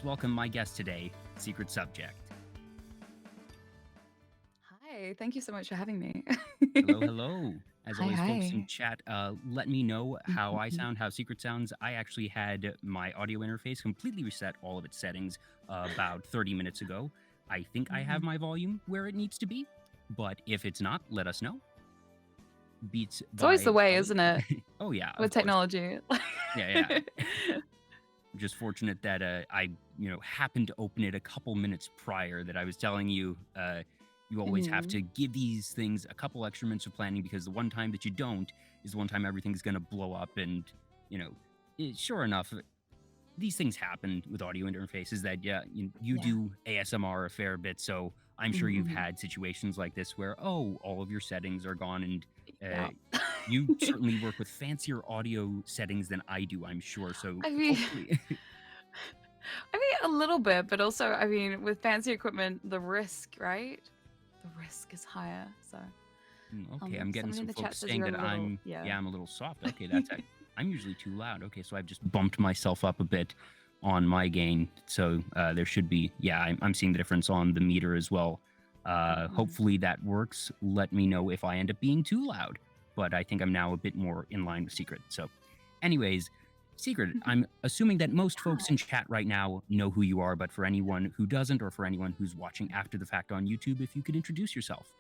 welcome my guest today, SecretSubject. Hi, thank you so much for having me. Hello, hello. As Hi, always, folks in hi. chat, let me know how I Mhm. sound, how Secret sounds. I actually had my audio interface completely reset all of its settings about 30 minutes ago. I think I have Mhm. my volume where it needs to be, but if it's not, let us know. Beats It's always the by way, Felly. isn't it, Oh, yeah, with of course. technology? Yeah, yeah. I'm just fortunate that I happened to open it a couple minutes prior. That I was telling you, you always have Mhm. to give these things a couple extra minutes of planning because the one time that you don't is the one time everything's going to blow up. And sure enough, these things happen with audio interfaces. That you Yeah. do ASMR a fair bit, so I'm sure you've Mhm. had situations like this where all of your settings are gone, and Yeah. you certainly work with fancier audio settings than I do, I'm sure. So I mean hopefully. a little bit, but also, with fancy equipment, the risk, right? The risk is higher, so, Okay, I'm getting somebody in some the chat folks says saying you're a that little yeah. I'm a little soft. Okay, I'm usually too loud. Okay, so I've just bumped myself up a bit on my gain. So there should be, yeah, I'm seeing the difference on the meter as well. Mhm. Hopefully that works. Let me know if I end up being too loud. But I think I'm now a bit more in line with Secret. So, anyways, Secret, I'm assuming that most folks in chat right now know who you are, but for anyone who doesn't, or for anyone who's watching after the fact on YouTube, if you could introduce yourself.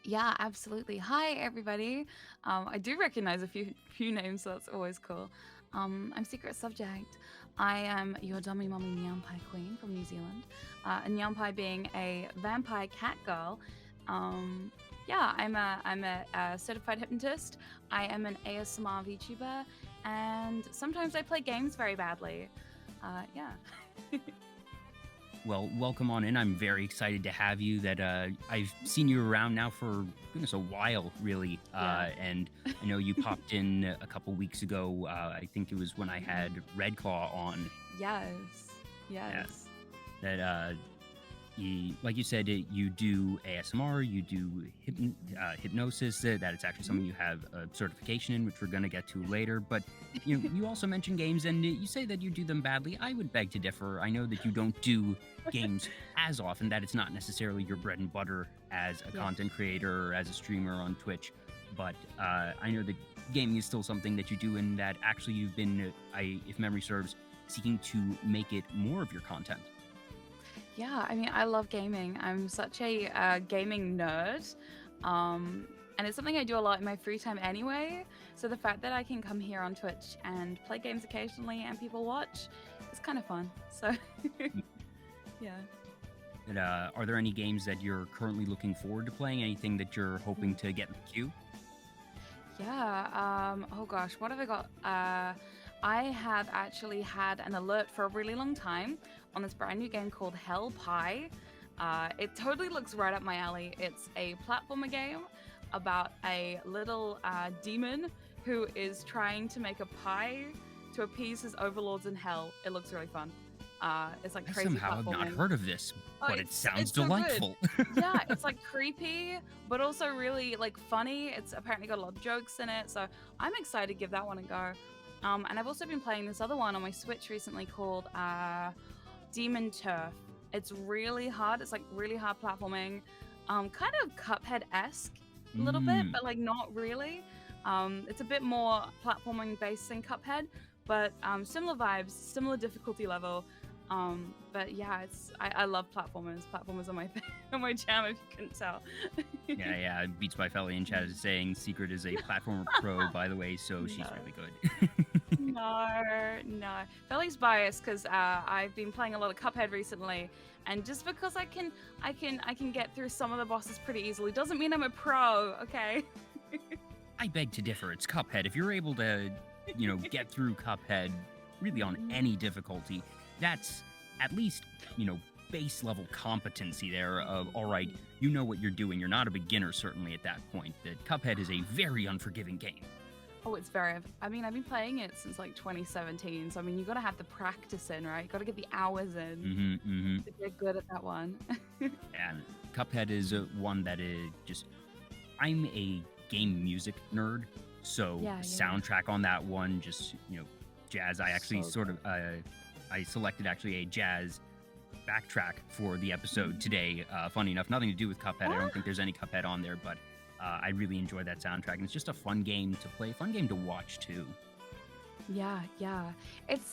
Yeah, absolutely. Hi, everybody. I do recognize a few names, so that's always cool. I'm Secret Subject. I am your dummy mummy Nyanpire queen from New Zealand. And Nyanpire being a vampire cat girl. Yeah, I'm a certified hypnotist. I am an ASMR VTuber, and sometimes I play games very badly. Yeah. Well, welcome on in. I'm very excited to have you. That I've seen you around now for goodness a while, really. Yeah. And I know you popped in a couple weeks ago. I think it was when I had Red Claw on. Yes. Yeah, Yes. that like you said, you do ASMR, you do hypnosis. That it's actually something you have a certification in, which we're going to get to later. But you also mentioned games, and you say that you do them badly. I would beg to differ. I know that you don't do games as often. That it's not necessarily your bread and butter as a Yeah. content creator or as a streamer on Twitch. But I know that gaming is still something that you do, and that actually you've been, if memory serves, seeking to make it more of your content. Yeah, I love gaming. I'm such a gaming nerd. And it's something I do a lot in my free time anyway. So the fact that I can come here on Twitch and play games occasionally and people watch is kind of fun. So, yeah. And, are there any games that you're currently looking forward to playing? Anything that you're hoping to get in the queue? Yeah. Oh gosh, what have I got? I have actually had an alert for a really long time on this brand new game called Hell Pie. It totally looks right up my alley. It's a platformer game about a little demon who is trying to make a pie to appease his overlords in hell. It looks really fun. It's like I crazy somehow have not platforming. heard of this, Oh, but it sounds it's so good. delightful. Yeah, it's like creepy, but also really like funny. It's apparently got a lot of jokes in it, so I'm excited to give that one a go. And I've also been playing this other one on my Switch recently called Demon Turf. It's really hard. It's like really hard platforming, kind of Cuphead-esque a little bit, Mm. but like not really. It's a bit more platforming based than Cuphead, but similar vibes, similar difficulty level. But yeah, I love platformers. Platformers are my are my jam, if you couldn't tell. Yeah. Beats by Felly in chat is saying Secret is a platformer pro, by the way, so she's No. really good. No. Felly's biased because I've been playing a lot of Cuphead recently, and just because I can get through some of the bosses pretty easily doesn't mean I'm a pro. Okay. I beg to differ. It's Cuphead. If you're able to, get through Cuphead really on any difficulty, that's at least, base level competency there of, all right, you know what you're doing. You're not a beginner, certainly, at that point. That Cuphead is a very unforgiving game. Oh, it's very. I've been playing it since like 2017. So you got to have the practice in, right? You got to get the hours in to get good at that one. And Cuphead is one that is just. I'm a game music nerd, so Yeah. soundtrack on that one, just jazz. I actually So sort of I selected actually a jazz backtrack for the episode today. Funny enough, nothing to do with Cuphead. I Oh, don't think there's any Cuphead on there, but I really enjoy that soundtrack, and it's just a fun game to play, fun game to watch too. yeah, yeah.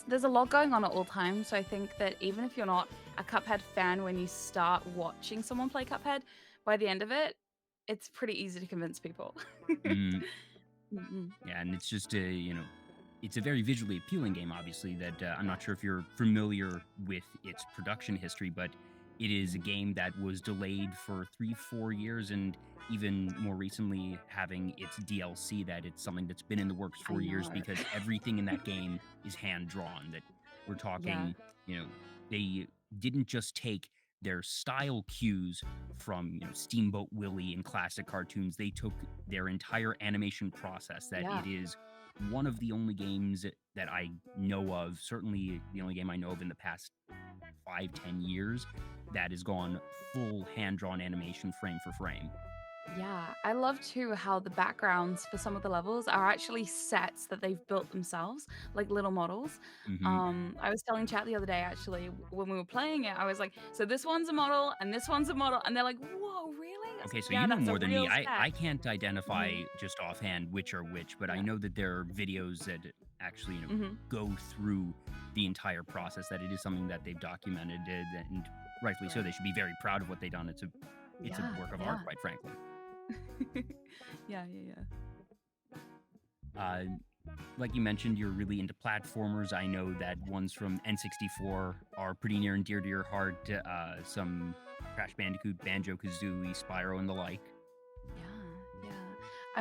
There's a lot going on at all times, so I think that even if you're not a Cuphead fan when you start watching someone play Cuphead, by the end of it, it's pretty easy to convince people. Mm, Mm-mm. yeah, and it's just it's a very visually appealing game. Obviously, that I'm not sure if you're familiar with its production history, but it is a game that was delayed for 3-4 years, and even more recently having its DLC. That it's something that's been in the works I for years know. because everything in that game is hand drawn. That we're Yeah, talking, they didn't just take their style cues from Steamboat Willie and classic cartoons. They took their entire animation process. That yeah. it is one of the only games that I know of, certainly the only game I know of in the past 5-10 years, that has gone full hand drawn animation frame for frame. Yeah, I love too how the backgrounds for some of the levels are actually sets that they've built themselves, like little models. Hmm. I was telling chat the other day actually when we were playing it, I was like, so this one's a model and this one's a model, and they're like, whoa, really? I was Okay, like, so yeah, you know that's a more than me. real I set. can't identify Hmm. just offhand which are which, but I Yeah. know that there are videos that actually Hmm. go through the entire process. That it is something that they've documented, and rightfully so. Right. They should be very proud of what they've done. It's a Yeah. work of art, Yeah. quite frankly. Yeah. Yeah. Yeah. Uh, like you mentioned, you're really into platformers. I know that ones from N64 are pretty near and dear to your heart. Some Crash Bandicoot, Banjo Kazooie, Spyro, and the like. Yeah,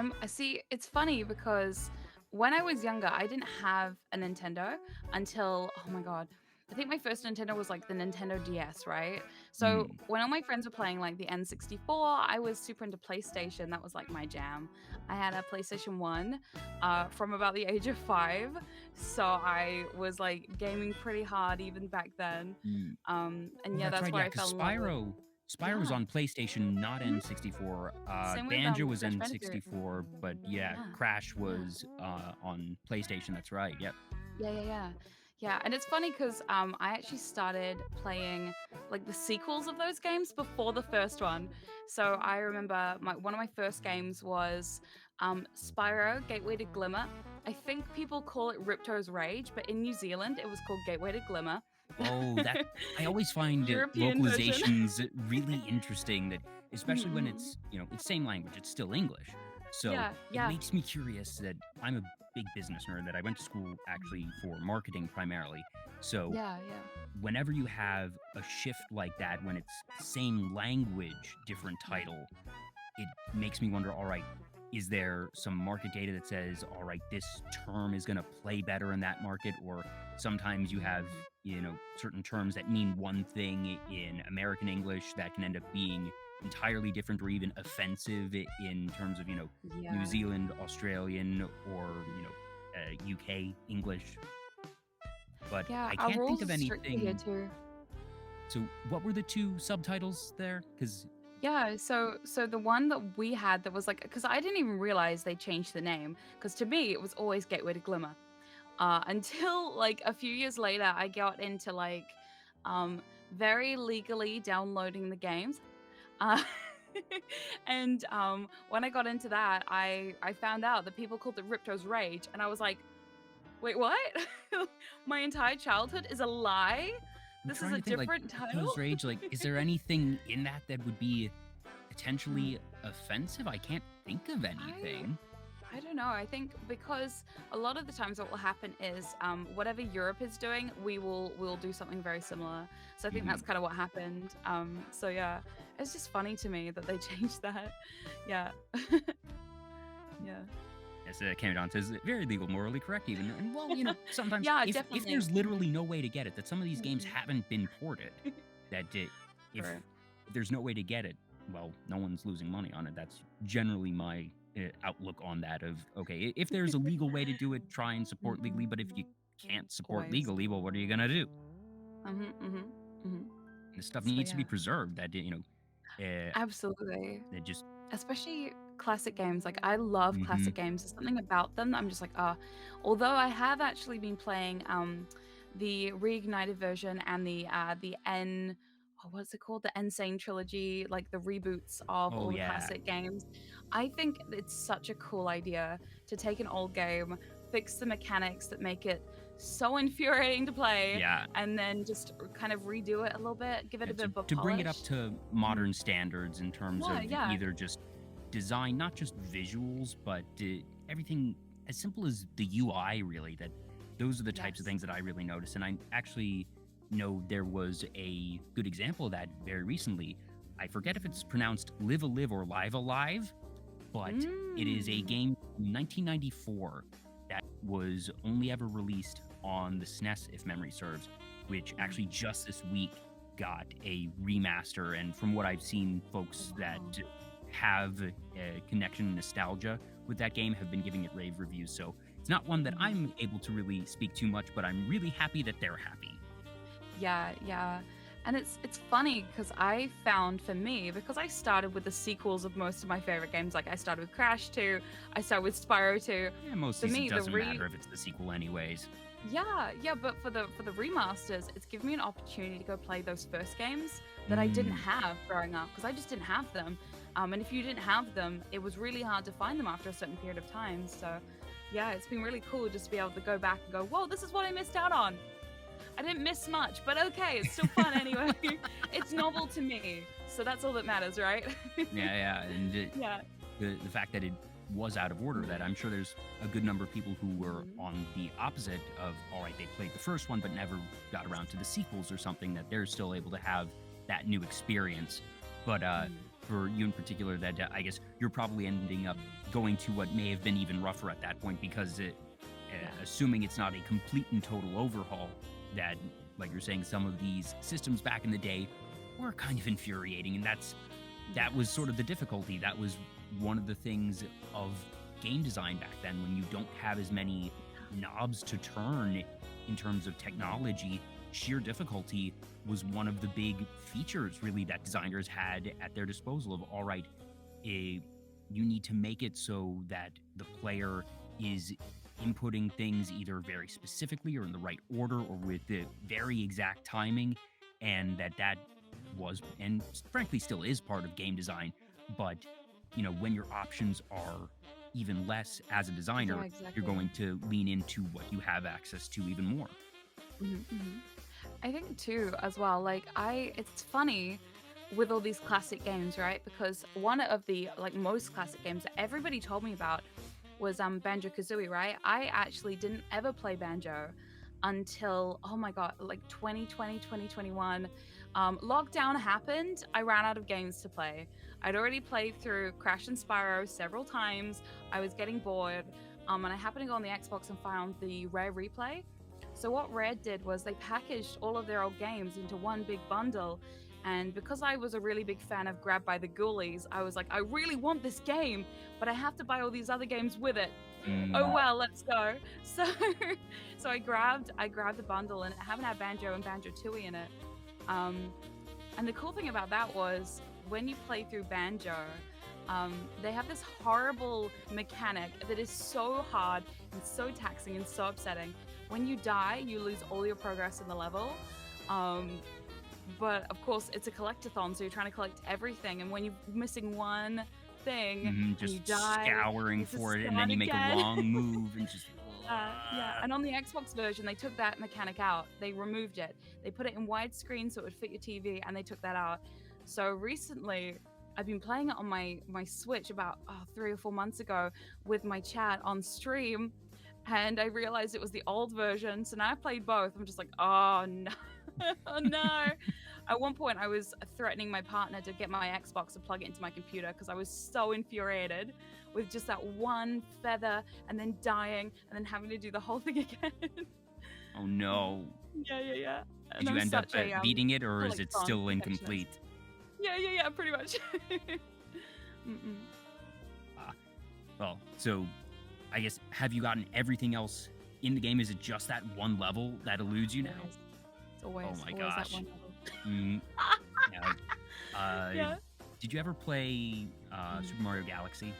yeah. I see. It's funny because when I was younger, I didn't have a Nintendo until, oh my God, I think my first Nintendo was like the Nintendo DS, right? So Mm. when all my friends were playing like the N64, I was super into PlayStation. That was like my jam. I had a PlayStation 1 from about the age of 5. So I was like gaming pretty hard even back then. Mm. And Oh, yeah, that's that's right. where Yeah, I because fell in love with. Spyro was Yeah. on PlayStation, not Mhm. N64. Same with Banjo was Crash Bandicoot. N64, but yeah, Yeah. Crash Yeah. was on PlayStation. That's right. Yep. Yeah, yeah, yeah. Yeah, and it's funny because I actually started playing like the sequels of those games before the first one. So I remember one of my first games was Spyro Gateway to Glimmer. I think people call it Ripto's Rage, but in New Zealand it was called Gateway to Glimmer. Oh, that I always find European version. localizations really interesting. That especially when Mhm. it's it's same language, it's still English. So Yeah, it yeah. makes me curious. That I'm a big business nerd. That I went to school actually for marketing primarily. So Yeah, yeah. whenever you have a shift like that, when it's same language, different title, it makes me wonder, all right, is there some market data that says, all right, this term is going to play better in that market? Or sometimes you have, certain terms that mean one thing in American English that can end up being entirely different or even offensive in terms of, New Yeah. Zealand, Australian, or, UK English. But Yeah, I our can't think rules of are stricter here anything. too. So, what were the two subtitles there? Because, Yeah, so the one that we had that was like, because I didn't even realize they changed the name, because to me it was always Gateway to Glimmer. Until like a few years later, I got into like um, very legally downloading the games. Uh, and when I got into that, I found out that people called it Ripto's Rage, and I was like, wait, what? My entire childhood is a lie. I'm This is trying a to think, like, different title. Ripto's Rage, like, is there anything in that would be potentially offensive? I can't think of I anything. I don't know. I think because a lot of the times what will happen is whatever Europe is doing, we'll do something very similar. So I think Hmm. that's kind of what happened. So yeah, it's just funny to me that they changed that. Yeah. Yeah. As Cameron says, very legal, morally correct, even. And well, sometimes Yeah, if definitely. there's literally no way to get it, that some of these games Mhm. haven't been ported, that if Sure. there's no way to get it, well, no one's losing money on it. That's generally my outlook on that. Of okay, if there's a legal way to do it, try and support legally. Mhm. But if you can't support Always. legally, well, what are you gonna do? Mhm. Mhm. Mhm. This stuff So needs to be yeah, preserved. That uh, absolutely. that just Especially classic games. Like I love hmm classic games. There's something about them that I'm just like, although I have actually been playing the reignited version and the N, oh, what's it called? The Insane trilogy, like the reboots of Oh all the yeah, classic games. I think it's such a cool idea to take an old game, fix the mechanics that make it so infuriating to play, yeah. and then just kind of redo it a little bit, give it Yeah, a bit of a to bring it up polish. to Mhm. modern standards in terms Yeah, of yeah. either just design, not just visuals, but everything as simple as the UI, really. That those are the types of Yes. things that I really notice. And I actually know there was a good example of that very recently. I forget if it's pronounced Live a Live or Live Alive, but it is a Mm. game from 1994 that was only ever released on the SNES, if memory serves, which Mm. actually just this week got a remaster. And from what I've seen, folks that Wow. have a connection and nostalgia with that game have been giving it rave reviews. So it's not one that Mhm. I'm able to really speak too much, but I'm really happy that they're happy. Yeah, yeah. And it's funny because I found for me, because I started with the sequels of most of my favorite games, like I started with Crash 2, I started with Spyro 2. Yeah, For mostly it me, the doesn't re matter if it's the sequel, anyways. yeah, yeah, but for the remasters, it's given me an opportunity to go play those first games that I didn't Mm. have growing up because I just didn't have them. And if you didn't have them, it was really hard to find them after a certain period of time. So, yeah, it's been really cool just to be able to go back and go, whoa, this is what I missed out on. I didn't miss much, but okay, it's still fun anyway. It's novel to me, so that's all that matters, right? Yeah, yeah, and Yeah. the fact that it was out of order, that I'm sure there's a good number of people who were Mhm. on the opposite of, all right, they played the first one but never got around to the sequels or something, that they're still able to have that new experience. But Mhm. for you in particular, that I guess you're probably ending up going to what may have been even rougher at that point, because Yeah. assuming it's not a complete and total overhaul, that, like you're saying, some of these systems back in the day were kind of infuriating, and that was Yes. sort of the difficulty. That was one of the things of game design back then, when you don't have as many knobs to turn in terms of technology. Sheer difficulty was one of the big features, really, that designers had at their disposal. Of, all right, you need to make it so that the player is inputting things either very specifically or in the right order or with the very exact timing, and that was, and frankly still is, part of game design. But when your options are even less as a Yeah, designer, you're exactly. going to lean into what you have access to even more. Mhm. I think too, as well, like it's funny with all these classic games, right? Because one of the like most classic games that everybody told me about was Banjo Kazooie, right? I actually didn't ever play Banjo until, oh my god, like 2020, 2021. Lockdown happened. I ran out of games to play. I'd already played through Crash and Spyro several times. I was getting bored. And I happened to go on the Xbox and found the Rare Replay. So what Rare did was they packaged all of their old games into one big bundle. And because I was a really big fan of Grab by the Ghoulies, I was like, I really want this game, but I have to buy all these other games with it. Oh Mm, well, let's go. So so I grabbed the bundle, and it happened to have Banjo and Banjo Tooie in it. Um, and the cool thing about that was when you play through Banjo, they have this horrible mechanic that is so hard and so taxing and so upsetting. When you die, you lose all your progress in the level. Um, but of course, it's a collectathon, so you're trying to collect everything. And when you're missing one thing and you just die, you scouring have to for it, and then start you make a again. wrong move and just. Yeah. And on the Xbox version, they took that mechanic out. They removed it. They put it in widescreen so it would fit your TV, and they took that out. So recently, I've been playing it on my Switch about 3 or 4 months ago with my chat on stream, and I realized it was the old version. So now I played both. I'm just like, oh no, oh no. At one point, I was threatening my partner to get my Xbox and plug it into my computer because I was so infuriated with just that one feather and then dying and then having to do the whole thing again. Oh no. Yeah, yeah, yeah. And Did you I'm end up such a beating it, or is it electron still perfectionist. incomplete? Yeah, yeah, yeah, pretty much. Mm-mm. Ah, well, so I guess, have you gotten everything else in the game? Is it just that one level that eludes you now? Always. It's Oh always, my always that gosh. one level. Mm, yeah. Uh, Yeah. did you ever play Mm. Super Mario Galaxy?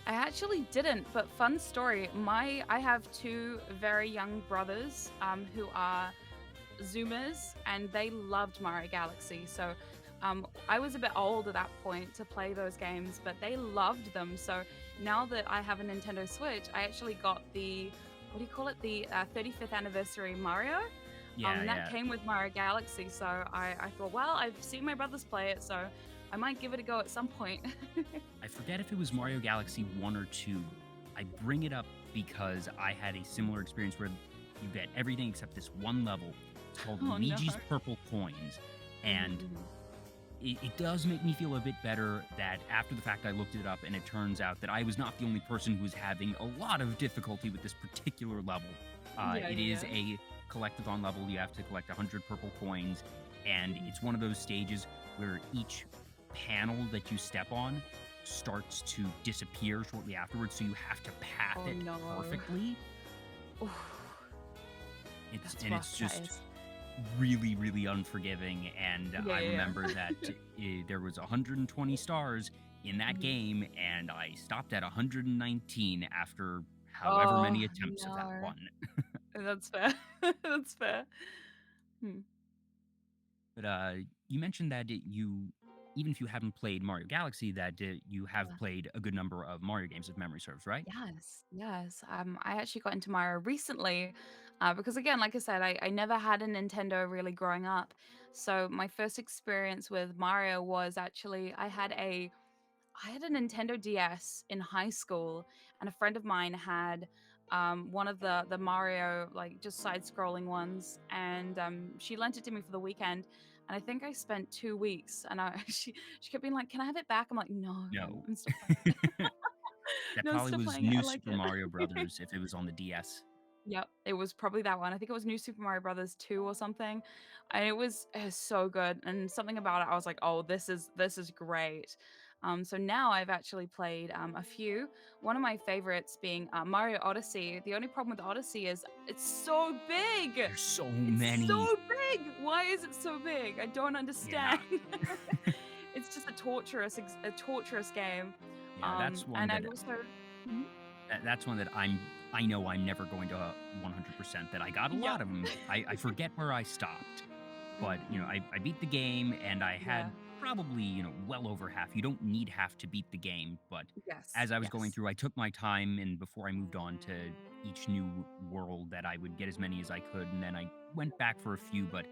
I actually didn't, but fun story. I have two very young brothers who are Zoomers, and they loved Mario Galaxy. So I was a bit old at that point to play those games, but they loved them. So now that I have a Nintendo Switch, I actually got the, what do you call it? The 35th anniversary Mario. Yeah, That yeah. came with Mario Galaxy. So I thought, well, I've seen my brothers play it, so I might give it a go at some point. I forget if it was Mario Galaxy 1 or 2. I bring it up because I had a similar experience where you get everything except this one level. It's called Oh no. Luigi's Purple Coins. And Mhm. it does make me feel a bit better that after the fact I looked it up and it turns out that I was not the only person who was having a lot of difficulty with this particular level. Yeah, It is yeah. a collectathon level. You have to collect 100 purple coins, and Mhm. it's one of those stages where each panel that you step on starts to disappear shortly afterwards, so you have to path Oh it no. perfectly. Oof, It's that's and it's rough. That just is. really, really unforgiving. And Yeah, I yeah, yeah. remember that there was 120 stars in that Mhm. game, and I stopped at 119 after however Oh many attempts of that no. one. That's fair. That's fair. Hmm. But you mentioned that even if you haven't played Mario Galaxy, that you have Yeah. played a good number of Mario games, if memory serves, right? Yes, yes. I actually got into Mario recently because, again, like I said, I never had a Nintendo really growing up. So my first experience with Mario was actually I had a Nintendo DS in high school, and a friend of mine had one of the Mario like just side-scrolling ones, and she lent it to me for the weekend. And I think I spent 2 weeks, and she kept being like, "Can I have it back?" I'm like, "No, No. I'm still playing it. That No, I'm probably still was playing it. I New like Super it." Mario Brothers if it was on the DS. Yep, it was probably that one. I think it was New Super Mario Brothers 2 or something. And it was so good. And something about it, I was like, oh, this is great. So now I've actually played a few. One of my favorites being Mario Odyssey. The only problem with Odyssey is it's so big. There's so It's many. so big. Why is it so big? I don't Yeah. understand. It's just a torturous game. Yeah, that's one And I that also. Mhm. that's one that I know I'm never going to 100%. That I got a lot Yep. of them. I forget where I stopped, but Mhm. I beat the game and I Yeah. had probably well over half. You don't need half to beat the game, but Yes. as I was going Yes. through, I took my time, and before I moved on to each new world, that I would get as many as I could, and then I went back for a few, but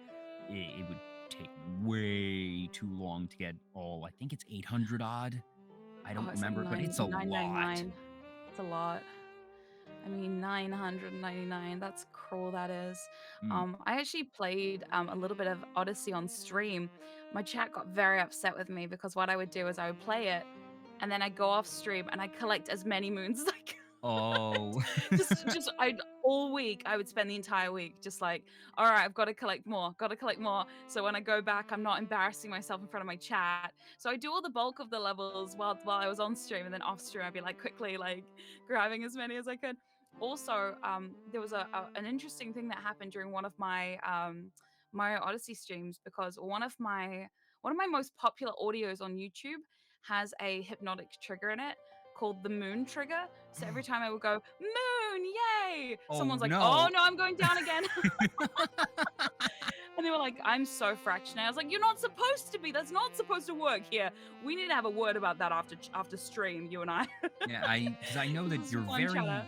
it would take way too long to get all. I think it's 800 odd. I Oh, don't it's like remember, but nine it's a nine nine lot. nine. It's a lot. I mean, 999. That's cruel. That is. Mm. I actually played a little bit of Odyssey on stream. My chat got very upset with me because what I would do is I would play it, and then I go off stream and I collect as many moons as I can. Oh. Just I all week I would spend the entire week just like, all right, I've got to collect more, got to collect more. So when I go back, I'm not embarrassing myself in front of my chat. So I do all the bulk of the levels while I was on stream, and then off stream I'd be like quickly like grabbing as many as I could. Also, there was an interesting thing that happened during one of my Mario Odyssey streams because one of my most popular audios on YouTube has a hypnotic trigger in it called the moon trigger. So every time I would go, moon, yay! Oh, Someone's like, oh no. no, I'm going down again. And they were like, I'm so fractionated. I was like, you're not supposed to be. That's not supposed to work here. We need to have a word about that after stream, you and I. Yeah, because I know This that was fun chatter.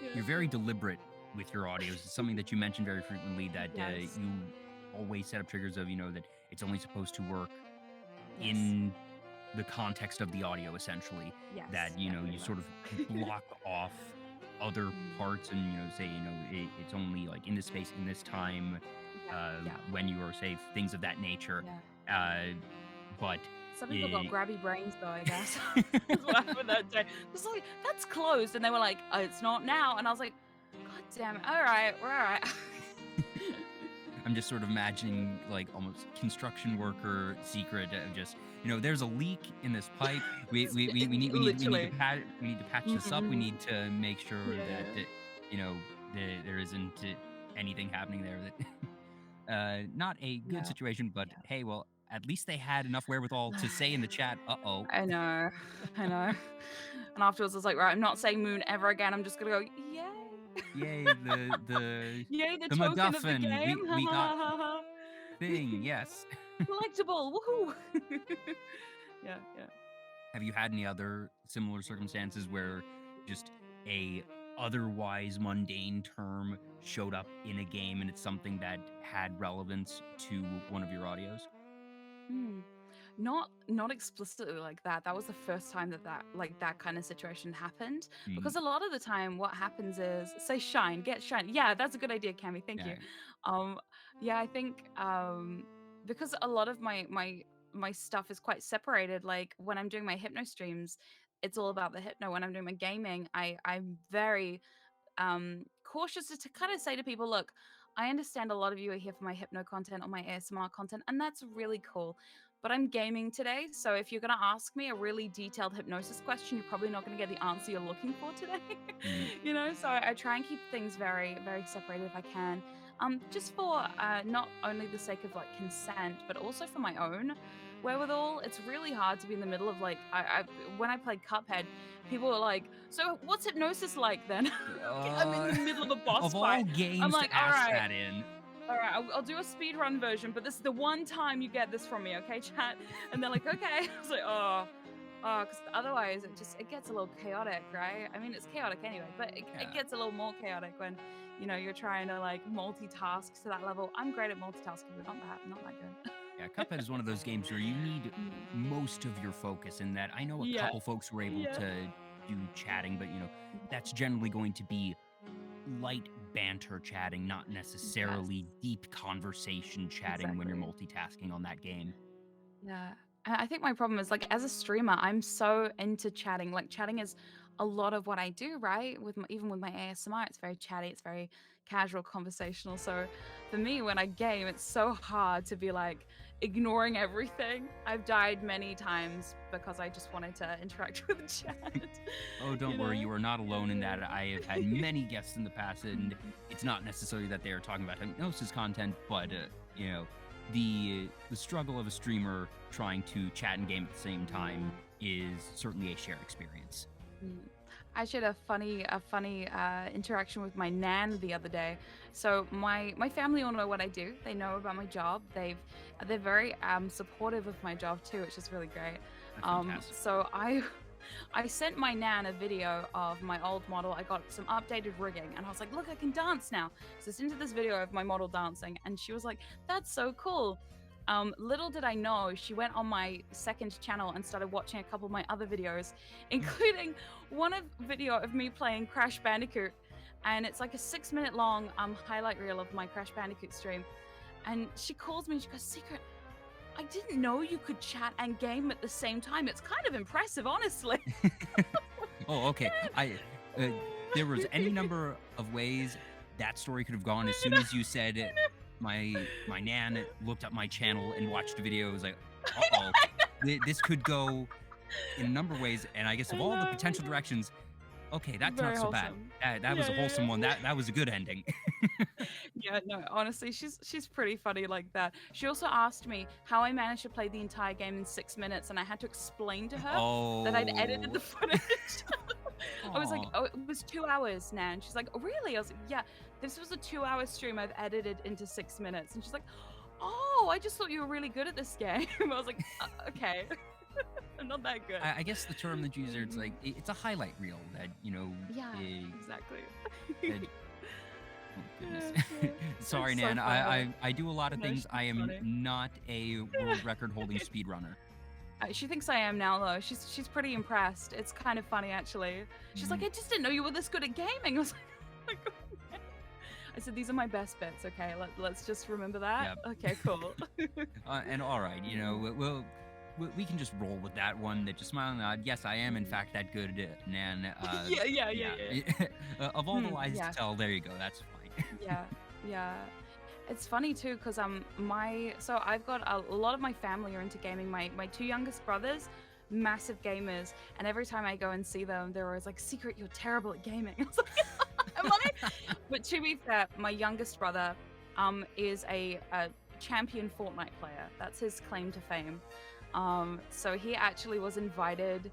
Yeah. you're very deliberate with your audios. It's something that you mention very frequently, that Yes. you always set up triggers of, that it's only supposed to work Yes. in the context of the audio, essentially. Yes. That, Yeah, you pretty sort of much. block off other Mm. parts and, say, it's only like in this space, in this time, Yeah. Yeah. when you are, say, things of that nature. Yeah. Uh, but Some people got eh, grabby brains, though, I guess. That's what happened that day. It's like, that's closed. And they were like, oh, it's not now. And I was like, God damn it. All right. We're all right. I'm just sort of imagining like almost construction worker secret of just there's a leak in this pipe. We need to Literally. patch this up. We Mhm. need to make sure Yeah, that yeah. there isn't anything happening there that not a good Yeah. situation. But Yeah. hey, well, at least they had enough wherewithal to say in the chat, "Uh-oh." I know. I know. And afterwards, I was like, right, I'm not saying moon ever again. I'm just gonna go, yay, Yay, the yay, the the token of the MacGuffin. game. Ha We ha got ha ha ha. thing. Yes. Collectible, woohoo! Yeah, yeah. Have you had any other similar circumstances where just a otherwise mundane term showed up in a game and it's something that had relevance to one of your audios? Hmm. Not explicitly like that. That was the first time that like that kind of situation happened. Mm, Because a lot of the time, what happens is say shine, get shine. Yeah, that's a good idea, Cami. Thank you. yeah. Um, yeah, I think because a lot of my stuff is quite separated. Like when I'm doing my hypno streams, it's all about the hypno. When I'm doing my gaming, I'm very cautious to kind of say to people, look, I understand a lot of you are here for my hypno content or my ASMR content, and that's really cool. But I'm gaming today, so if you're going to ask me a really detailed hypnosis question, you're probably not going to get the answer you're looking for today. Mm, You know, so I try and keep things very, very separated if I can. Just for not only the sake of like consent, but also for my own wherewithal. It's really hard to be in the middle of like, when I played Cuphead, people were like, so what's hypnosis like then? I'm in uh, the middle of a boss of fight. all I'm games like, to all ask right, that in, all right, I'll do a speed run version, but this is the one time you get this from me, okay, chat? And they're like, okay. I was like, because otherwise it gets a little chaotic, right? I mean, it's chaotic anyway, but it yeah. gets a little more chaotic when you're trying to like multitask to that level. I'm great at multitasking, but not that good. Yeah, Cuphead is one of those games where you need Mm. most of your focus in that. I know a Yeah, couple folks were able yeah. to do chatting, but that's generally going to be light banter chatting, not necessarily Yes, deep conversation chatting when you're exactly. multitasking on that game. Yeah. I think my problem is like as a streamer, I'm so into chatting. Like chatting is a lot of what I do, right? Even with my ASMR, it's very chatty, it's very casual, conversational. So for me, when I game, it's so hard to be like ignoring everything. I've died many times because I just wanted to interact with the chat. Oh, don't You worry, know? you are not alone in that. I have had Yeah. many guests in the past, and it's not necessarily that they are talking about hypnosis content, but you know, the struggle of a streamer trying to chat and game at the same time is certainly a shared experience. Mm. I actually had a funny interaction with my nan the other day. So my family all know what I do. They know about my job. They're very supportive of my job too, which is really great. That's fantastic. So I I sent my nan a video of my old model. I got some updated rigging, and I was like, "Look, I can dance now." So I sent her this video of my model dancing, and she was like, "That's so cool." Little did I know, she went on my second channel and started watching a couple of my other videos, including video of me playing Crash Bandicoot, and it's like a 6-minute long highlight reel of my Crash Bandicoot stream. And she calls me and she goes, "Secret, I didn't know you could chat and game at the same time. It's kind of impressive, honestly." Oh, okay. Uh, there was any number of ways that story could have gone. As I soon know, as you said I know, my nan looked up my channel and watched a video, it was like, I know, uh-oh, this could go in a number of ways. And I guess of I all the know, I potential know. directions, okay, that's Very not so bad. wholesome. That was Yeah, a yeah, wholesome one. yeah. That was a good ending. Yeah, no, honestly, she's pretty funny like that. She also asked me how I managed to play the entire game in 6 minutes, and I had to explain to her that I'd edited the Oh, footage. I was like, aw. "Oh, it was 2 hours, Nan." She's like, "Oh, really?" I was like, "Yeah, this was a 2-hour stream I've edited into 6 minutes." And she's like, "Oh, I just thought you were really good at this game." I was like, Okay, I'm not that good." I guess the term that you use there, it's like it's a highlight reel that Yeah, eh, exactly. that oh goodness. Yeah, yeah. Sorry, It's so Nan. funny though. I do a lot of No, things. I she's am funny. not a world record holding speedrunner. She thinks I am now, though. She's pretty impressed. It's kind of funny, actually. She's like, Mm, "I just didn't know you were this good at gaming." I was like, "Oh my god." Man." I said, "These are my best bits. Okay, let's just remember that." yeah. Okay, cool. And all right, we can just roll with that one. That just smile and nod. Yes, I am in fact that good, Nan. Yeah, yeah, yeah, Yeah. yeah. Of all the lies to Yeah, tell, there you go. That's fine. yeah, yeah. It's funny too, because so I've got a lot of my family are into gaming. My two youngest brothers, massive gamers, and every time I go and see them, they're always like, "Secret, you're terrible at gaming." I was like, "Am I?" But to be fair, my youngest brother is a champion Fortnite player. That's his claim to fame. So he actually was invited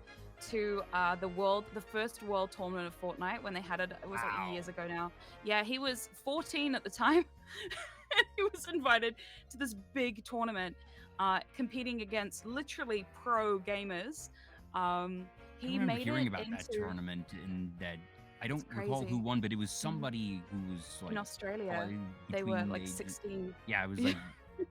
to the first world tournament of Fortnite when they had it. It was like years ago now. Yeah, he was 14 at the time. And he was invited to this big tournament, competing against literally pro gamers. I He remember made hearing it about that into tournament, and that I it's don't recall who crazy. won, but it was Mhm. somebody who was In like Australia. probably They were between the like ages. 16. Yeah, it was Yeah.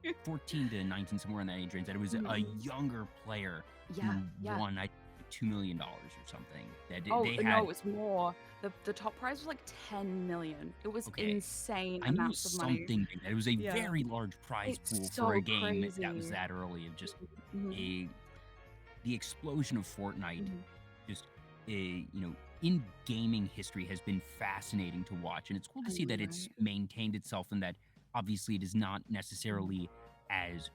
like 14 to 19, somewhere in that age range. That it was a Mhm. younger player who Yeah, yeah. won, I think, $2 million or something. That Oh, they no, had. it was more. The top prize was like 10 million. It was Okay, insane I knew it was amounts of money. something big. That it was a Yeah. very large prize It's pool for a so game that was crazy. that early. Of just Mhm. a the explosion of Fortnite, Mhm. just in gaming history, has been fascinating to watch, and it's cool to I see that know, it's right? maintained itself, and that obviously it is not Mhm. necessarily as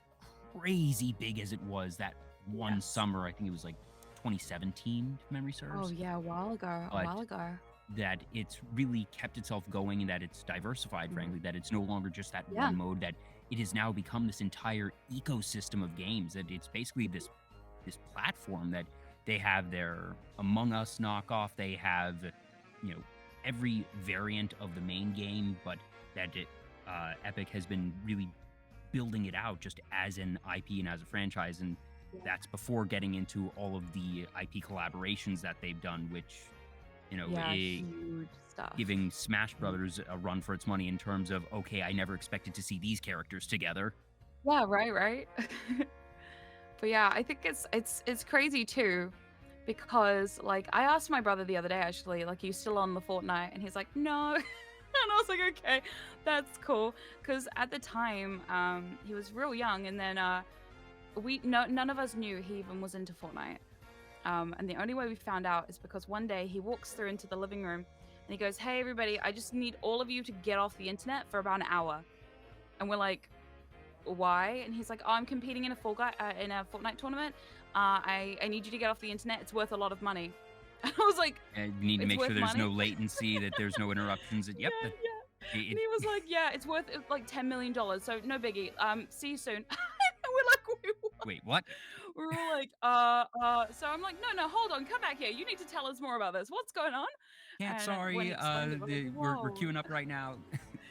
crazy big as it was that one Yes. summer. I think it was like 2017, if memory Oh, serves, yeah, a while ago, a but while ago. that it's really kept itself going, and that it's diversified, Mhm. frankly, that it's no longer just that Yeah. one mode, that it has now become this entire ecosystem of games, that it's basically this platform that they have their Among Us knockoff, they have, you know, every variant of the main game, but that Epic has been really building it out just as an IP and as a franchise, and Yeah. that's before getting into all of the IP collaborations that they've done, which, Yeah, huge stuff. giving Smash Mhm. Brothers a run for its money in terms of, okay, I never expected to see these characters together. Yeah, right, right. But yeah, I think it's crazy too, because like I asked my brother the other day actually, like, you still on the Fortnite? And he's like, no. And I was like, okay, that's cool. Because at the time, he was real young, and then none of us knew he even was into Fortnite. And the only way we found out is because one day he walks through into the living room and he goes, "Hey everybody, I just need all of you to get off the internet for about an hour." And we're like, "Why?" And he's like, "Oh, I'm competing in a in a Fortnite tournament. I need you to get off the internet. It's worth a lot of money." And I was like, And you need to "It's make sure worth there's money?" no latency, that there's no interruptions. Yep, Yeah, that yeah. And it, he was like, "Yeah, it's worth like $10 million. So no biggie. See you soon." And we're like, "Wait, what?" wait, what? We were all like, So I'm like, "No, no, hold on, come back here. You need to tell us more about this. What's going on?" Can't, And when sorry. he explained it, we're like, We're "Whoa." queuing up right now.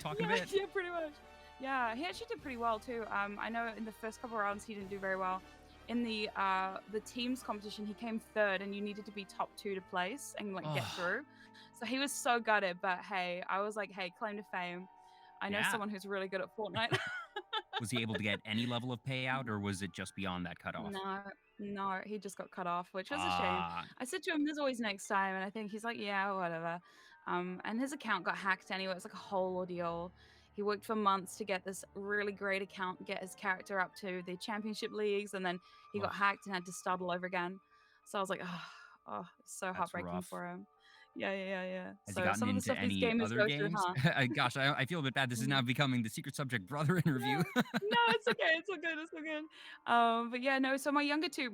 Talk in a Yeah, bit. yeah, pretty much. Yeah, he actually did pretty well too. I know in the first couple rounds he didn't do very well. In the teams competition, he came third, and you needed to be top 2 to place and like get Oh, through. So he was so gutted, but hey, I was like, hey, claim to fame. I know yeah. someone who's really good at Fortnite. Was he able to get any level of payout, or was it just beyond that cutoff? No, no, he just got cut off, which was a shame. Ah, I said to him, "There's always next time," and I think he's like, "Yeah, whatever." And his account got hacked anyway. It's like a whole ordeal. He worked for months to get this really great account, get his character up to the championship leagues, and then he got ugh, hacked and had to start all over again. So I was like, it's so that's heartbreaking rough. for him. Yeah, yeah, yeah, yeah. Has he So gotten some of the into stuff these any gamers other go through, games? huh? Gosh, I feel a bit bad. This is now Mm. becoming the Secret Subject brother No, interview. no, it's okay. It's all good. It's all good. But yeah, no. So my younger two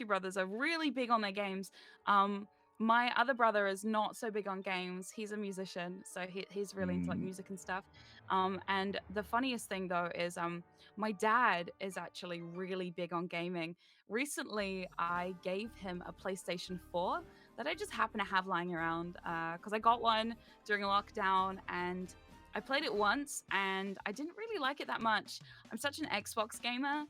brothers are really big on their games. Um, my other brother is not so big on games. He's a musician, so he's really into like Mm, music and stuff. And the funniest thing though is my dad is actually really big on gaming. Recently, I gave him a PlayStation 4 that I just happen to have lying around because I got one during lockdown and I played it once and I didn't really like it that much. I'm such an Xbox gamer.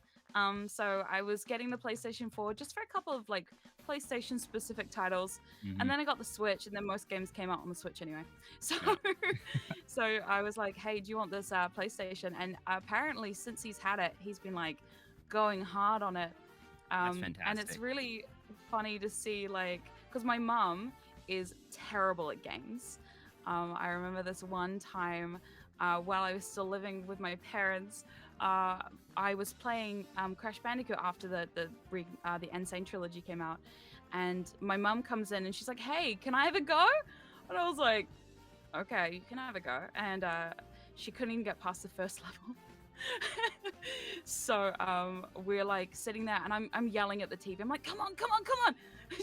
So I was getting the PlayStation 4 just for a couple of like PlayStation specific titles. And hmm. then I got the Switch and then most games came out on the Switch anyway. So Yeah, so I was like, "Hey, do you want this PlayStation?" And apparently since he's had it, he's been like going hard on it. that's And it's fantastic. really funny to see like because my mom is terrible at games. I remember this one time while I was still living with my parents. I was playing Crash Bandicoot after the Insane trilogy came out, and my mum comes in and she's like, "Hey, can I have a go?" And I was like, "Okay, you can have a go." And she couldn't even get past the first level. So we're like sitting there and I'm yelling at the TV. I'm like, "Come on, come on, come on."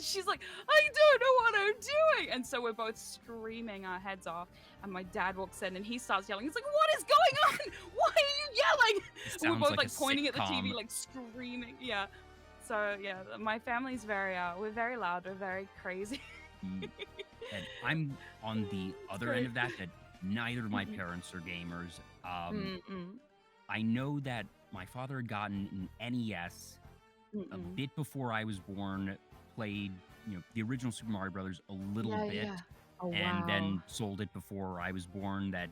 She's like, "I don't know what I'm doing." And so we're both screaming our heads off. And my dad walks in and he starts yelling. He's like, "What is going on? Why are you yelling?" It And we're sounds both like a like pointing at the TV, sitcom. like screaming. Yeah. So yeah, my family's very we're very loud, we're very crazy. Mm. And I'm on the It's other end great. of that neither of my Mm-mm. parents are gamers. Mm-mm. I know that my father had gotten an NES a Mm-mm. bit before I was born, played, the original Super Mario Brothers a little Yeah, bit, yeah. Oh and wow. then sold it before I was born. That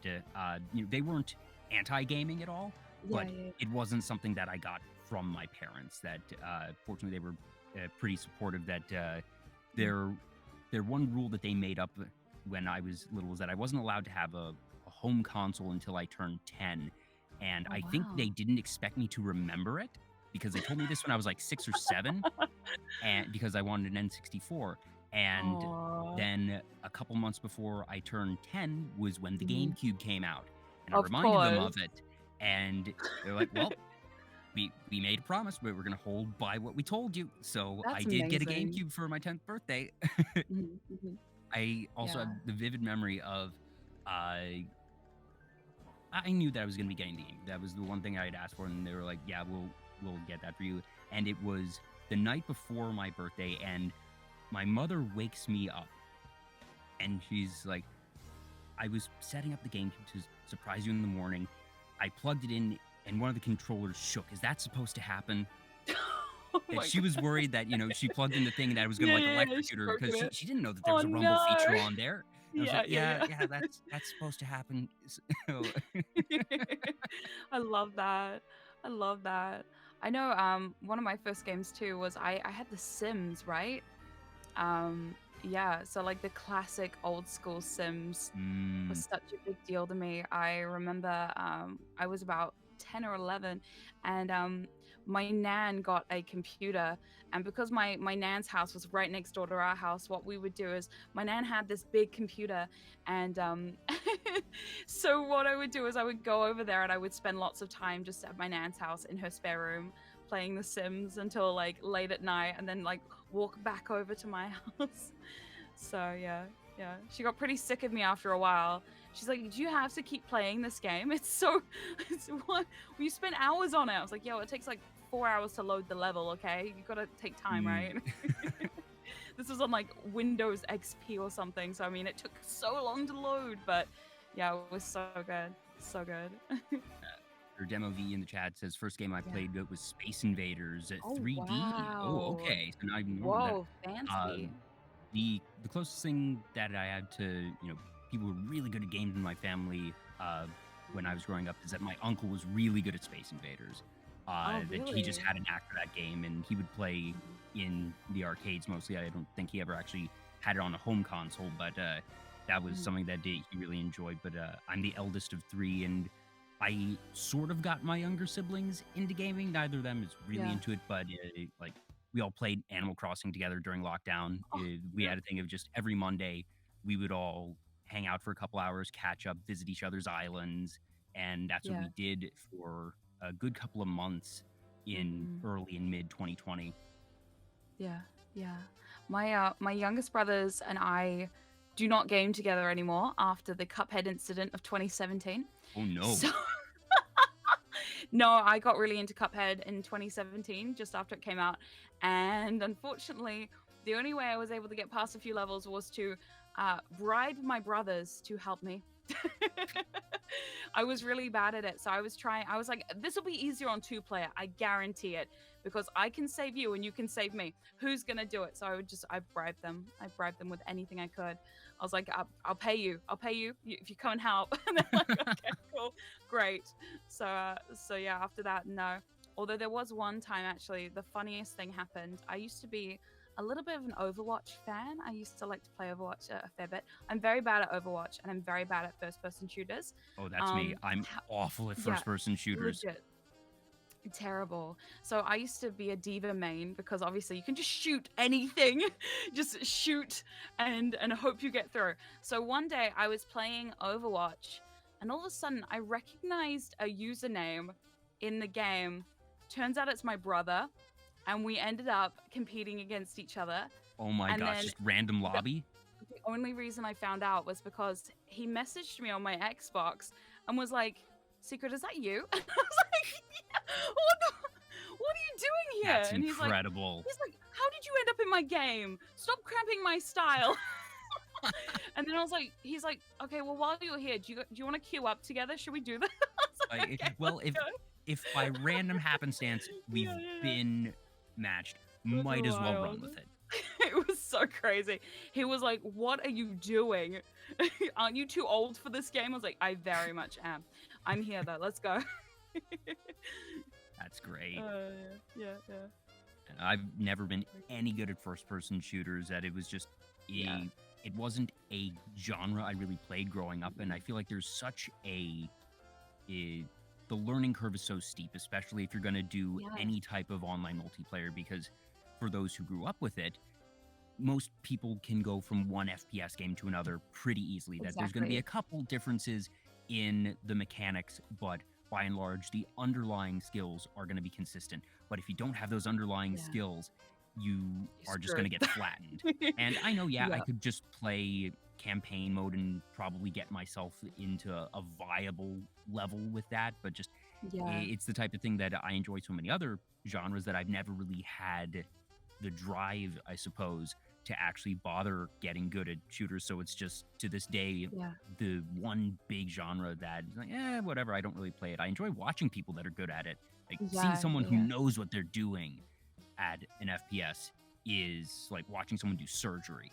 they weren't anti-gaming at all, Yeah, but yeah. it wasn't something that I got from my parents. That fortunately they were pretty supportive. That Mm. their one rule that they made up when I was little was that I wasn't allowed to have a home console until I turned 10, and Oh I think wow. they didn't expect me to remember it because they told me this when I was like 6 or 7, and because I wanted an N64. And Aw. then a couple months before I turned 10 was when the Mhm. GameCube came out, and I Of reminded them course. of it, and they're like, "Well, we made a promise, but we're gonna hold by what we told you." So I That's did get a amazing. GameCube for my 10th birthday. Mhm, mhm. I also have Yeah. the vivid memory of uh, I knew that I was gonna be getting the game. That was the one thing I had asked for, and they were like, "Yeah, we'll get that for you." And it was the night before my birthday, and my mother wakes me up, and she's like, "I was setting up the GameCube to surprise you in the morning. I plugged it in, and one of the controllers shook. Is that supposed to happen?" Oh And my she was god. worried that she plugged in the thing that I was gonna Yeah, like yeah, yeah, she electrocute her broke because she it. she didn't know that there Oh was a rumble feature no. on there. And I was Yeah, like, yeah, "Yeah, yeah. yeah, that's supposed to happen." So I love that. I love that. I know one of my first games too was I had The Sims, right? Um yeah, so like the classic old school Sims was mm, such a big deal to me. I remember I was about 10 or 11, and my nan got a computer, and because my nan's house was right next door to our house, what we would do is my nan had this big computer, and so what I would do is I would go over there and I would spend lots of time just at my nan's house in her spare room playing The Sims until like late at night, and then like walk back over to my house. So yeah, yeah. She got pretty sick of me after a while. She's like, "Do you have to keep playing this game? It's so, it's what you spend hours on it." I was like, "Yo, it takes like 4 hours to load the level. Okay, you gotta take time, mm. right?" This was on like Windows XP or something, so I mean, it took so long to load, but yeah, it was so good, so good. Or Demo V in the chat says first game I Yeah. played was Space Invaders at Oh 3D. Oh, wow. okay. So now I even remember that. Whoa, fancy. The closest thing that I had to people who were really good at games in my family when I was growing up is that my uncle was really good at Space Invaders. Oh That he just really? had an knack for that game, and he would play Mhm. in the arcades mostly. I don't think he ever actually had it on a home console, but that was Mhm. something that he really enjoyed. But I'm the eldest of 3, and I sort of got my younger siblings into gaming. Neither of them is really Yeah. into it, but like we all played Animal Crossing together during lockdown. Oh We yeah. had a thing of just every Monday we would all hang out for a couple hours, catch up, visit each other's islands, and that's what Yeah. we did for a good couple of months in Mhm. early and mid 2020. Yeah, yeah. My youngest brothers and I do not game together anymore after the Cuphead incident of 2017. Oh no. So no, I got really into Cuphead in 2017, just after it came out, and unfortunately, the only way I was able to get past a few levels was to bribe my brothers to help me. I was really bad at it, so I was trying. I was like, "This will be easier on two-player, I guarantee it, because I can save you and you can save me. Who's gonna do it?" So I bribed them. I bribed them with anything I could. I was like, "I'll pay you. I'll pay you if you come and help." And they're like, "Okay, cool, great." So yeah, after that, no. Although there was one time actually, the funniest thing happened. I used to be a little bit of an Overwatch fan. I used to like to play Overwatch a fair bit. I'm very bad at Overwatch and I'm very bad at first-person shooters. Oh, that's me. I'm Ho- awful at yeah, first person shooters. legit terrible. So I used to be a diva main because obviously you can just shoot anything, just shoot and hope you get through. So one day I was playing Overwatch, and all of a sudden I recognized a username in the game. Turns out it's my brother, and we ended up competing against each other. Oh my And gosh, then just random the, lobby. the only reason I found out was because he messaged me on my Xbox and was like, "Secret, is that you?" And I was like, "Yeah, what are you doing here. That's And incredible. he's like, how did you end up in my game? Stop cramping my style. And then he's like, okay, well, while you're here, do you want to queue up together? Should we do that? I was like, okay, Well, let's go. if by random happenstance we've Yeah. been matched, That's might as well run wild. with it. It was so crazy. He was like, what are you doing? Aren't you too old for this game? I was like, I very much am. I'm here though. Let's go. That's great. Yeah. I've never been any good at first-person shooters. That it was just it wasn't a genre I really played growing up, and I feel like there's such the learning curve is so steep, especially if you're going to do any type of online multiplayer, because for those who grew up with it, most people can go from one FPS game to another pretty easily. That there's going to be a couple differences in the mechanics, but by and large, the underlying skills are going to be consistent. But if you don't have those underlying skills, you are just going to get flattened. And I know, I could just play campaign mode and probably get myself into a viable level with that. But just, it's the type of thing that I enjoy so many other genres that I've never really had the drive, I suppose, to actually bother getting good at shooters. So it's just, to this day, the one big genre that, like, whatever, I don't really play it. I enjoy watching people that are good at it. Like, seeing someone who knows what they're doing at an FPS is like watching someone do surgery.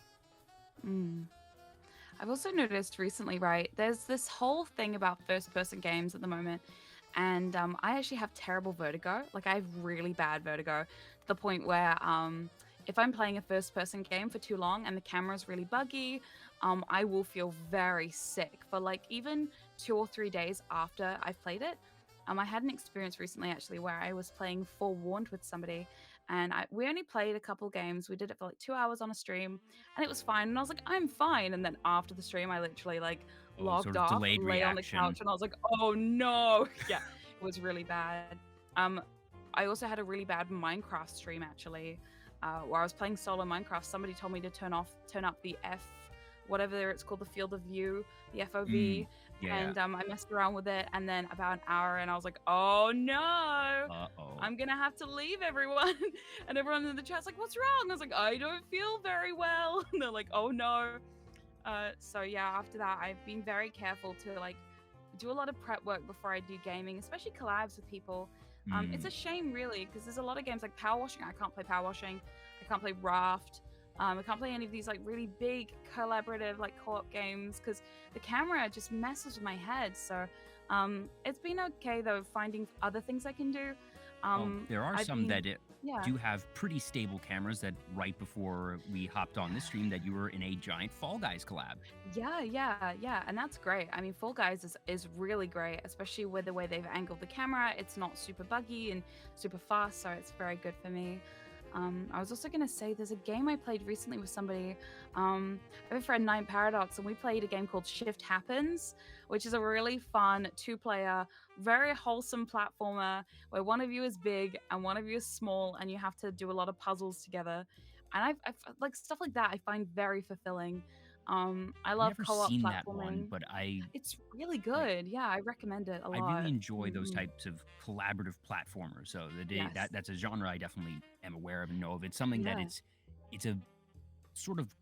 I've also noticed recently, right, there's this whole thing about first-person games at the moment, and I actually have terrible vertigo. Like, I have really bad vertigo to the point where if I'm playing a first-person game for too long and the camera's really buggy, I will feel very sick for like even 2 or 3 days after I've played it. I had an experience recently actually where I was playing Forewarned with somebody, and we only played a couple games. We did it for like 2 hours on a stream, and it was fine. And I was like, I'm fine. And then after the stream, I literally like logged sort of off, delayed lay on the reaction. couch, and I was like, oh no. Yeah, it was really bad. I also had a really bad Minecraft stream actually, where I was playing solo Minecraft. Somebody told me to turn up the whatever it's called, the field of view, the FOV. And I messed around with it, and then about an hour, and I was like, oh no, I'm gonna have to leave everyone. And everyone in the chat's like, what's wrong? I was like, I don't feel very well. And they're like, oh no. So yeah, after that, I've been very careful to like do a lot of prep work before I do gaming, especially collabs with people. It's a shame really, because there's a lot of games like Power Washing. I can't play Power Washing. I can't play Raft. I can't play any of these like really big collaborative like co-op games because the camera just messes with my head. So it's been okay though finding other things I can do. There are some that do have pretty stable cameras. That right before we hopped on this stream, that you were in a giant Fall Guys collab. Yeah, and that's great. I mean, Fall Guys is really great, especially with the way they've angled the camera. It's not super buggy and super fast, so it's very good for me. I was also going to say there's a game I played recently with somebody. I have a friend, Nyanpire, and we played a game called Shift Happens, which is a really fun 2-player, very wholesome platformer where one of you is big and one of you is small, and you have to do a lot of puzzles together. And I like stuff like that I find very fulfilling. I love co-op seen platforming. That one, but it's really good. Yeah, I recommend it a lot. I really enjoy those types of collaborative platformers. So that's a genre I definitely am aware of and know of. It's something that it's a sort of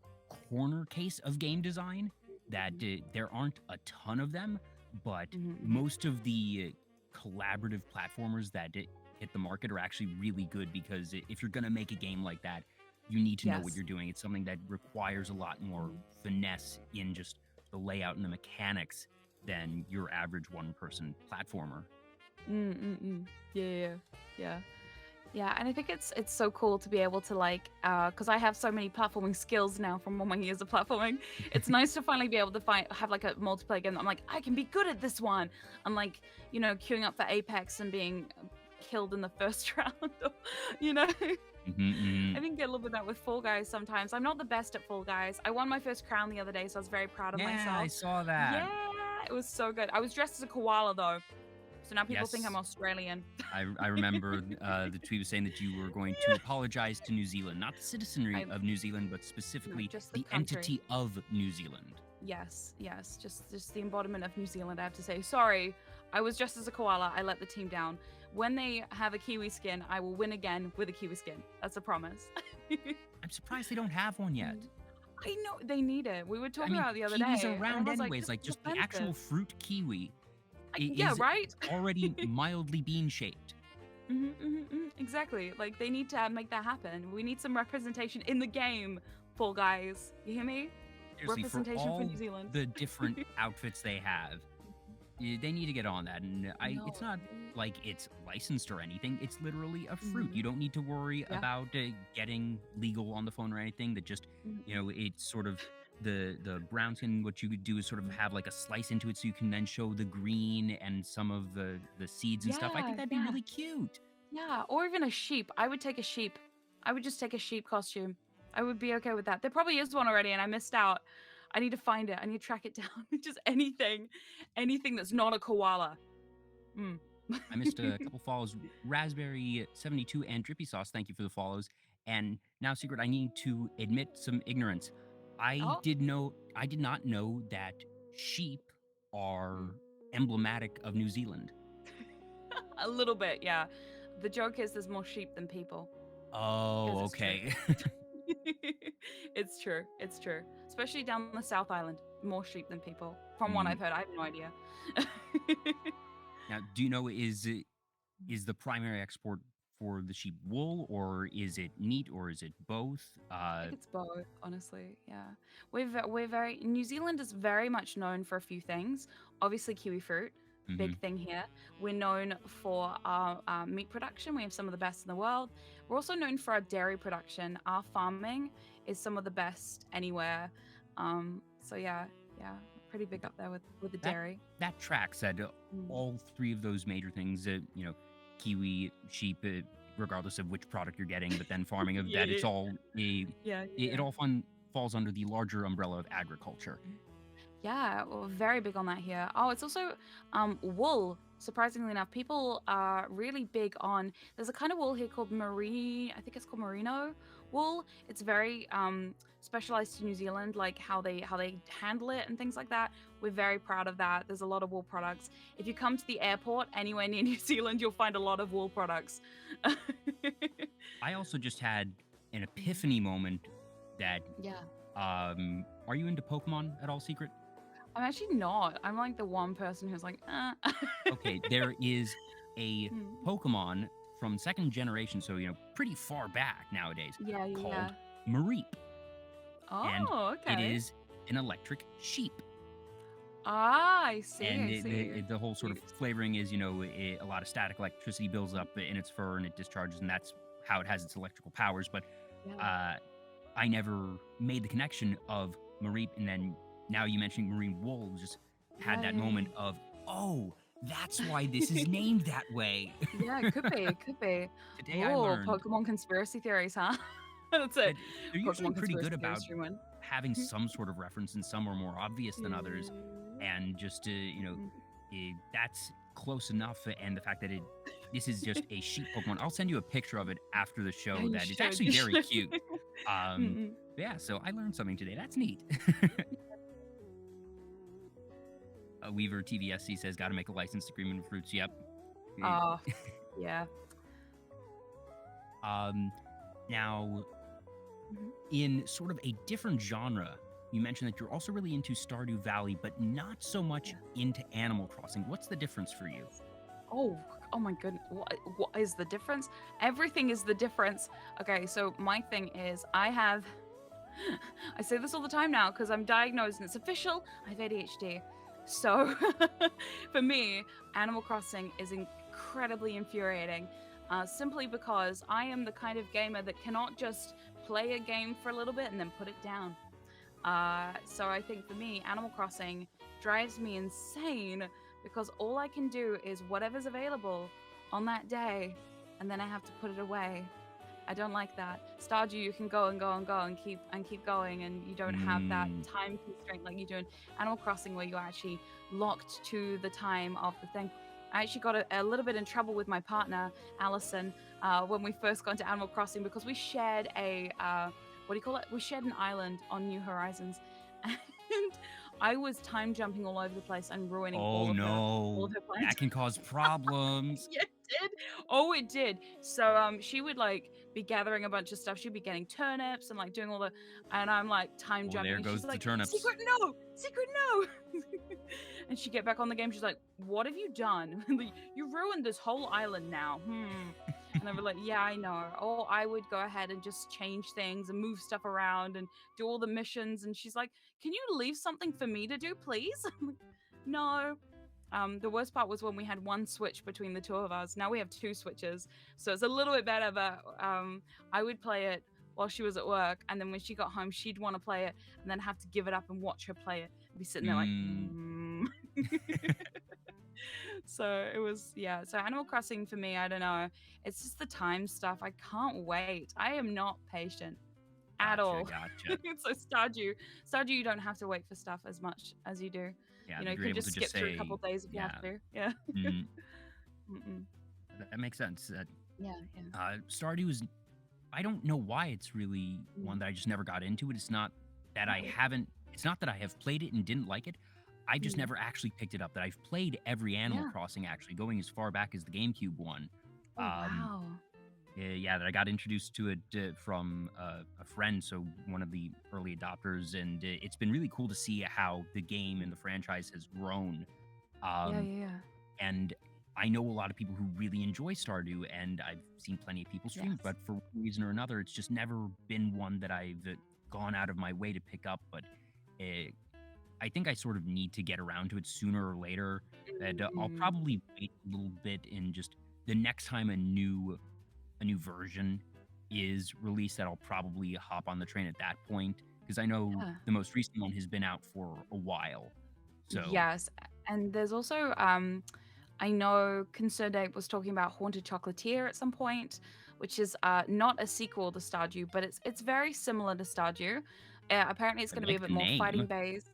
corner case of game design that there aren't a ton of them, but most of the collaborative platformers that hit the market are actually really good, because if you're going to make a game like that, you need to know what you're doing. It's something that requires a lot more finesse in just the layout and the mechanics than your average one-person platformer. Yeah, and I think it's so cool to be able to like, because I have so many platforming skills now from all my years of platforming. It's nice to finally be able to have like a multiplayer game that I'm like, I can be good at this one. I'm like, queuing up for Apex and being killed in the first round, I think get a little bit of that with Fall Guys sometimes. I'm not the best at Fall Guys. I won my first crown the other day, so I was very proud of myself. Yeah, I saw that. Yeah, it was so good. I was dressed as a koala though, so now people think I'm Australian. I remember the tweet was saying that you were going to apologize to New Zealand, not the citizenry of New Zealand, but specifically the entity of New Zealand. Yes, just the embodiment of New Zealand. I have to say, sorry, I was dressed as a koala. I let the team down. when they have a kiwi skin, I will win again with a kiwi skin. That's a promise. I'm surprised they don't have one yet. I know they need it. We were I talking mean, about it the other kiwis day. are And round everyone's like, anyways. this Like, is just the actual offensive. fruit kiwi Yeah, is right? already mildly bean-shaped. Exactly. Like, they need to make that happen. We need some representation in the game, Fall Guys. You hear me? Seriously, for Representation for all New Zealand. the different outfits they have, they need to get on that. And it's not like it's licensed or anything. It's literally a fruit. You don't need to worry about getting legal on the phone or anything. That just, it's sort of the brown skin. What you could do is sort of have like a slice into it so you can then show the green and some of the seeds and stuff. I think that'd be really cute. Yeah, or even a sheep. I would take a sheep. I would just take a sheep costume. I would be okay with that. There probably is one already and I missed out. I need to find it. I need to track it down. Just anything that's not a koala. I missed a couple follows. Raspberry 72 and Drippy Sauce, thank you for the follows. And now, Secret, I need to admit some ignorance. I did not know that sheep are emblematic of New Zealand. A little bit, yeah. The joke is there's more sheep than people. Oh, okay. It's true. It's true. Especially down the South Island, more sheep than people. From what I've heard, I have no idea. Now, do you know, is the primary export for the sheep wool, or is it meat, or is it both? I think it's both, honestly. Yeah, we're very New Zealand is very much known for a few things. Obviously, kiwi fruit, big thing here. We're known for our meat production. We have some of the best in the world. We're also known for our dairy production. Our farming is some of the best anywhere. So yeah, pretty big up there with the dairy. That tracks at all three of those major things. Kiwi, sheep, regardless of which product you're getting, but then farming of that, it's all it all falls under the larger umbrella of agriculture. Yeah, well, very big on that here. Oh, it's also wool. Surprisingly enough, people are really big on. There's a kind of wool here called I think it's called merino wool. It's very specialized to New Zealand, like how they handle it and things like that. We're very proud of that. There's a lot of wool products. If you come to the airport anywhere near New Zealand, you'll find a lot of wool products. I also just had an epiphany moment that are you into Pokemon at all, Secret? I'm actually not. I'm like the one person who's like, Okay, there is a Pokemon from second generation, so pretty far back nowadays, called Mareep. Oh, and okay. It is an electric sheep. Ah, I see. And the whole sort of flavoring is, a lot of static electricity builds up in its fur and it discharges, and that's how it has its electrical powers. But I never made the connection of Mareep, and then now you mentioning marine wool, just had that moment of, oh, that's why this is named that way. Yeah, it could be. Today I learned. Pokemon conspiracy theories, huh? That's it. They're usually pretty good about having some sort of reference, and some are more obvious than others. And just, that's close enough. And the fact that this is just a sheep Pokemon. I'll send you a picture of it after the show. It's actually very cute. Yeah, so I learned something today. That's neat. Weaver TVSC says, got to make a license agreement with fruits. Yep. Oh, yeah. Now, in sort of a different genre, you mentioned that you're also really into Stardew Valley, but not so much into Animal Crossing. What's the difference for you? Oh my goodness. What is the difference? Everything is the difference. Okay, so my thing is I say this all the time now because I'm diagnosed and it's official. I have ADHD. So for me, Animal Crossing is incredibly infuriating, simply because I am the kind of gamer that cannot just play a game for a little bit and then put it down. So I think for me, Animal Crossing drives me insane because all I can do is whatever's available on that day, and then I have to put it away. I don't like that. Stardew, you can go and go and go and keep going, and you don't have that time constraint like you do in Animal Crossing, where you're actually locked to the time of the thing. I actually got a little bit in trouble with my partner, Allison, when we first got into Animal Crossing, because we shared we shared an island on New Horizons, and I was time jumping all over the place and ruining all of her plans. That can cause problems. Yeah, it did. Oh, it did. So she would like be gathering a bunch of stuff. She'd be getting turnips and like doing all the, and I'm like time Oh, jumping, there and she's goes the like, turnips. secret no, secret no. And she'd get back on the game. She's like, what have you done? You ruined this whole island now. And I was like, yeah, I know. Or I would go ahead and just change things and move stuff around and do all the missions. And she's like, can you leave something for me to do, please? I'm like, no. The worst part was when we had one switch between the two of us. Now we have two switches, so it's a little bit better. But I would play it while she was at work, and then when she got home, she'd want to play it, and then have to give it up and watch her play it. I'd be sitting there like, So it was, yeah. So Animal Crossing for me, I don't know. It's just the time stuff. I can't wait. I am not patient at all. Gotcha. So Stardew, you don't have to wait for stuff as much as you do. Yeah, You know, you you're can able just to skip just through a say, couple days if you have to. Yeah. mm, Mm-mm. that makes sense. Yeah, yeah. Stardew is, I don't know why it's really one that I just never got into it. It's not that I Right. haven't, it's not that I have played it and didn't like it. I've just Mm. never actually picked it up. That I've played every Animal Yeah. Crossing, actually, going as far back as the GameCube one. Oh, wow. Yeah, that I got introduced to it from a friend, so one of the early adopters, and it's been really cool to see how the game and the franchise has grown. Yeah, Um, yeah. and I know a lot of people who really enjoy Stardew, and I've seen plenty of people stream it, Yes. but for one reason or another, it's just never been one that I've gone out of my way to pick up. But uh, I think I sort of need to get around to it sooner or later. And I'll Mm. probably wait a little bit, and just the next time a new version is released, that I'll probably hop on the train at that point, because I know Yeah. the most recent one has been out for a while. So Yes. And there's also I know Concerned Ape was talking about Haunted Chocolatier at some point, which is not a sequel to Stardew, but it's very similar to Stardew. Apparently it's I going to be a like bit the more fighting name. based.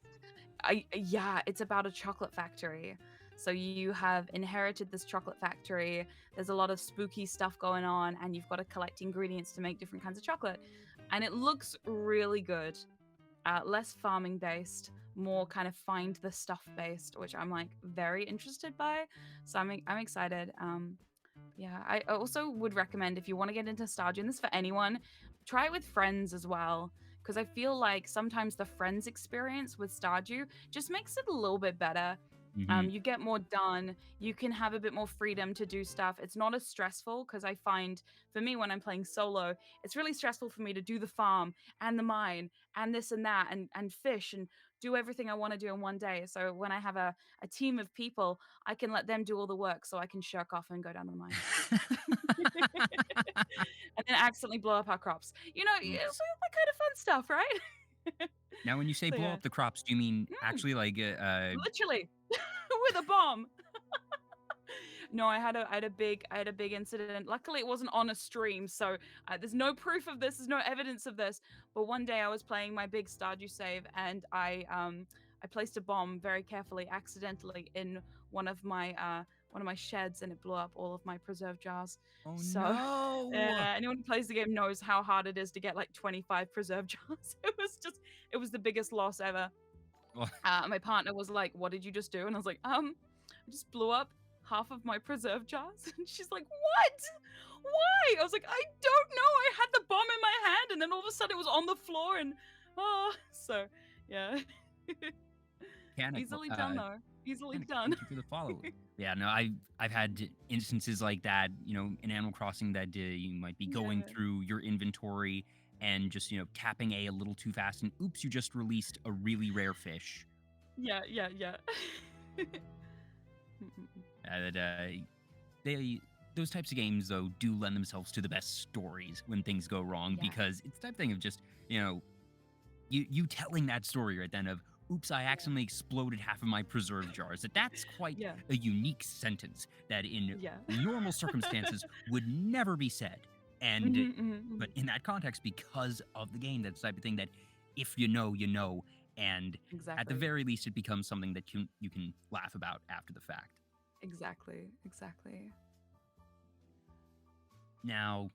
Yeah, it's about a chocolate factory. So you have inherited this chocolate factory. There's a lot of spooky stuff going on, and you've got to collect ingredients to make different kinds of chocolate. And it looks really good. Less farming based, more kind of find the stuff based, which I'm like very interested by. So I'm excited. Yeah, I also would recommend, if you want to get into Stardew, and this is for anyone, try it with friends as well. Because I feel like sometimes the friends experience with Stardew just makes it a little bit better. Mhm. You get more done. You can have a bit more freedom to do stuff. It's not as stressful, because I find for me when I'm playing solo, it's really stressful for me to do the farm and the mine and this and that and fish and do everything I want to do in one day. So when I have a team of people, I can let them do all the work so I can shirk off and go down to the mine. And then accidentally blow up our crops. You know, Oops. that kind of fun stuff, right? Now, when you say So blow yeah, up the crops, do you mean Mm, actually like literally with a bomb. No, I had a big incident. Luckily, it wasn't on a stream, so there's no proof of this. There's no evidence of this. But one day, I was playing my big Stardew save, and I placed a bomb very carefully, accidentally, in one of my sheds, and it blew up all of my preserve jars. oh So, no. anyone who plays the game knows how hard it is to get like 25 preserve jars. It was the biggest loss ever. Well, My partner was like, "What did you just do?" And I was like, I just blew up half of my preserve jars." And she's like, "What? Why?" I was like, "I don't know. I had the bomb in my hand, and then all of a sudden it was on the floor, and so yeah." mechanic. Easily done though. Easily Thank done. you for the follow. Yeah, no, I've had instances like that, in Animal Crossing, that you might be going Yeah. through your inventory and just, tapping A little too fast, and oops, you just released a really rare fish. Yeah, yeah, yeah. That they those types of games, though, do lend themselves to the best stories when things go wrong, Yeah. because it's the type of thing of just, you telling that story right then of, oops, I accidentally exploded half of my preserve jars. That's quite Yeah. a unique sentence that in Yeah. normal circumstances would never be said. And Mhm, mhm, mhm. but in that context, because of the game, that's the type of thing that if you know, you know, and at the Exactly. very least, it becomes something that you can laugh about after the fact. Exactly. Exactly. Now,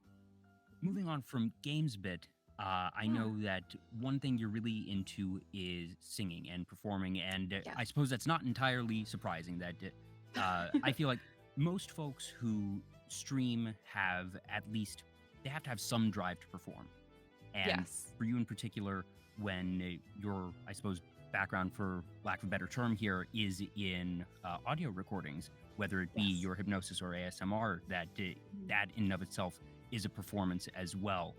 moving on from games a bit, I Yeah. know that one thing you're really into is singing and performing, and I Yes. suppose that's not entirely surprising. That I feel like most folks who stream have at least they have to have some drive to perform. And Yes. for you in particular, when your, I suppose, background, for lack of a better term here, is in audio recordings, whether it be Yes. your hypnosis or ASMR, that that in and of itself is a performance as well.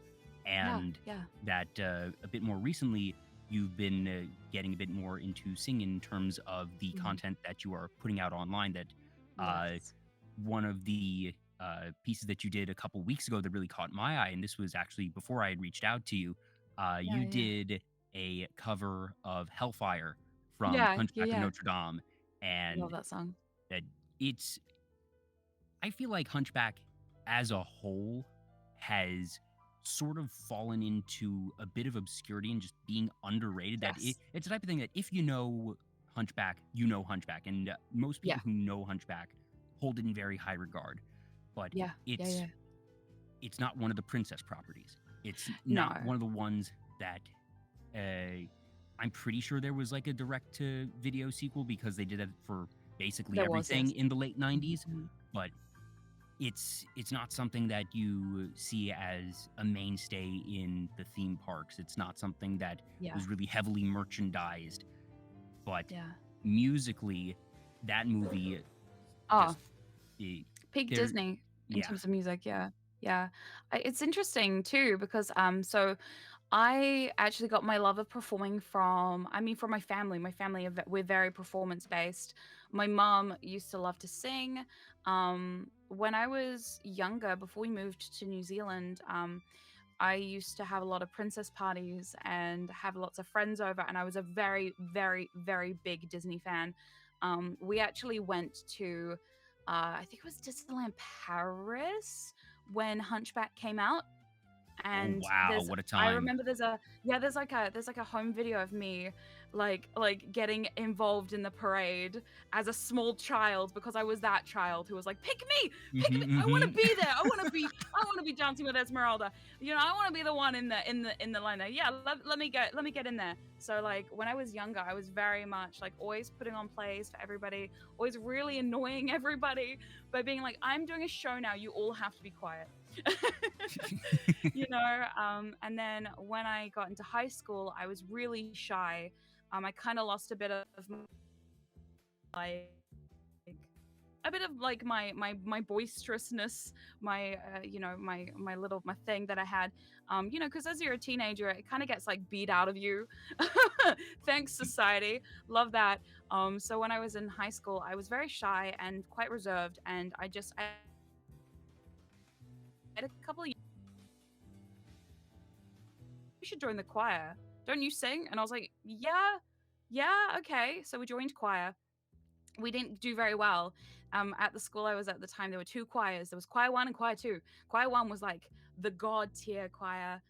And Yeah. that a bit more recently, you've been getting a bit more into singing in terms of the content that you are putting out online. That Yes. one of the pieces that you did a couple weeks ago that really caught my eye, and this was actually before I had reached out to you. You Yeah. did a cover of Hellfire from Yeah. Hunchback of Yeah. Notre Dame, Love and that song. that it's. I feel like Hunchback as a whole has sort of fallen into a bit of obscurity and just being underrated. That Yes. it's the type of thing that if you know Hunchback, you know Hunchback, and most Yeah. people who know Hunchback hold it in very high regard. But Yeah. it's Yeah. it's not one of the princess properties. It's No. not one of the ones that I'm pretty sure there was like a direct to video sequel, because they did it for basically There was, everything yes. in the late 90s. Mhm. But it's not something that you see as a mainstay in the theme parks. It's not something that Yeah. was really heavily merchandised. But Yeah. musically, that movie Oh, just peak there Disney in yeah. terms of music. Yeah. Yeah. It's interesting too because so I actually got my love of performing from, I mean, from my family. My family, we're very performance based. My mom used to love to sing. When I was younger, before we moved to New Zealand, I used to have a lot of princess parties and have lots of friends over, and I was a very, very, very big Disney fan. We actually went to, I think it was Disneyland Paris when Hunchback came out, Oh and wow, what a I time. remember there's like a home video of me like getting involved in the parade as a small child, because I was that child who was like, pick me, I want to be there, I want to be dancing with Esmeralda, you know, I want to be the one in the line there. Yeah, let me get in there. So like when I was younger, I was very much like always putting on plays for everybody, always really annoying everybody by being like, I'm doing a show now, you all have to be quiet. You know, and then when I got into high school, I was really shy. I kind of lost a bit of like my boisterousness, my you know, my thing that I had, you know, because as you're a teenager, it kind of gets like beat out of you. Thanks society, love that. So when I was in high school, I was very shy and quite reserved, and I had a couple of, you should join the choir. Don't you sing? And I was like, yeah, okay. So we joined choir. We didn't do very well. At the school I was at the time, there were two choirs. There was choir one and choir two. Choir one was like the god tier choir,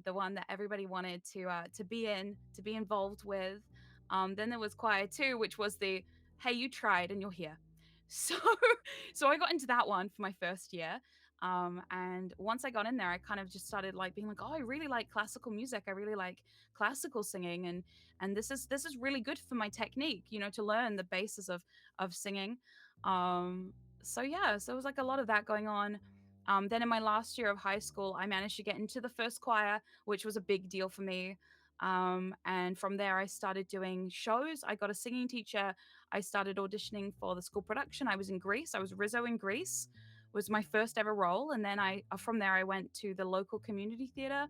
the one that everybody wanted to be in, to be involved with. Then there was choir two, which was the hey, you tried and you're here. So, so I got into that one for my first year. And once I got in there, I kind of just started like being like, oh, I really like classical music. I really like classical singing, and this is really good for my technique, you know, to learn the basis of singing. So yeah, so it was like a lot of that going on. Then in my last year of high school, I managed to get into the first choir, which was a big deal for me. And from there, I started doing shows. I got a singing teacher. I started auditioning for the school production. I was in Greece. I was Rizzo in Greece, was my first ever role. And then from there, I went to the local community theater,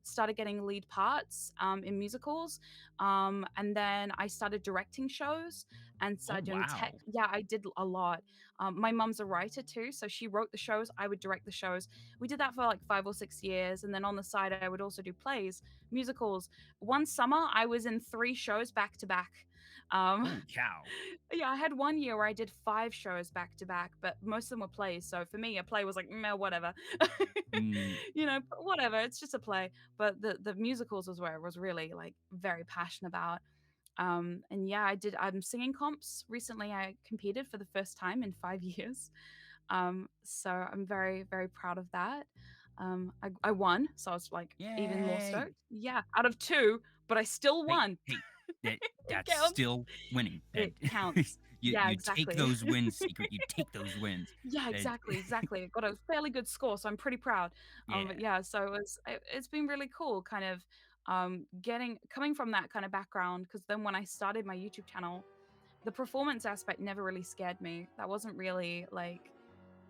started getting lead parts in musicals. And then I started directing shows and Oh started doing tech. wow. Yeah, I did a lot. My mom's a writer too, so she wrote the shows. I would direct the shows. We did that for like 5 or 6 years. And then on the side, I would also do plays, musicals. One summer, I was in 3 shows back to back. Holy cow. Yeah, I had one year where I did 5 shows back to back, but most of them were plays. So for me, a play was like, meh, whatever. Mm, You know, whatever. It's just a play. But the musicals was where I was really like very passionate about. And yeah, I'm singing comps. Recently, I competed for the first time in 5 years. So I'm very, very proud of that. I won, so I was like even more yay. stoked. Yeah, out of two, but I still Hey, won. hey, that It that's counts. still winning. That It counts. Yeah, you take exactly. those wins, Secret. You take those wins. Yeah, And exactly. Got a fairly good score, so I'm pretty proud. yeah. But yeah, so it's been really cool, kind of getting coming from that kind of background. Because then when I started my YouTube channel, the performance aspect never really scared me. That wasn't really like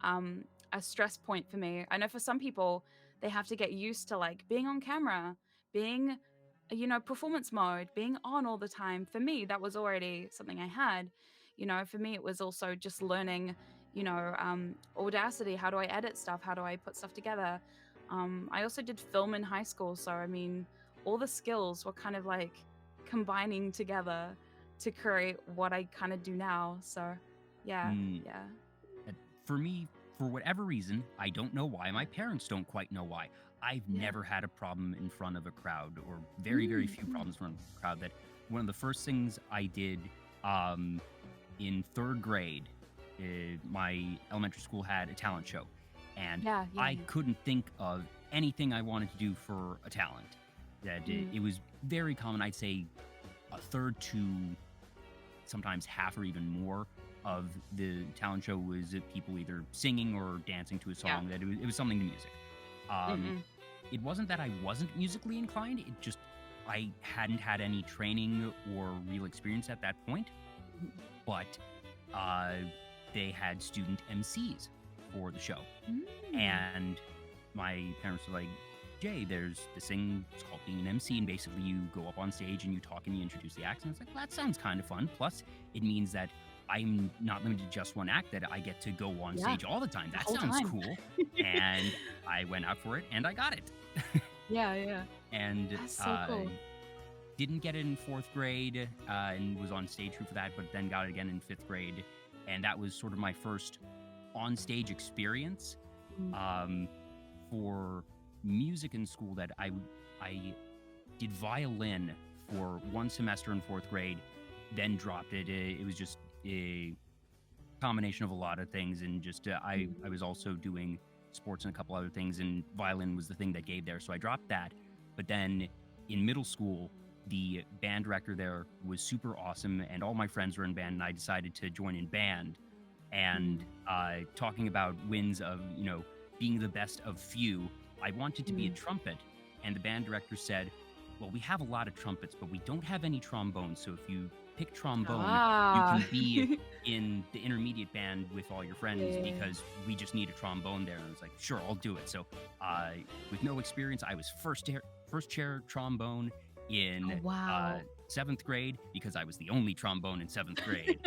um a stress point for me. I know for some people they have to get used to like being on camera, being performance mode, being on all the time. For me, that was already something I had. For me it was also just learning, Audacity, how do I edit stuff, how do I put stuff together. I also did film in high school, so I mean all the skills were kind of like combining together to create what I kind of do now. So yeah, Mm, yeah. uh, for me, for whatever reason, I don't know why. My parents don't quite know why. I've Yeah. never had a problem in front of a crowd, or very, very Mm, few mm. problems in front of a crowd. That one of the first things I did um, in third grade, my elementary school had a talent show, and Yeah, yeah, I yeah. couldn't think of anything I wanted to do for a talent. That Mm. it was very common. I'd say a third to sometimes half or even more of the talent show was people either singing or dancing to a Yeah. song. That it was something to music. Um, Mm-mm. it wasn't that I wasn't musically inclined. It just I hadn't had any training or real experience at that point. But uh, they had student MCs for the show, Mm. and my parents were like, Jay, there's this thing, it's called being an MC, and basically you go up on stage and you talk and you introduce the acts. And it's like, well, that sounds kind of fun. Plus, it means that I'm not limited to just one act, that I get to go on Yeah, stage all the time. the That whole sounds time. cool. And I went out for it and I got it. Yeah, yeah. And That's so cool. didn't get it in fourth grade and was on stage crew for that, but then got it again in fifth grade. And that was sort of my first on stage experience. Mm. For music in school, that I did violin for one semester in fourth grade, then dropped it. It was just a combination of a lot of things, and just I was also doing sports and a couple other things, and violin was the thing that gave there, so I dropped that. But then in middle school, the band director there was super awesome, and all my friends were in band, and I decided to join in band. And talking about wins of being the best of few, I wanted to be a Mm. trumpet, and the band director said, well, we have a lot of trumpets, but we don't have any trombones. So if you pick trombone, you Ah. can be in the intermediate band with all your friends, Yeah. because we just need a trombone there. And I was like, sure, I'll do it. So with no experience, I was first chair trombone Oh, in wow. seventh grade, because I was the only trombone in seventh grade.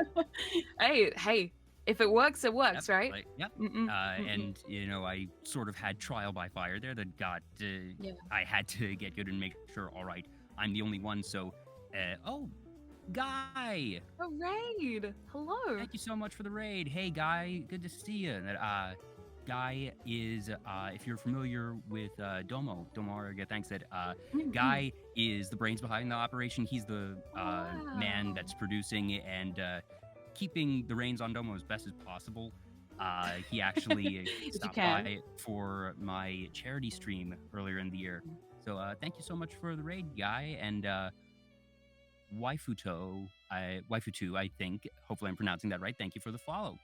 Hey, if it works, it Yep, works, right? yep. Mm-mm, mm-mm. And I sort of had trial by fire there. That got Yeah. I had to get good and make sure. All right, I'm the only one. So, oh, Guy, Oh, raid. Hello. thank you so much for the raid. Hey, Guy, good to see you. Guy is, if you're familiar with Domo Arga, thanks. That Mm-mm. Guy is the brains behind the operation. He's the man Wow. that's producing and keeping the reins on Domo as best as possible. He actually If you stopped can. by for my charity stream earlier in the year. So thank you so much for the raid, Guy. And Waifuto, Waifutu, I think. Hopefully I'm pronouncing that right. Thank you for the follow.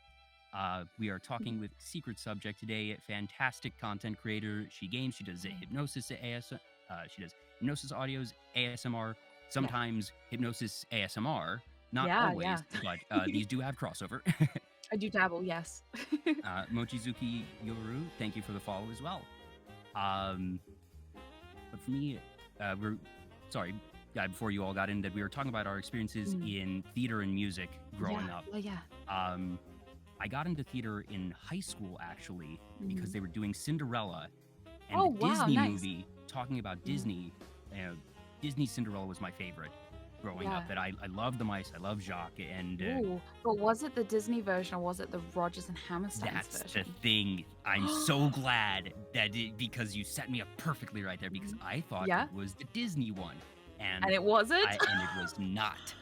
We are talking with SecretSubject today, fantastic content creator. She games, she does hypnosis she does hypnosis audios, ASMR, sometimes hypnosis ASMR, not Yeah, always, yeah. but these do have crossover. I do dabble, yes. Mochizuki Yoru, thank you for the follow as well. But for me, before you all got in, that we were talking about our experiences in theater and music growing up. Yeah. I got into theater in high school, actually, because they were doing Cinderella, and Oh, the wow, Disney nice. movie, talking about Disney, Disney Cinderella was my favorite growing up. Yeah. That I loved the mice, I loved Jacques, and Ooh, but was it the Disney version or was it the Rodgers and Hammerstein that's version? the thing. I'm so glad that because you set me up perfectly right there, because I thought Yeah? it was the Disney one, and And it wasn't? and it was not.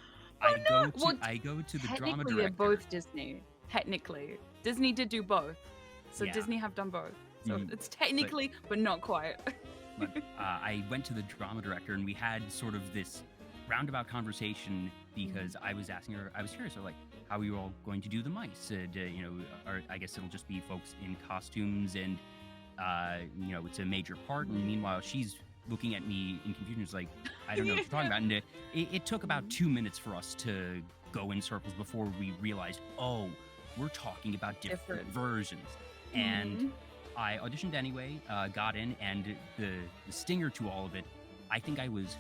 Oh, no! Well, I go to the drama technically director. they're both Disney. Technically. Disney did do both. So Yeah. Disney have done both. So Mm, it's technically, but not quite. But I went to the drama director, and we had sort of this roundabout conversation, because I was asking her, I was curious, so like, how are you all going to do the mice? Or I guess it'll just be folks in costumes, and it's a major part. And meanwhile, she's looking at me in confusion. It's like, I don't know what you're talking about. And it took about 2 minutes for us to go in circles before we realized, oh, we're talking about different versions. And I auditioned anyway, got in, and the stinger to all of it, I think I was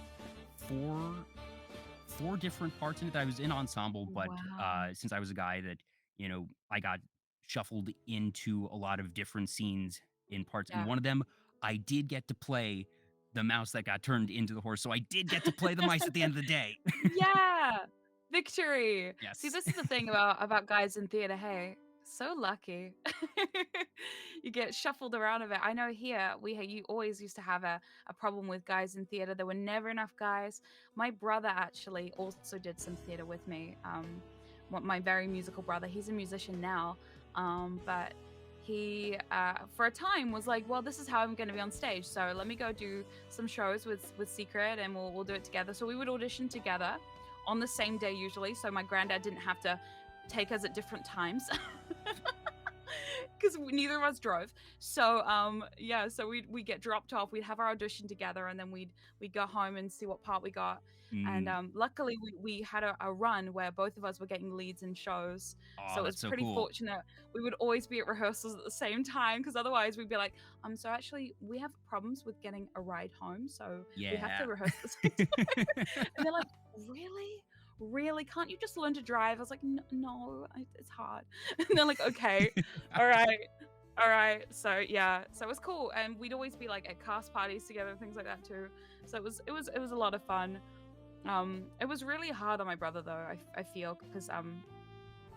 four different parts in it. I was in ensemble, but Wow. since I was a guy that, I got shuffled into a lot of different scenes in parts. And Yeah. one of them, I did get to play the mouse that got turned into the horse. So I did get to play the mice at the end of the day. Yeah. Victory. See, Yes. this is the thing about guys in theater. Hey, so lucky. You get shuffled around a bit. I know here you always used to have a problem with guys in theater. There were never enough guys. My brother actually also did some theater with me. My very musical brother. He's a musician now, but he for a time was like, well, this is how I'm going to be on stage, so let me go do some shows with Secret, and we'll do it together. So we would audition together on the same day usually, so my granddad didn't have to take us at different times because neither of us drove. So so we get dropped off, we'd have our audition together, and then we'd go home and see what part we got. And Mm. luckily we had a run where both of us were getting leads in shows, so Oh, it was that's so pretty cool. fortunate. We would always be at rehearsals at the same time, because otherwise we'd be like, so actually we have problems with getting a ride home, so we have to Yeah. rehearse at the same time. And they're like, really, can't you just learn to drive? I was like, no, it's hard. And they're like, okay, all right. So yeah, so it was cool, and we'd always be like at cast parties together and things like that too. So it was a lot of fun. It was really hard on my brother though, I feel, because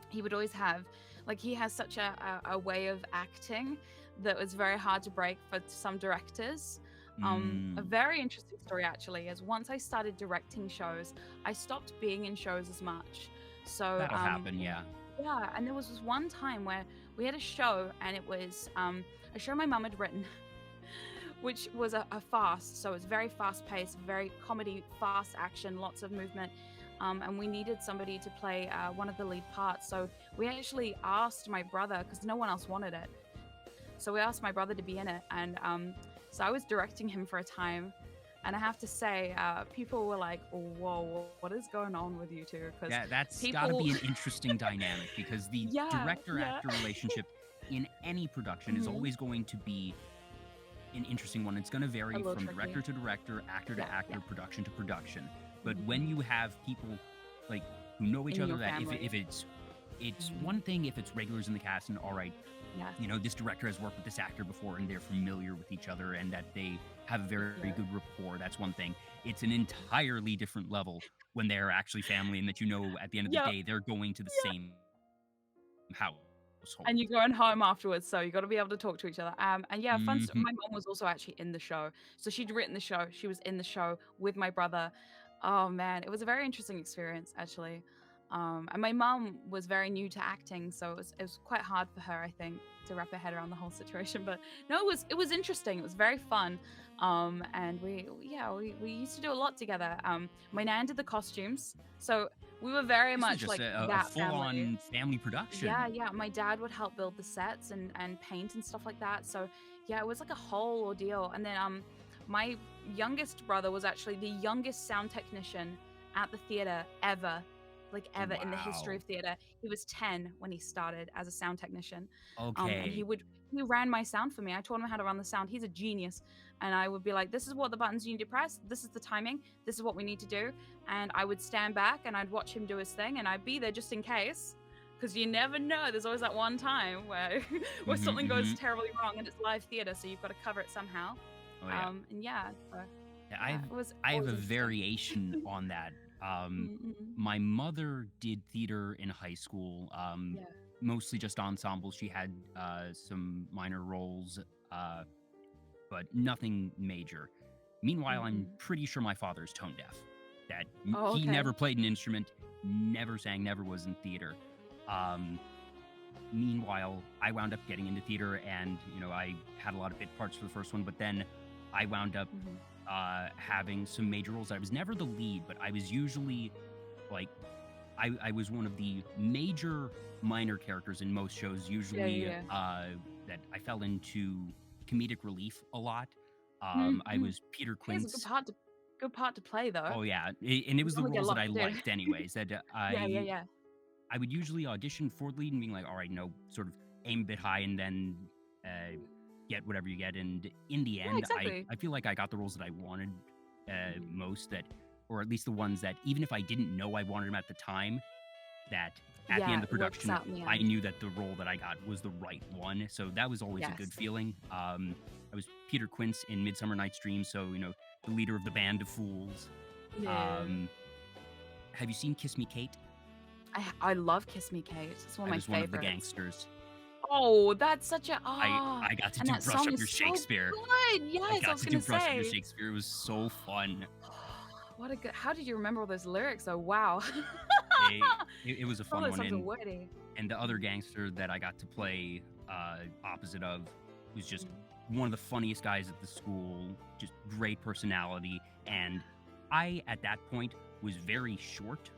he would always have, like, he has such a way of acting that was very hard to break for some directors. A Mm. very interesting story actually is, once I started directing shows, I stopped being in shows as much. So That'll happen, yeah. yeah, and there was this one time where we had a show, and it was a show my mum had written, which was a fast. So it's very fast paced, very comedy, fast action, lots of movement. And we needed somebody to play one of the lead parts. So we actually asked my brother, because no one else wanted it. So we asked my brother to be in it. And so I was directing him for a time. And I have to say, people were like, whoa, what is going on with you two? Because Yeah, that's got to people, be an interesting dynamic, because the yeah. director-actor relationship in any production is Mhm. always going to be an interesting one. It's going to A vary little from tricky. director to director, actor to Yeah, actor, yeah. production to production. But when Mhm. you have people like who know each In other, your that family. if it's Mhm. one thing if it's regulars in the cast, and all right, Yes. this director has worked with this actor before and they're familiar with each other and that they have a very Yeah. good rapport. That's one thing. It's an entirely different level when they're actually family, and that at the end of the Yep. day they're going to the Yeah. same And household. you're going home afterwards, so you got to be able to talk to each other. And yeah, Hmm. my mom was also actually in the show, so she'd written the show. She was in the show with my brother. Oh man, it was a very interesting experience actually. And my mom was very new to acting, so it was quite hard for her, I think, to wrap her head around the whole situation. But no, it was interesting. It was very fun. And we used to do a lot together. My nan did the costumes, so we were very This is much just like a that family. full-on family Yeah, production. yeah. My dad would help build the sets and paint and stuff like that. So yeah, it was like a whole ordeal. And then my youngest brother was actually the youngest sound technician at the theater ever, like ever in the history Wow. of theater. He was 10 when he started as a sound technician. And Okay. he ran my sound for me. I taught him how to run the sound. He's a genius. And I would be like, this is what the buttons you need to press. This is the timing. This is what we need to do. And I would stand back and I'd watch him do his thing, and I'd be there just in case, because you never know. There's always that one time where where Hmm. something goes Hmm. terribly wrong, and it's live theater, so you've got to cover it somehow. Oh yeah. And yeah, so, Yeah, yeah, it was I have always a interesting. variation on that. Mm-mm. My mother did theater in high school, Yeah. mostly just ensembles. She had some minor roles, uh, but nothing major. Meanwhile, I'm Mm-mm. pretty sure my father's tone deaf. That Oh, he okay. never played an instrument, never sang, never was in theater. Um, Meanwhile, I wound up getting into theater, and I had a lot of bit parts for the first one, but then I wound up Hmm. having some major roles. I was never the lead, but I was usually like I was one of the major minor characters in most shows. Yeah, Usually, yeah, that I fell into comedic relief a lot. yeah. I was Peter It is a Quince. good part to play though. Oh yeah, and it You was the only get a roles that lot I to do. liked, anyways. That Yeah, yeah, yeah. I would usually audition for the lead and being like, all right, sort of aim a bit high and then uh, get whatever you get. And in the Yeah, end, exactly. I feel like I got the roles that I wanted Mhm. most, that, or at least the ones that, even if I didn't know I wanted them at the time, that at the Yeah, end of the it works production, out in the I end. knew that the role that I got was the right one. So that was always a good Yes. feeling. I was Peter Quince in Midsummer Night's Dream, so the leader of the band of fools. Yeah. Um, have you seen Kiss Me Kate? I love Kiss Me Kate. It's one of I my was one of the favorites. gangsters. Oh, that's such a I got to and do that Brush song Up is Your so Shakespeare. good. I Yes, I got was to do gonna Brush Up Your say. Shakespeare. It was so fun. What a good. How did you remember all those lyrics? Oh wow. It was a Some fun of those one, songs are wordy. and the other gangster that I got to play opposite of was just one of the funniest guys at the school, just great personality, and I at that point was very short.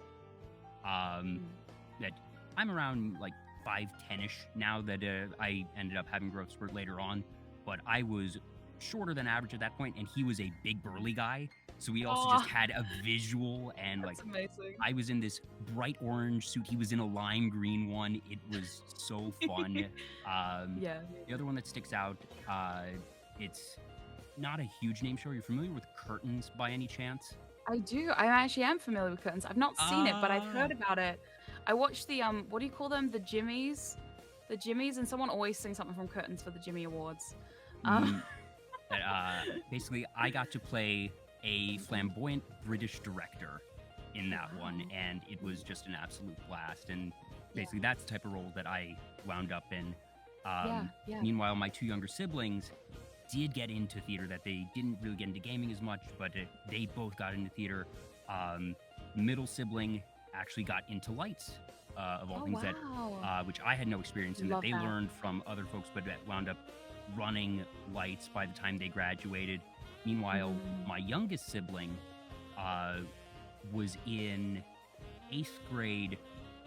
Um, Mm. that I'm around like 5'10" now. That I ended up having growth spurt later on, but I was shorter than average at that point, and he was a big burly guy. So we also just Oh, had a visual, and like that's amazing. I was in this bright orange suit. He was in a lime green one. It was so fun. Yeah. The other one that sticks out, it's not a huge name show. You're familiar with Curtains by any chance? I do. I actually am familiar with Curtains. I've not seen it, but I've Ah, heard about it. I watched the what do you call them? The Jimmies. The Jimmies, and someone always sings something from Curtains for the Jimmy Awards. Um, mm, that basically I got to play a flamboyant British director in that one, wow. and it was just an absolute blast. And Yeah. basically that's the type of role that I wound up in. Yeah. Yeah. Meanwhile, my two younger siblings did get into theater. That they didn't really get into gaming as much, but they both got into theater. Middle sibling actually got into lights, of all Oh things, that wow. which I had no experience in, that Love they that. learned from other folks, but that wound up running lights by the time they graduated. Meanwhile, Mm. my youngest sibling uh, was in 8th grade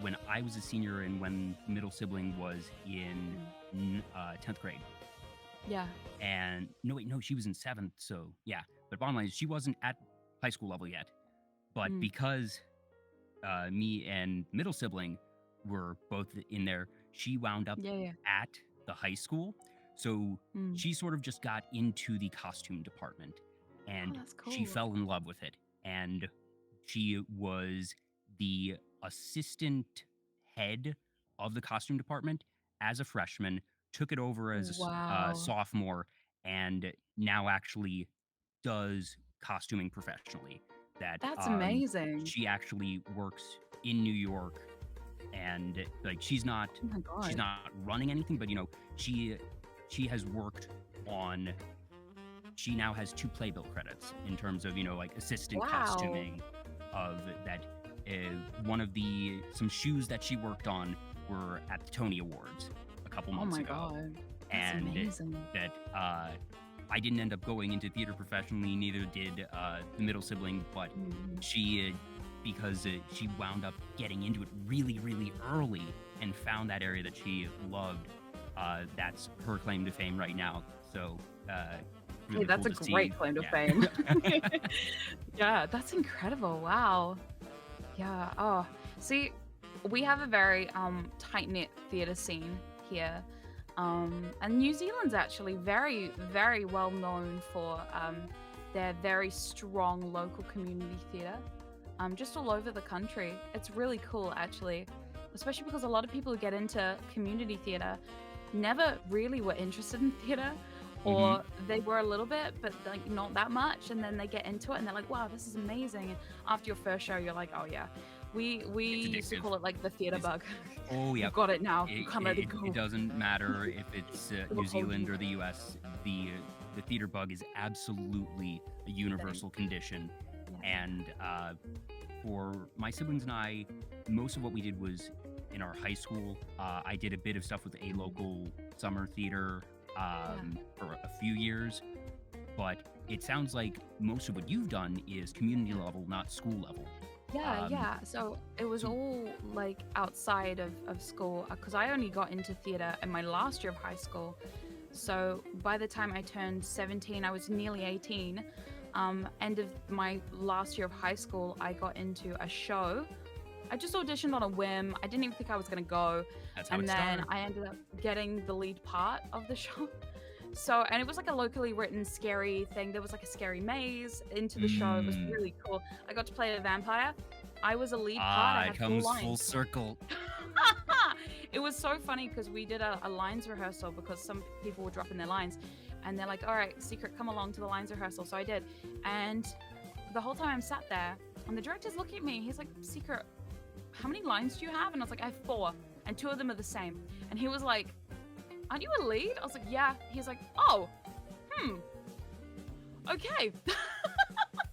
when I was a senior, and when middle sibling was in Mm. 10th grade. Yeah. And no, wait, no, she was in 7th. So yeah, but bottom line is she wasn't at high school level yet. But Mm. because me and middle sibling were both in there, she wound up Yeah. Yeah. at the high school. So Mm. she sort of just got into the costume department, Oh, and that's she cool. fell in love with it. And she was the assistant head of the costume department as a freshman, took it over as Wow. sophomore, and now actually does costuming professionally. That That's amazing. she actually works in New York, and like Oh my she's god. not running anything, but she she has worked on, she now has 2 playbill credits in terms of like assistant Wow. costuming of that. One of the some shoes that she worked on were at the Tony Awards a couple Oh months my ago, god. That's and amazing. that I didn't end up going into theater professionally. Neither did the middle sibling, but Mm. she because she wound up getting into it really, really early and found that area that she loved. That's her claim to fame right now. So Hey, really that's cool a to great see. claim to fame. Yeah. Yeah, that's incredible. Wow. Yeah. Oh, see, we have a very tight-knit theater scene here. And New Zealand's actually very, very well known for their very strong local community theater. Just all over the country. It's really cool, actually, especially because a lot of people who get into community theater never really were interested in theater, Hmm. or they were a little bit, but like not that much, and then they get into it and they're like, "Wow, this is amazing!" And after your first show, you're like, "Oh yeah." We It's used to addictive. call it like the theater It's, bug. oh yeah. You've got it now. You It, can't let it it, go. it doesn't matter if it's It will New hold Zealand you. or the U.S. The theater bug is absolutely a Same. universal condition, Yeah. and for my siblings and I, most of what we did was in our high school. I did a bit of stuff with a local summer theater Yeah. for a few years, but it sounds like most of what you've done is community level, not school level. Yeah, Um, yeah. So it was so all like outside of school because I only got into theater in my last year of high school. So by the time I turned 17, I was nearly 18. End of my last year of high school, I got into a show. I just auditioned on a whim. I didn't even think I was gonna go, that's how and it then started. I ended up getting the lead part of the show. So, and it was like a locally written scary thing. There was like a scary maze into the show. It was Mm. really cool. I got to play a vampire. I was a lead part. I Ah, it had 4 comes full lines. circle. It was so funny because we did a lines rehearsal because some people were dropping their lines, and they're like, "All right, Secret, come along to the lines rehearsal." So I did, and the whole time I'm sat there, and the director's looking at me. He's like, "Secret, how many lines do you have?" And I was like, "I have 4, and 2 of them are the same." And he was like, "Aren't you a lead?" I was like, "Yeah." He's like, "Oh, okay."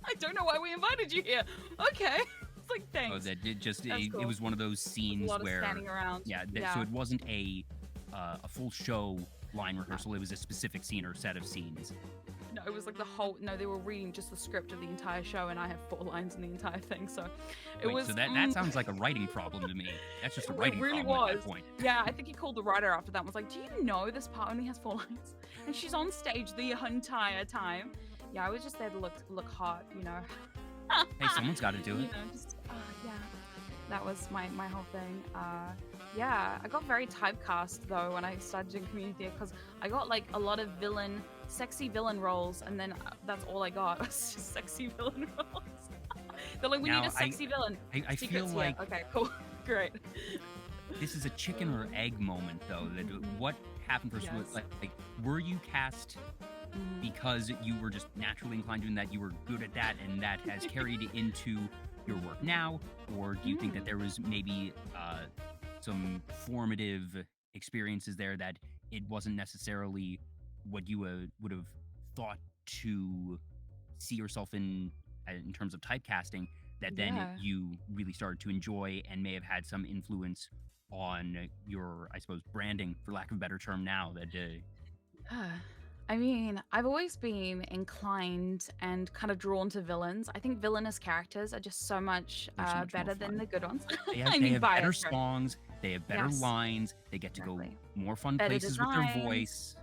I don't know why we invited you here. Okay. It's like, Oh, thanks. that did just That's it cool. was one of those A scenes lot of where standing around. yeah, Yeah. so it wasn't a full show line rehearsal. It was a specific scene or set of scenes. No, it was like the whole. No, they were reading just the script of the entire show, and I have 4 lines in the entire thing. So it Wait, was. so that sounds like a writing problem to me. That's just a It writing really problem at was. that point. Yeah, I think he called the writer after that and was like, "Do you know this part only has 4 lines?" And she's on stage the entire time. Yeah, I was just there to look hot, you know. Hey, someone's got to do You it. know, just yeah. That was my whole thing. Yeah, I got very typecast though when I started doing community because I got like a lot of sexy villain roles, and then that's all I got was just sexy villain roles. They're like, "We need Now, a sexy villain." I feel Secret's here. like Okay, cool, great. this is a chicken or egg moment, though. That what happened first? Yes. Like, were you cast Mhm. because you were just naturally inclined doing that? You were good at that, and that has carried into your work now, or do you think that there was maybe some formative experiences there that it wasn't necessarily what you would have thought to see yourself in terms of typecasting, that then Yeah. you really started to enjoy and may have had some influence on your, I suppose, branding, for lack of a better term now, that I mean, I've always been inclined and kind of drawn to villains. I think villainous characters are just so much they're so much more better than fun. the good ones. They I have mean, better bias, right? songs, they have better Yes, lines, they get to go exactly. more fun Better places with their designs. voice.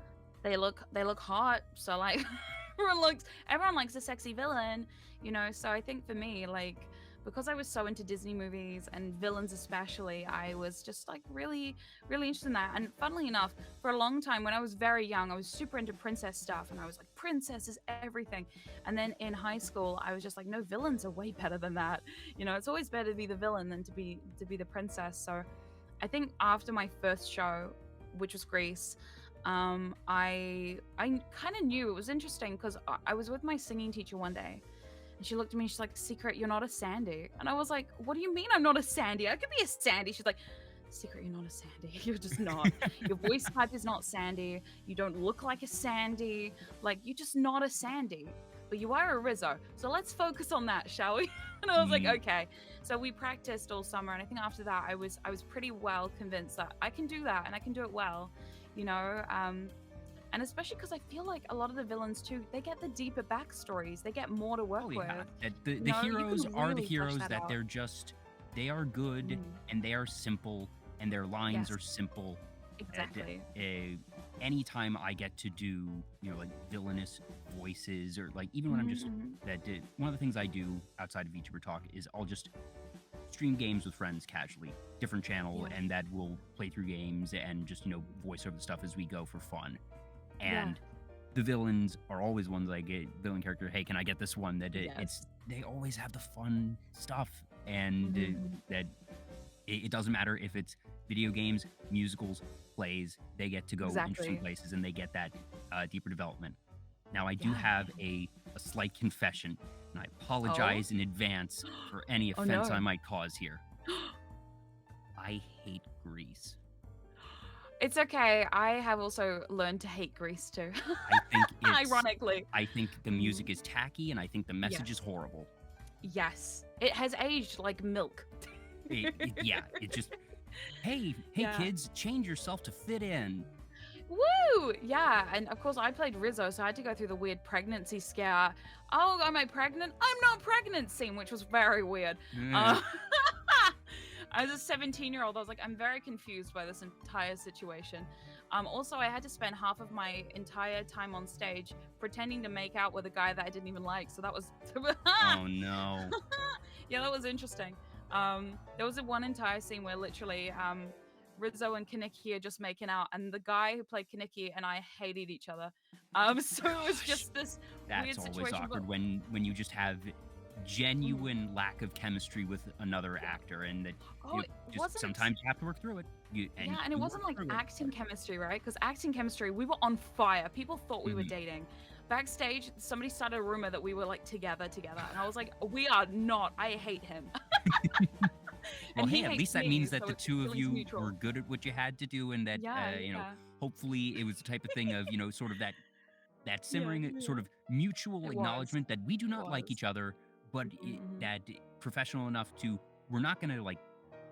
They look hot. So like everyone likes a sexy villain, you know. So I think for me, like, because I was so into Disney movies and villains especially, I was just like really interested in that. And funnily enough, for a long time when I was very young, I was super into princess stuff, and I was like, princess is everything. And then in high school, I was just like, no, villains are way better than that. You know, it's always better to be the villain than to be the princess. So I think after my first show, which was Grease, I kind of knew it was interesting because I was with my singing teacher one day, and she looked at me and she's like, "Secret, you're not a Sandy." And I was like, "What do you mean I'm not a Sandy? I could be a Sandy." She's like, "Secret, you're not a Sandy. You're just not. Your voice type is not Sandy. You don't look like a Sandy. Like, you're just not a Sandy. But you are a Rizzo. So let's focus on that, shall we?" And I was like, Mm. "Okay." So we practiced all summer, and I think after that, I was pretty well convinced that I can do that and I can do it well, you know. And especially because I feel like a lot of the villains too, they get the deeper backstories. They get more to work Oh with. yeah, that the You know, you heroes can are the really flesh heroes that that out. they are good Mm, and they are simple and their lines yes, are simple. exactly. Anytime I get to do, like villainous voices, or like even when I'm just one of the things I do outside of Vtuber Talk is I'll just stream games with friends casually, different channel, Yeah, and that we'll play through games and just voice over the stuff as we go for fun. yeah, And the villains are always ones I get villain character. Hey, can I get this one? yes. They always have the fun stuff, and Mhm. that it doesn't matter if it's video games, musicals, plays. They get to go interesting Exactly. places, and they get that deeper development. Now, I do Yeah. have a slight confession, and I Oh. apologize in advance for any Oh offense I no. might cause here. I hate Grease. It's okay. I have also learned to hate Grease too. I think Ironically. I think the Mhm. music is tacky, and I think the message is Yes. horrible. Yes. It has aged like milk. Yeah, it just, hey Yeah. kids, change yourself to fit in. Woo! Yeah, and of course I played Rizzo, so I had to go through the weird pregnancy scare. Oh, am I pregnant? I'm not pregnant scene, which was very weird. Mm. As a 17-year-old, I was like, I'm very confused by this entire situation. Also, I had to spend half of my entire time on stage pretending to make out with a guy that I didn't even like. So that was, Oh no. yeah, that was interesting. There was one entire scene where literally Rizzo and Kaneki are just making out, and the guy who played Kaneki and I hated each other. So it was just this That's weird always situation. awkward when you just have genuine lack of chemistry with another actor, and that Oh, it wasn't. sometimes you have to work through it. Yeah, and it wasn't like acting chemistry, right? Because acting chemistry, we were on fire. People thought we were dating. Backstage, somebody started a rumor that we were like together, and I was like, we are not. I hate him. Well, And hey, he at hates least that me, means that so the it's two of feelings you mutual. were good at what you had to do, and that Yeah. hopefully it was the type of thing of sort of that simmering Yeah. sort of mutual It was. acknowledgement that we do not like was. each other, but that professional enough to we're not gonna like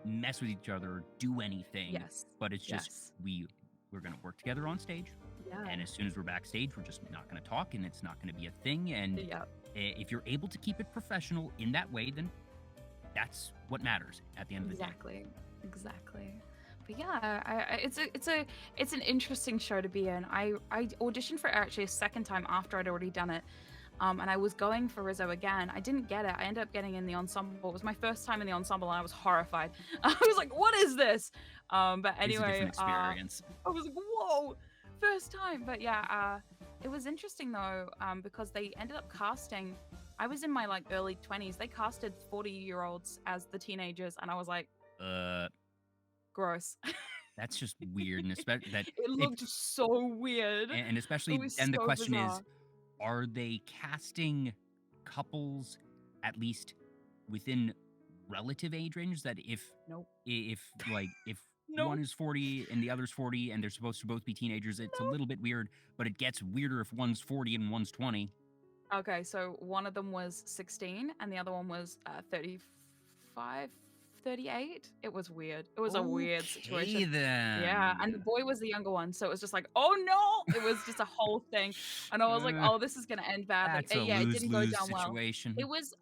mess with each other or do anything. Yes. But it's just Yes. we're gonna work together on stage, Yeah. and as soon as we're backstage, we're just not gonna talk, and it's not gonna be a thing. And Yeah. if you're able to keep it professional in that way, then that's what matters at the end of the day. Exactly. But yeah, it's an interesting show to be in. I auditioned for it actually a second time after I'd already done it. And I was going for Rizzo again. I didn't get it. I ended up getting in the ensemble. It was my first time in the ensemble, and I was horrified. I was like, "What is this?" But It's a anyway, different experience. I was like, "Whoa, first time!" But yeah, it was interesting though, because they ended up casting. I was in my like early 20s. They casted 40-year-olds as the teenagers, and I was like, gross. That's just weird, and especially that It looked so weird. and especially It was then the so question bizarre. is, are they casting couples at least within relative age range? That if Nope. if Nope. one is 40 and the other's 40 and they're supposed to both be teenagers, it's a Nope. little bit weird, but it gets weirder if one's 40 and one's 20. Okay, so one of them was 16 and the other one was 35, 38. It was weird. It was a weird situation. Then. Yeah, and the boy was the younger one, so it was just like, oh no! It was just a whole thing, and I was like, oh, this is gonna end badly. That's a Yeah, it didn't go lose-lose down well. situation. It was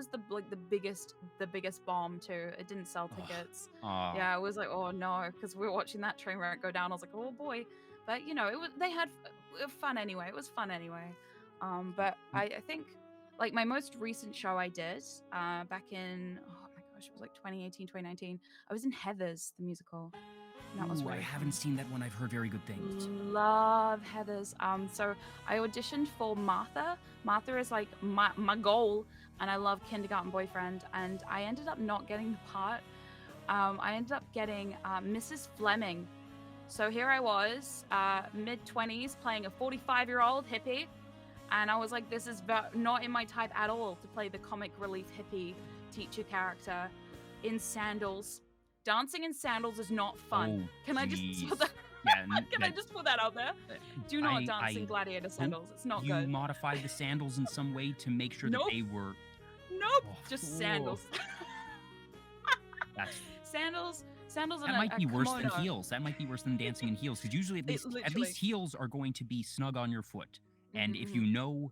the biggest bomb too. It didn't sell tickets. Aw. Yeah, it was like, oh no, because we were watching that train wreck go down. I was like, oh boy, but they had fun anyway. It was fun anyway. But I think like my most recent show I did back in, oh my gosh, it was like 2018, 2019. I was in Heathers, the musical. And that was Ooh, really I fun. haven't seen that one. I've heard very good things. Love Heathers. So I auditioned for Martha. Martha is like my goal, and I love Kindergarten Boyfriend, and I ended up not getting the part. I ended up getting Mrs. Fleming. So here I was, mid-20s, playing a 45-year-old hippie, and I was like, this is not in my type at all to play the comic relief hippie teacher character in sandals. Dancing in sandals is not fun. Can I just put that? Yeah, I just put that out there? Do not dance in gladiator sandals. It's not you good. modified the sandals in some way to make sure Nope. that they were. Nope, just sandals. Sandals. Sandals. That might be worse than heels. That might be worse than dancing in heels, because usually at least heels are going to be snug on your foot, and if you know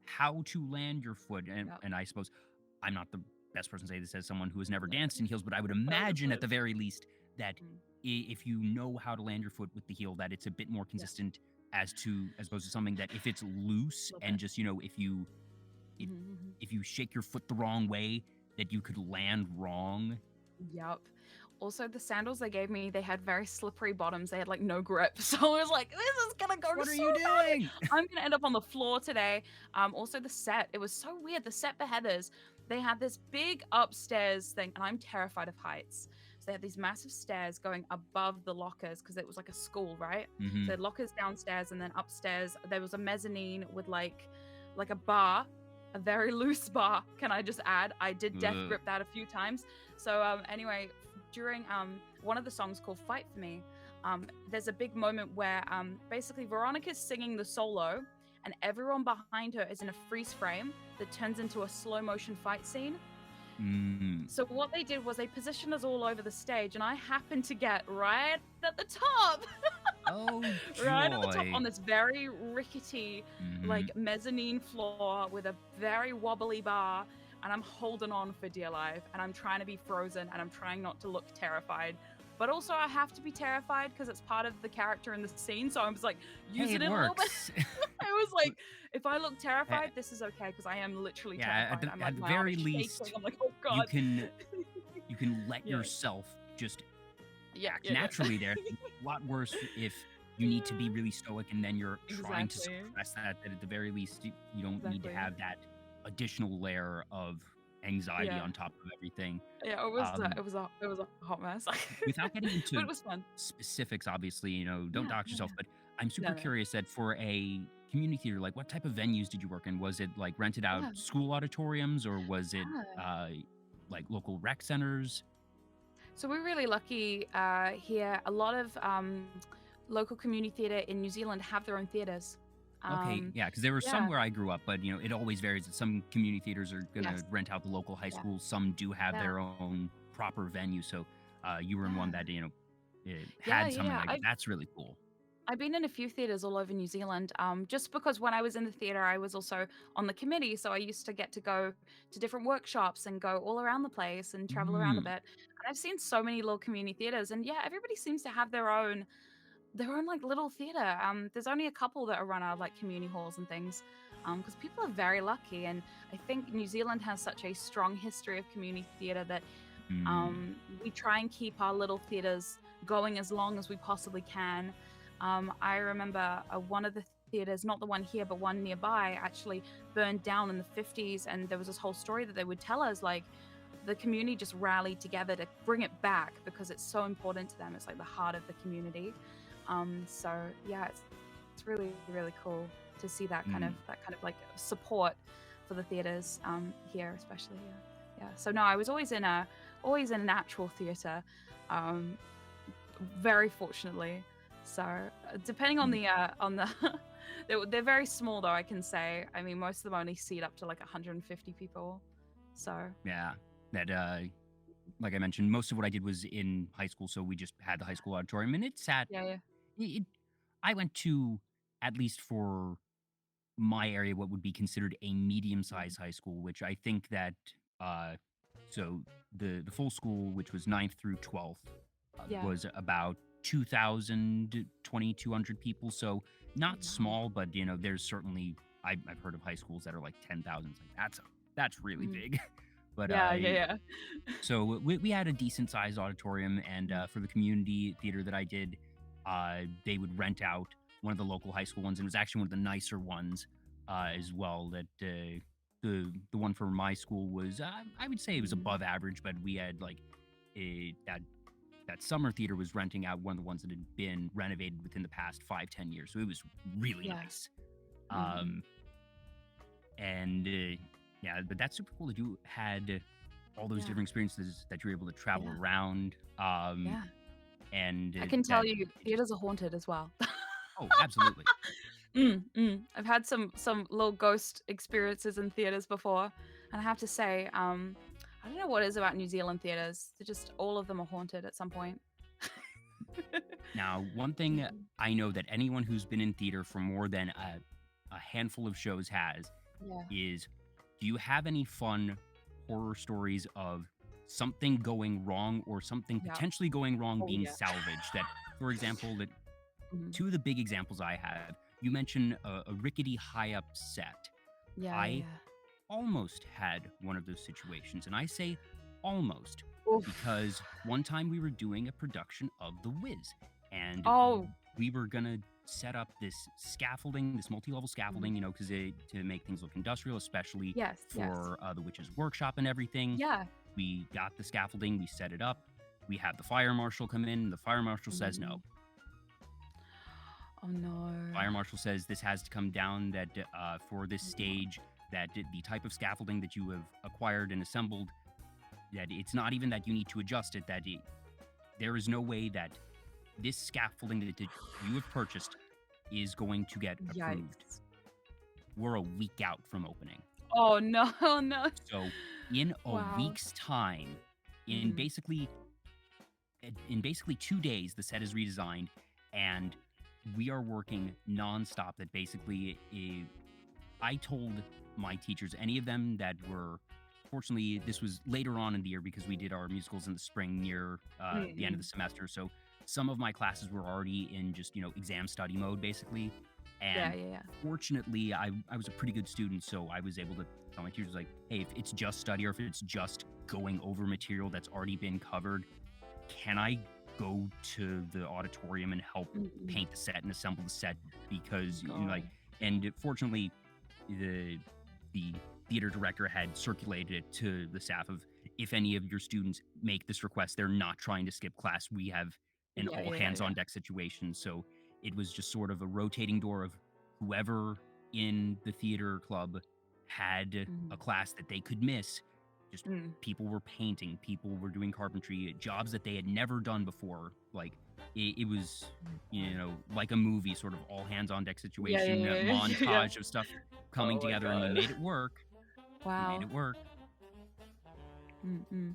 how to land your foot, and I suppose I'm not the best person to say this as someone who has never danced in heels, but I would imagine at the very least that if you know how to land your foot with the heel, that it's a bit more consistent as opposed to something that if it's loose and just if you shake your foot the wrong way, that you could land wrong. Yep. Also, the sandals they gave me, they had very slippery bottoms. They had like no grip. So I was like, this is gonna go What are so you bad. doing? I'm gonna end up on the floor today. Also the set, it was so weird. The set for Heathers, they had this big upstairs thing, and I'm terrified of heights. So they had these massive stairs going above the lockers because it was like a school, right? So they had lockers downstairs, and then upstairs there was a mezzanine with like a bar, a very loose bar. Can I just add? I did death grip that a few times. So anyway, during one of the songs called Fight For Me, there's a big moment where basically Veronica's singing the solo, and everyone behind her is in a freeze frame that turns into a slow motion fight scene. So what they did was they positioned us all over the stage, and I happened to get right at the top. Oh, Right at the top joy. on this very rickety, Mhm. like mezzanine floor with a very wobbly bar, and I'm holding on for dear life, and I'm trying to be frozen, and I'm trying not to look terrified. But also, I have to be terrified because it's part of the character in the scene. So I was like Hey, using it it a little bit. works. I was like, if I look Eh, terrified, this is okay because I am literally yeah, terrified. I'm at like, the my arm is very shaking. least, I'm like, oh you God. can you can let Yeah. yourself just Yeah. act Yeah. Yeah. naturally there. It's a lot worse if you need to be really stoic and then you're trying to Exactly. suppress that at the very least, you don't need to Exactly. have that additional layer of anxiety Yeah. on top of everything. Yeah. Um, It was a hot mess. Without getting But it into was fun. specifics, obviously, don't Yeah. dox Yeah. yourself, Yeah. but I'm No. super No. curious that for a community theater, like what type of venues did you work in? Was it like rented out Yeah. school auditoriums or was it Yeah. like local rec centers? So we're really lucky here. A lot of local community theatre in New Zealand have their own theatres. Okay, Um, yeah, because there were some yeah. where I grew up, but it always varies. Some community theaters are gonna Yes. rent out the local high Yeah. schools. Some do have Yeah. their own proper venue. So you were in one Yeah. that it Yeah. had some, and Yeah. like that's really cool. I've been in a few theatres all over New Zealand. Just because when I was in the theatre, I was also on the committee, so I used to get to go to different workshops and go all around the place and travel around a Mm, bit. And I've seen so many little community theatres, and yeah, everybody seems to have their own like little theater. There's only a couple that are run out of like community halls and things, because people are very lucky. And I think New Zealand has such a strong history of community theater that mm, we try and keep our little theaters going as long as we possibly can. I remember one of the theaters, not the one here, but one nearby, actually burned down in the 50s, and there was this whole story that they would tell us like the community just rallied together to bring it back because it's so important to them. It's like the heart of the community. So yeah, it's really really cool to see mm. that kind of like support for the theaters here, especially here. Yeah. So no, I was always in an actual theater, um, very fortunately. So depending Mm. on the they're very small though, I can say. I mean, most of them only seat up to like 150 people. So Yeah, that like I mentioned, most of what I did was in high school, so we just had the high school auditorium, and it sat. yeah, yeah, It, I went to, at least for my area, what would be considered a medium-sized high school, which I think that uh, so the full school, which was ninth through 12th, yeah. was about 2,000 2,200 people. So Oh, not wow. small, but there's certainly I've heard of high schools that are like 10,000. Like that's really Mhm. big. But Yeah, yeah, yeah. so we had a decent sized auditorium, and Mm. for the community theater that I did, they would rent out one of the local high school ones, and it was actually one of the nicer ones as well. That the one for my school was, I would say it was Mhm. above average, but we had like that summer theater was renting out one of the ones that had been renovated within the past 5-10 years, so it was really Yeah. nice. Mhm. Um, and yeah, but that's super cool that you had all those Yeah. different experiences, that you're able to travel Yeah. around, Yeah. and I can tell that you it just theaters are haunted as well. oh, absolutely. I've had some little ghost experiences in theaters before, and I have to say, I don't know what it is about New Zealand theaters. They're just all of them are haunted at some point. Now, one thing I know that anyone who's been in theater for more than a handful of shows has Yeah. is, do you have any fun horror stories of something going wrong or something Yeah. potentially going wrong Oh being yeah. salvaged? That, for example, that Mhm. two of the big examples I have, you mentioned a rickety high up set. Yeah, I yeah. almost had one of those situations, and I say almost Oof. because one time we were doing a production of The Wiz, and Oh. we were gonna set up this scaffolding, this multi-level Mhm. scaffolding, because to make things look industrial, especially Yes, yes. for the witch's workshop and everything. Yeah. We got the scaffolding, we set it up. We have the fire marshal come in. The fire marshal says no. Mhm. Oh no. Fire marshal says this has to come down, that for this Oh, no. stage, that the type of scaffolding that you have acquired and assembled, that it's not even that you need to adjust it, that there is no way that this scaffolding that you have purchased is going to get approved. Yikes. We're a week out from opening. Oh no, no. So in a Wow. week's time, in Mhm. basically in basically 2 days, the set is redesigned, and we are working nonstop. That basically, I told my teachers, any of them that were, fortunately, this was later on in the year because we did our musicals in the spring near the end of the Mm-mm. semester. So some of my classes were already in just, exam study mode, basically. Yeah, And yeah, yeah. fortunately, I was a pretty good student. So I was able to tell my teachers, like, hey, if it's just study or if it's just going over material that's already been covered, can I go to the auditorium and help Mm-mm. paint the set and assemble the set? Because, God. and fortunately, the theater director had circulated it to the staff of, if any of your students make this request, they're not trying to skip class. We have an Yeah, all yeah, yeah, hands yeah. on deck situation. So it was just sort of a rotating door of whoever in the theater club had a Mm. class that they could miss. Just Mm. people were painting, people were doing carpentry, jobs that they had never done before. Like it was, like a movie, sort of all hands on deck Yeah, yeah, situation, yeah, yeah, yeah. montage of stuff coming Oh my together, and we God. made it work. We made Wow. it work. Mm-mm.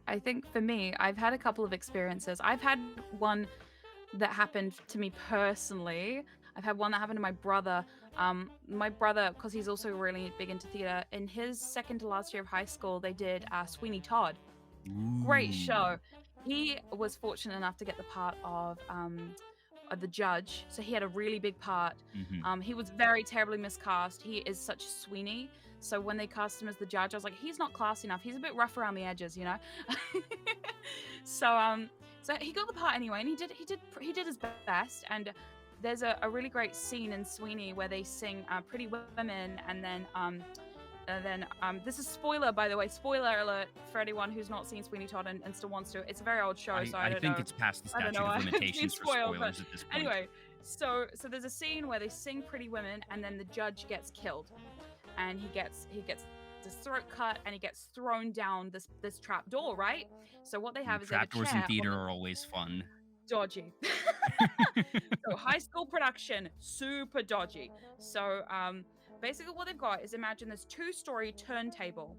I think for me, I've had a couple of experiences. I've had one that happened to me personally. I've had one that happened to my brother, because he's also really big into theater. In his second to last year of high school, they did Sweeney Todd. Great Ooh. show. He was fortunate enough to get the part of the judge, so he had a really big part. Hmm. He was very terribly miscast. He is such Sweeney. So when they cast him as the judge, I was like, he's not classy enough. He's a bit rough around the edges, you know. So he got the part anyway, and he did his best. And there's a really great scene in Sweeney where they sing "Pretty Women," and then this is spoiler, by the way, spoiler alert for anyone who's not seen Sweeney Todd and still wants to. It's a very old show, so I I don't think know. it's past the I don't know statute of why it's being limitations for spoiled, but spoilers at this point. anyway, so there's a scene where they sing "Pretty Women" and then the judge gets killed, and he gets his throat cut and he gets thrown down this trap door, right? So what they Ooh, have is they have a trapdoors in chair on theater the are always fun. dodgy. So high school production, super dodgy. So basically what they've got is, imagine this two-story turntable.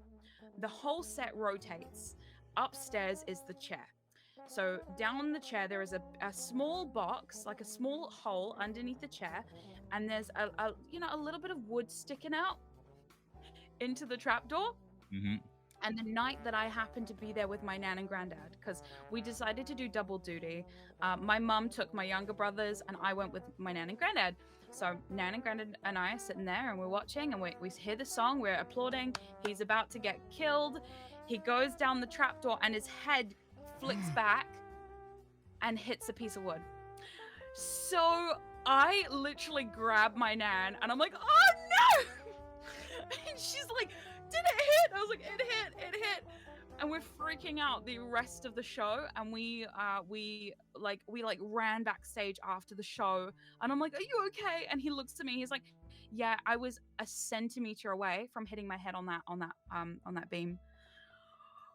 The whole set rotates. Upstairs is the chair. So down the chair there is a small box, like a small hole underneath the chair, and there's a little bit of wood sticking out into the trapdoor. Hmm. And the night that I happened to be there with my nan and granddad, because we decided to do double duty, my mum took my younger brothers and I went with my nan and granddad. So nan and granddad and I are sitting there and we're watching, and we hear the song, we're applauding. He's about to get killed. He goes down the trapdoor and his head flicks back and hits a piece of wood. So I literally grab my nan and I'm like, oh no! And she's like, did it hit? I was like, it hit. And we're freaking out the rest of the show. And we ran backstage after the show. And I'm like, are you okay? And he looks at me, he's like, yeah, I was a centimeter away from hitting my head on that beam.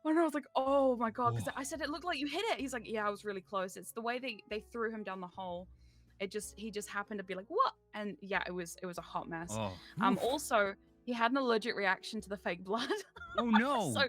And I was like, oh my God, because I said, it looked like you hit it. He's like, yeah, I was really close. It's the way they threw him down the hole. He just happened to be like, what? And yeah, it was a hot mess. Oh, oof. Also, he had an allergic reaction to the fake blood. Oh no. So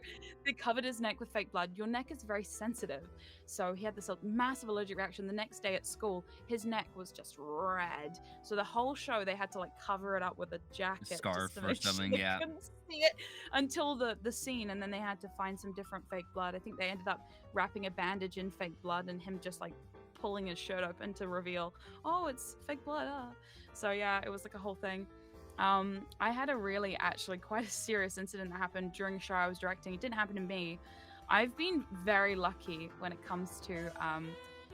they covered his neck with fake blood. Your neck is very sensitive. So he had this massive allergic reaction. The next day at school, his neck was just red. So the whole show, they had to like cover it up with a jacket. Scarf just to or make sure something, they yeah. couldn't see it until the scene. And then they had to find some different fake blood. I think they ended up wrapping a bandage in fake blood and him just like pulling his shirt open to reveal, oh, it's fake blood. So yeah, it was like a whole thing. I had actually quite a serious incident that happened during a show I was directing. It didn't happen to me. I've been very lucky when it comes to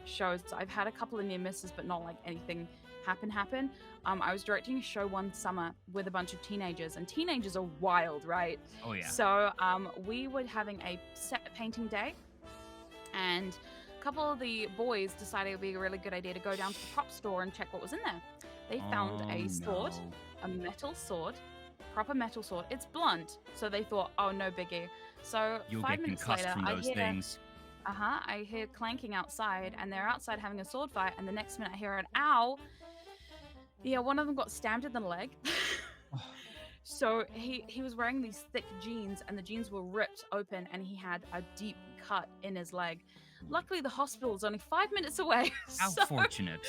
shows. I've had a couple of near misses, but not like anything happen. I was directing a show one summer with a bunch of teenagers, and teenagers are wild, right? Oh yeah. So we were having a set painting day, and a couple of the boys decided it would be a really good idea to go down to the prop store and check what was in there. They found a sword. No. A metal sword, proper metal sword. It's blunt, so they thought, oh, no biggie. So You'll 5 get minutes concussed later, from those things. I hear clanking outside, and they're outside having a sword fight. And the next minute, I hear an ow. Yeah, one of them got stabbed in the leg. So he was wearing these thick jeans, and the jeans were ripped open, and he had a deep cut in his leg. Luckily, the hospital was only 5 minutes away, How so fortunate.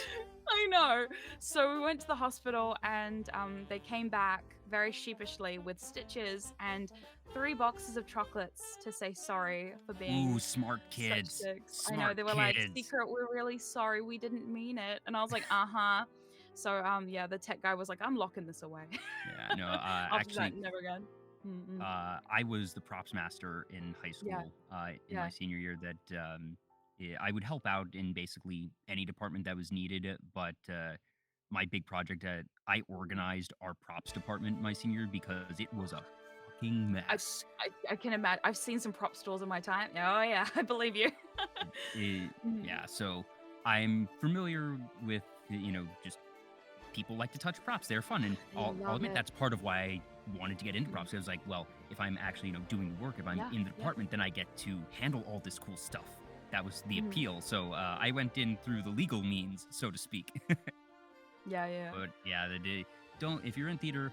I know. So we went to the hospital, and they came back very sheepishly with stitches and 3 boxes of chocolates to say sorry for Ooh, being smart such kids. dicks. I know, Smart they were like, kids. "Secret, we're really sorry. We didn't mean it." And I was like, "Uh-huh." So yeah, the tech guy was like, "I'm locking this away." Yeah, no, After that, actually, never again. Mm-mm. I was the props master in high Yeah, school, in my yeah. senior year that, yeah, I would help out in basically any department that was needed, but, my big project I organized our props department my senior year because it was a fucking I mess. I can imagine. I've seen some prop stores in my time. Oh yeah, I believe you. Eh, Mhm. yeah, so I'm familiar with, just people like to touch props. They're fun, and They I'll love admit it. that's part of why I wanted to get into Mhm. props. I was like, well, if I'm actually, doing the work, if I'm Yeah, in the yeah. department, then I get to handle all this cool stuff. That was the Mhm. appeal. So I went in through the legal means, so to speak. Yeah, yeah. But yeah, the day don't if you're in theater,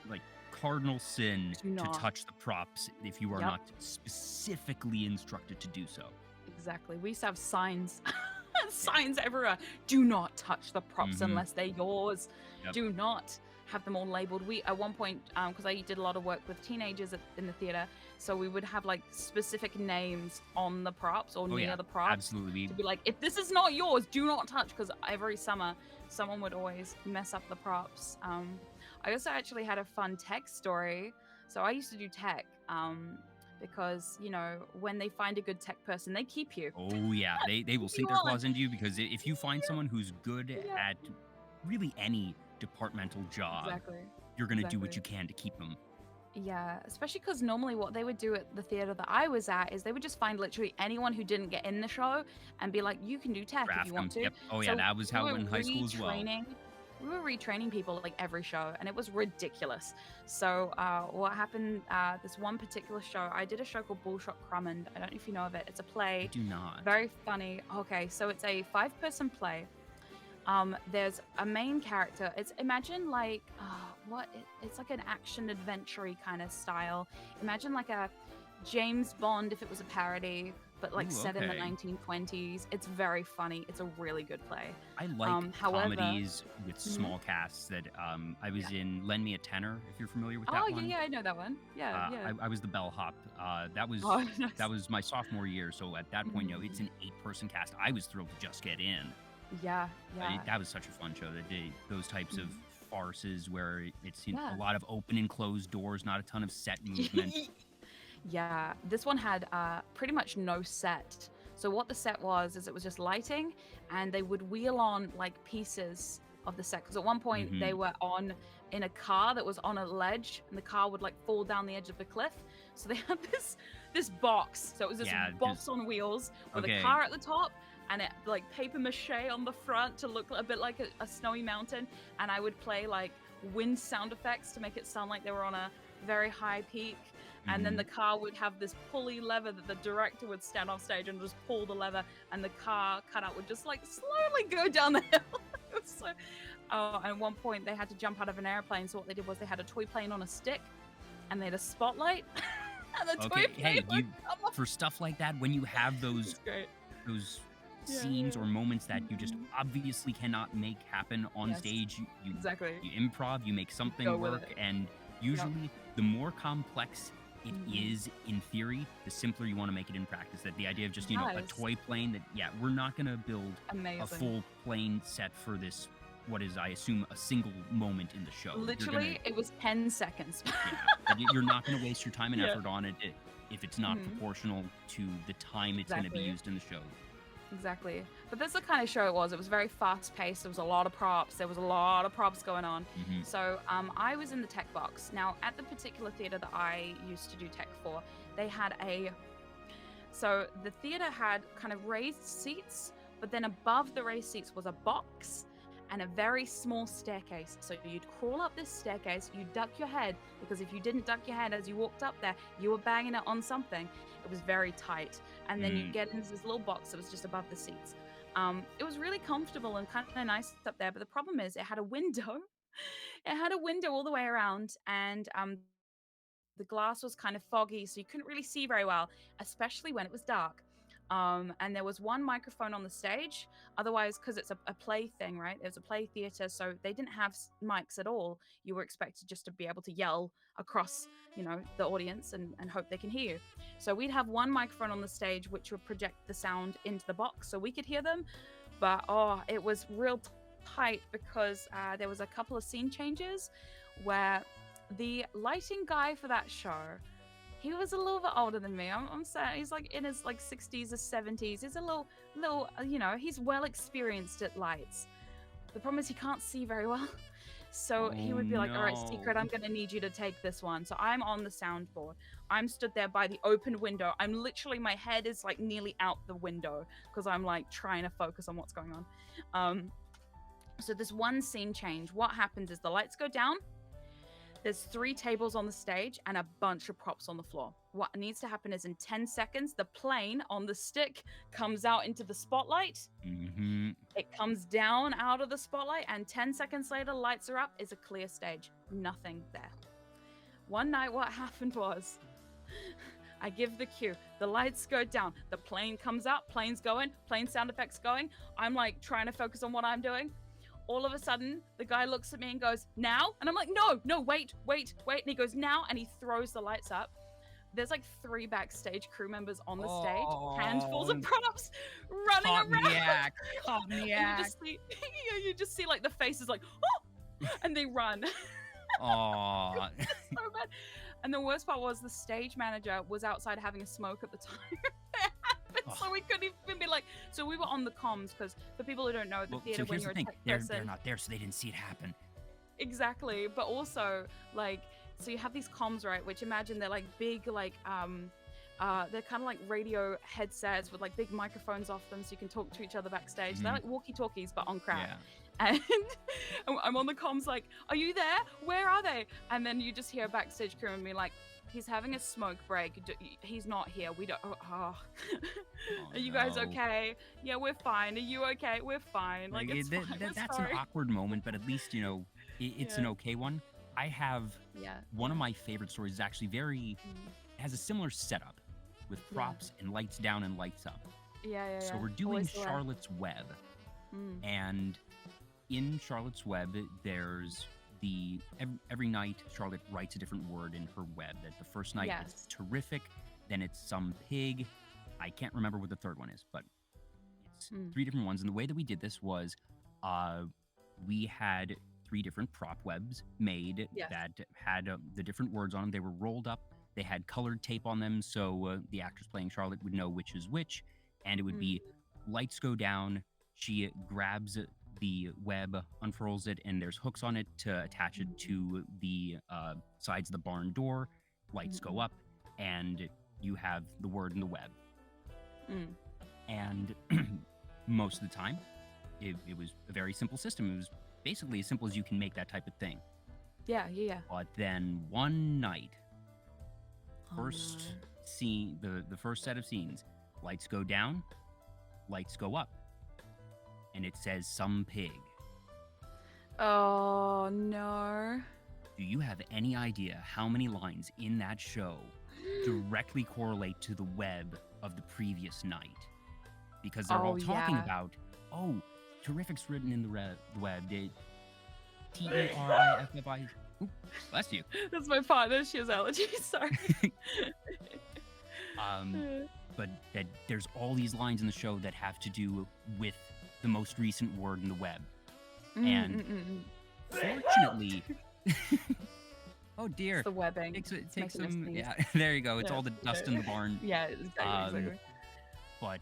like cardinal sin Do to not. touch the props if you are Yep, not specifically instructed to do so. exactly. We used to have signs. Yeah. Signs everywhere. Do not touch the props Mm-hmm. unless they're yours. Yep. Do not have them all labeled. We at one point, because I did a lot of work with teenagers in the theater, so we would have like specific names on the props or Oh yeah. near the props Absolutely. to be like, if this is not yours, do not touch. Because every summer, someone would always mess up the props. I also actually had a fun tech story. So I used to do tech. Because when they find a good tech person, they keep you. Oh yeah, they will Keep you sink their on. claws into you because if you find someone who's good Yeah. at really any departmental job, Exactly. you're gonna do what Exactly. you can to keep them. Yeah, especially because normally what they would do at the theater that I was at is they would just find literally anyone who didn't get in the show and be like, you can do tech if you Draft want them. to. Yep. Oh yeah, So that was we how it were went in high school as well. retraining people like every show, and it was ridiculous. So what happened, this one particular show, I did a show called Bullshot Crummond. I don't know if you know of it. It's a I play, do not. very funny. Okay, so it's a 5-person play. There's a main character. It's imagine like it's like an action adventure kind of style. Imagine like a James Bond if it was a parody, but like Ooh, set in the okay. 1920s. It's very funny. It's a really good play. I like However, comedies with mhm, small casts. That I yeah. was in Lend Me a Tenor, if you're familiar with that Oh yeah, one. yeah, I know that one. Yeah, yeah. I was the bellhop. Oh, That nice. was my sophomore year. So at that point, it's Mhm. an 8-person cast. I was thrilled to just get in. Yeah, yeah. That was such a fun show. Those types of Mhm. farces where it's a Yeah. lot of open and closed doors, not a ton of set movement. Yeah, this one had pretty much no set. So what the set was is it was just lighting, and they would wheel on like pieces of the set. Because at one point Hmm. they were on in a car that was on a ledge, and the car would like fall down the edge of the cliff. So they had this box. So it was this Yeah, box just on wheels with a okay. car at the top, and it like paper mache on the front to look a bit like a snowy mountain. And I would play like wind sound effects to make it sound like they were on a very high peak, and then Hmm. the car would have this pulley lever that the director would stand off stage and just pull the lever, and the car cutout would just like slowly go down the hill. It was so. Oh, and at one point they had to jump out of an airplane, so what they did was they had a toy plane on a stick, and they had a spotlight, and the toy Okay. plane Hey, would you come up. for stuff like that when you have It's great. those Yeah, scenes yeah. or moments that you just Mhm. obviously cannot make happen on Yes, stage, exactly. you improv, you make You go something with work, it. and Yep. usually the more complex it Mhm. is in theory, the simpler you want to make it in practice. That the idea of just a Yes. toy plane that we're not going to build a Amazing. full plane set for this. What is, I assume, a single moment in the show. You're gonna Literally, it was 10 seconds. you're not going to waste your time and Yeah. effort on it if it's not Mhm. proportional to the time it's going to be Exactly. used in the show. Exactly. But that's the kind of show it was. It was very fast paced. There was a lot of props. There was a lot of props going on. Hmm. So I was in the tech box. Now, at the particular theater that I used to do tech for, they had so the theater had kind of raised seats, but then above the raised seats was a box and a very small staircase. So you'd crawl up this staircase, you'd duck your head, because if you didn't duck your head as you walked up there, you were banging it on something. It was very tight. And then you'd Mm. get into this little box that was just above the seats. It was really comfortable and kind of nice up there, but the problem is it had a window It had a window all the way around, and the glass was kind of foggy, so you couldn't really see very well, especially when it was dark. And there was one microphone on the stage. Otherwise, because it's a play thing, right? It was a play theater, so they didn't have mics at all. You were expected just to be able to yell across, the audience and hope they can hear you. So we'd have one microphone on the stage, which would project the sound into the box so we could hear them. But it was real tight because there was a couple of scene changes where the lighting guy for that show, he was a little bit older than me. I'm saying he's like in his 60s or 70s. He's a little, he's well experienced at lights. The problem is he can't see very well. So he would be like, all right, Secret, I'm going to need you to take this one. So I'm on the soundboard. I'm stood there by the open window. I'm literally, my head is like nearly out the window because I'm like trying to focus on what's going on. So this one scene change, what happens is the lights go down. There's 3 tables on the stage and a bunch of props on the floor. What needs to happen is in 10 seconds, the plane on the stick comes out into the spotlight. Mm-hmm. It comes down out of the spotlight, and 10 seconds later, lights are up. It's a clear stage. Nothing there. One night, what happened was, I give the cue. The lights go down. The plane comes out. Plane's going. Plane sound effects going. I'm like trying to focus on what I'm doing. All of a sudden, the guy looks at me and goes, now? And I'm like, no, wait. And he goes, now? And he throws the lights up. There's like 3 backstage crew members on the stage, handfuls of props running around. Cognac. You just see like the faces like, oh, and they run. Oh. So bad. And the worst part was the stage manager was outside having a smoke at the time. So we couldn't even be like, so we were on the comms because for people who don't know, the theater, when you're a tech person, they're not there, so they didn't see it happen. Exactly, but also like, so you have these comms, right? Which imagine they're like big, like they're kind of like radio headsets with like big microphones off them, so you can talk to each other backstage. Mm-hmm. They're like walkie-talkies, but on crap. Yeah. And I'm on the comms like, are you there? Where are they? And then you just hear a backstage crew and be like, he's having a smoke break. He's not here. We don't. Are you guys okay? Yeah, we're fine. Are you okay? We're fine. Like it's fine. That's an awkward moment, but at least it's an okay one. I have one of my favorite stories is actually has a similar setup with props and lights down and lights up. Yeah. So we're doing Charlotte's Web, and in Charlotte's Web, there's every night Charlotte writes a different word in her web. That the first night it's terrific, then it's some pig. I can't remember what the third one is, but it's 3 different ones. And the way that we did this was we had 3 different prop webs made that had the different words on them. They were rolled up. They had colored tape on them, so the actress playing Charlotte would know which is which. And it would be lights go down. She grabs the web, unfurls it, and there's hooks on it to attach it to the sides of the barn door. Lights go up, and you have the word in the web. And most of the time, it was a very simple system. It was basically as simple as you can make that type of thing. Yeah. But then one night, scene, the first set of scenes, lights go down, lights go up. And it says some pig. Oh, no. Do you have any idea how many lines in that show directly correlate to the web of the previous night? Because they're all talking about, terrific's written in the web. T-A-R-I-F-F-I. Bless you. That's my partner. She has allergies. Sorry. But that there's all these lines in the show that have to do with the most recent word in the web. And fortunately, oh dear. It's the webbing. Take some, there you go. It's all the dust in the barn. Yeah, exactly. But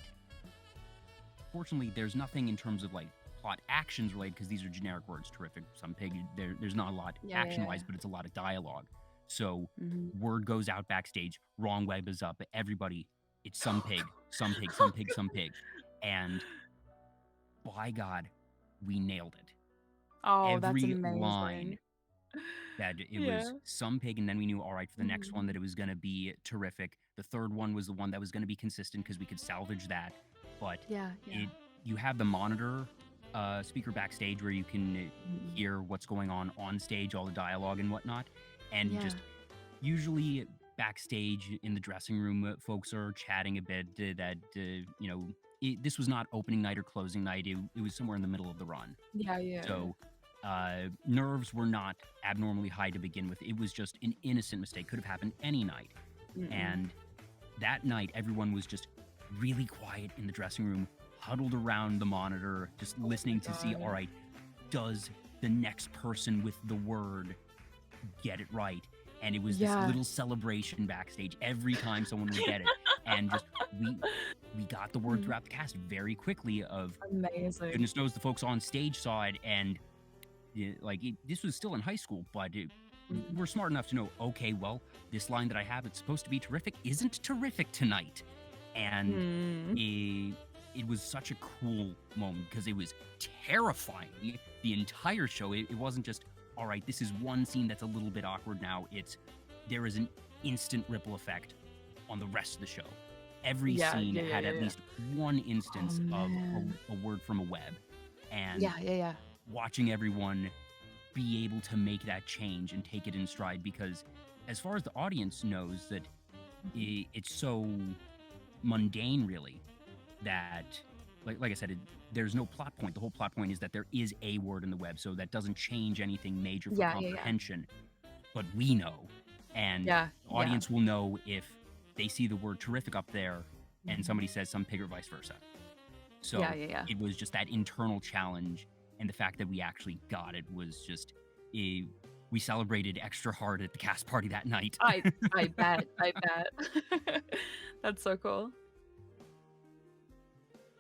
fortunately, there's nothing in terms of like plot actions related, because these are generic words. Terrific, some pig. There's not a lot action-wise, but it's a lot of dialogue. So word goes out backstage, wrong web is up. Everybody, it's some pig, some pig, some pig, some pig. And by God, we nailed it. Oh, that's amazing. Every line that it was some pig, and then we knew, all right, for the next one that it was going to be terrific. The third one was the one that was going to be consistent because we could salvage that. But you have the monitor speaker backstage where you can Mhm. hear what's going on stage, all the dialogue and whatnot. And Yeah. just usually backstage in the dressing room, folks are chatting a bit that, this was not opening night or closing night. It was somewhere in the middle of the run. Yeah, yeah. So nerves were not abnormally high to begin with. It was just an innocent mistake. Could have happened any night. Mm-mm. And that night, everyone was just really quiet in the dressing room, huddled around the monitor, just Oh my listening to see, all god. right, does the next person with the word get it right? And it was this Yeah. little celebration backstage every time someone would get it. And just we got the word Mm. throughout the cast very quickly of Amazing. goodness knows the folks on stage saw it, and this was still in high school, but Mm. we're smart enough to know, okay, well, this line that I have, it's supposed to be terrific, isn't terrific tonight. And Mm. it was such a cool moment because it was terrifying the entire show. It wasn't just, all right, this is one scene that's a little bit awkward now. There is an instant ripple effect on the rest of the show. Every Yeah, scene yeah, yeah, had yeah, at yeah. least one Oh, instance of man. a word from a web. And Yeah, yeah, yeah. watching everyone be able to make that change and take it in stride, because as far as the audience knows that Mhm. it's so mundane, really, that like I said, there's no plot point. The whole plot point is that there is a word in the web, so that doesn't change anything major for Yeah, yeah, yeah. comprehension. But we know, and Yeah, the yeah. audience will know if they see the word terrific up there and Mhm. somebody says some pig or vice versa. Yeah, So yeah, yeah. it was just that internal challenge, and the fact that we actually got it was just we celebrated extra hard at the cast party that night. I bet, I bet. That's so cool.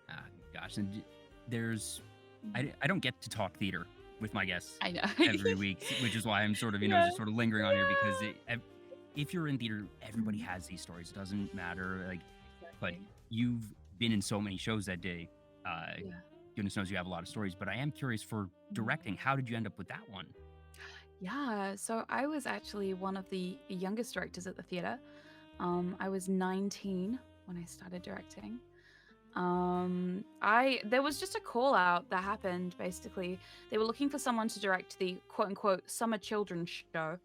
Ah, gosh, and there's Mhm. I don't get to talk theater with my guests I know. every week, which is why I'm sort of Yeah, just sort of lingering on here, because yeah. if you're in theater, everybody Mhm. has these stories. It doesn't matter, but Exactly. you've been in so many shows that day. Uh, Yeah. goodness knows you have a lot of stories. But I am curious for Mhm. directing. How did you end up with that one? Yeah, so I was actually one of the youngest directors at the theater. I was 19 when I started directing. I There was just a call out that happened. Basically, they were looking for someone to direct the quote unquote summer children's show,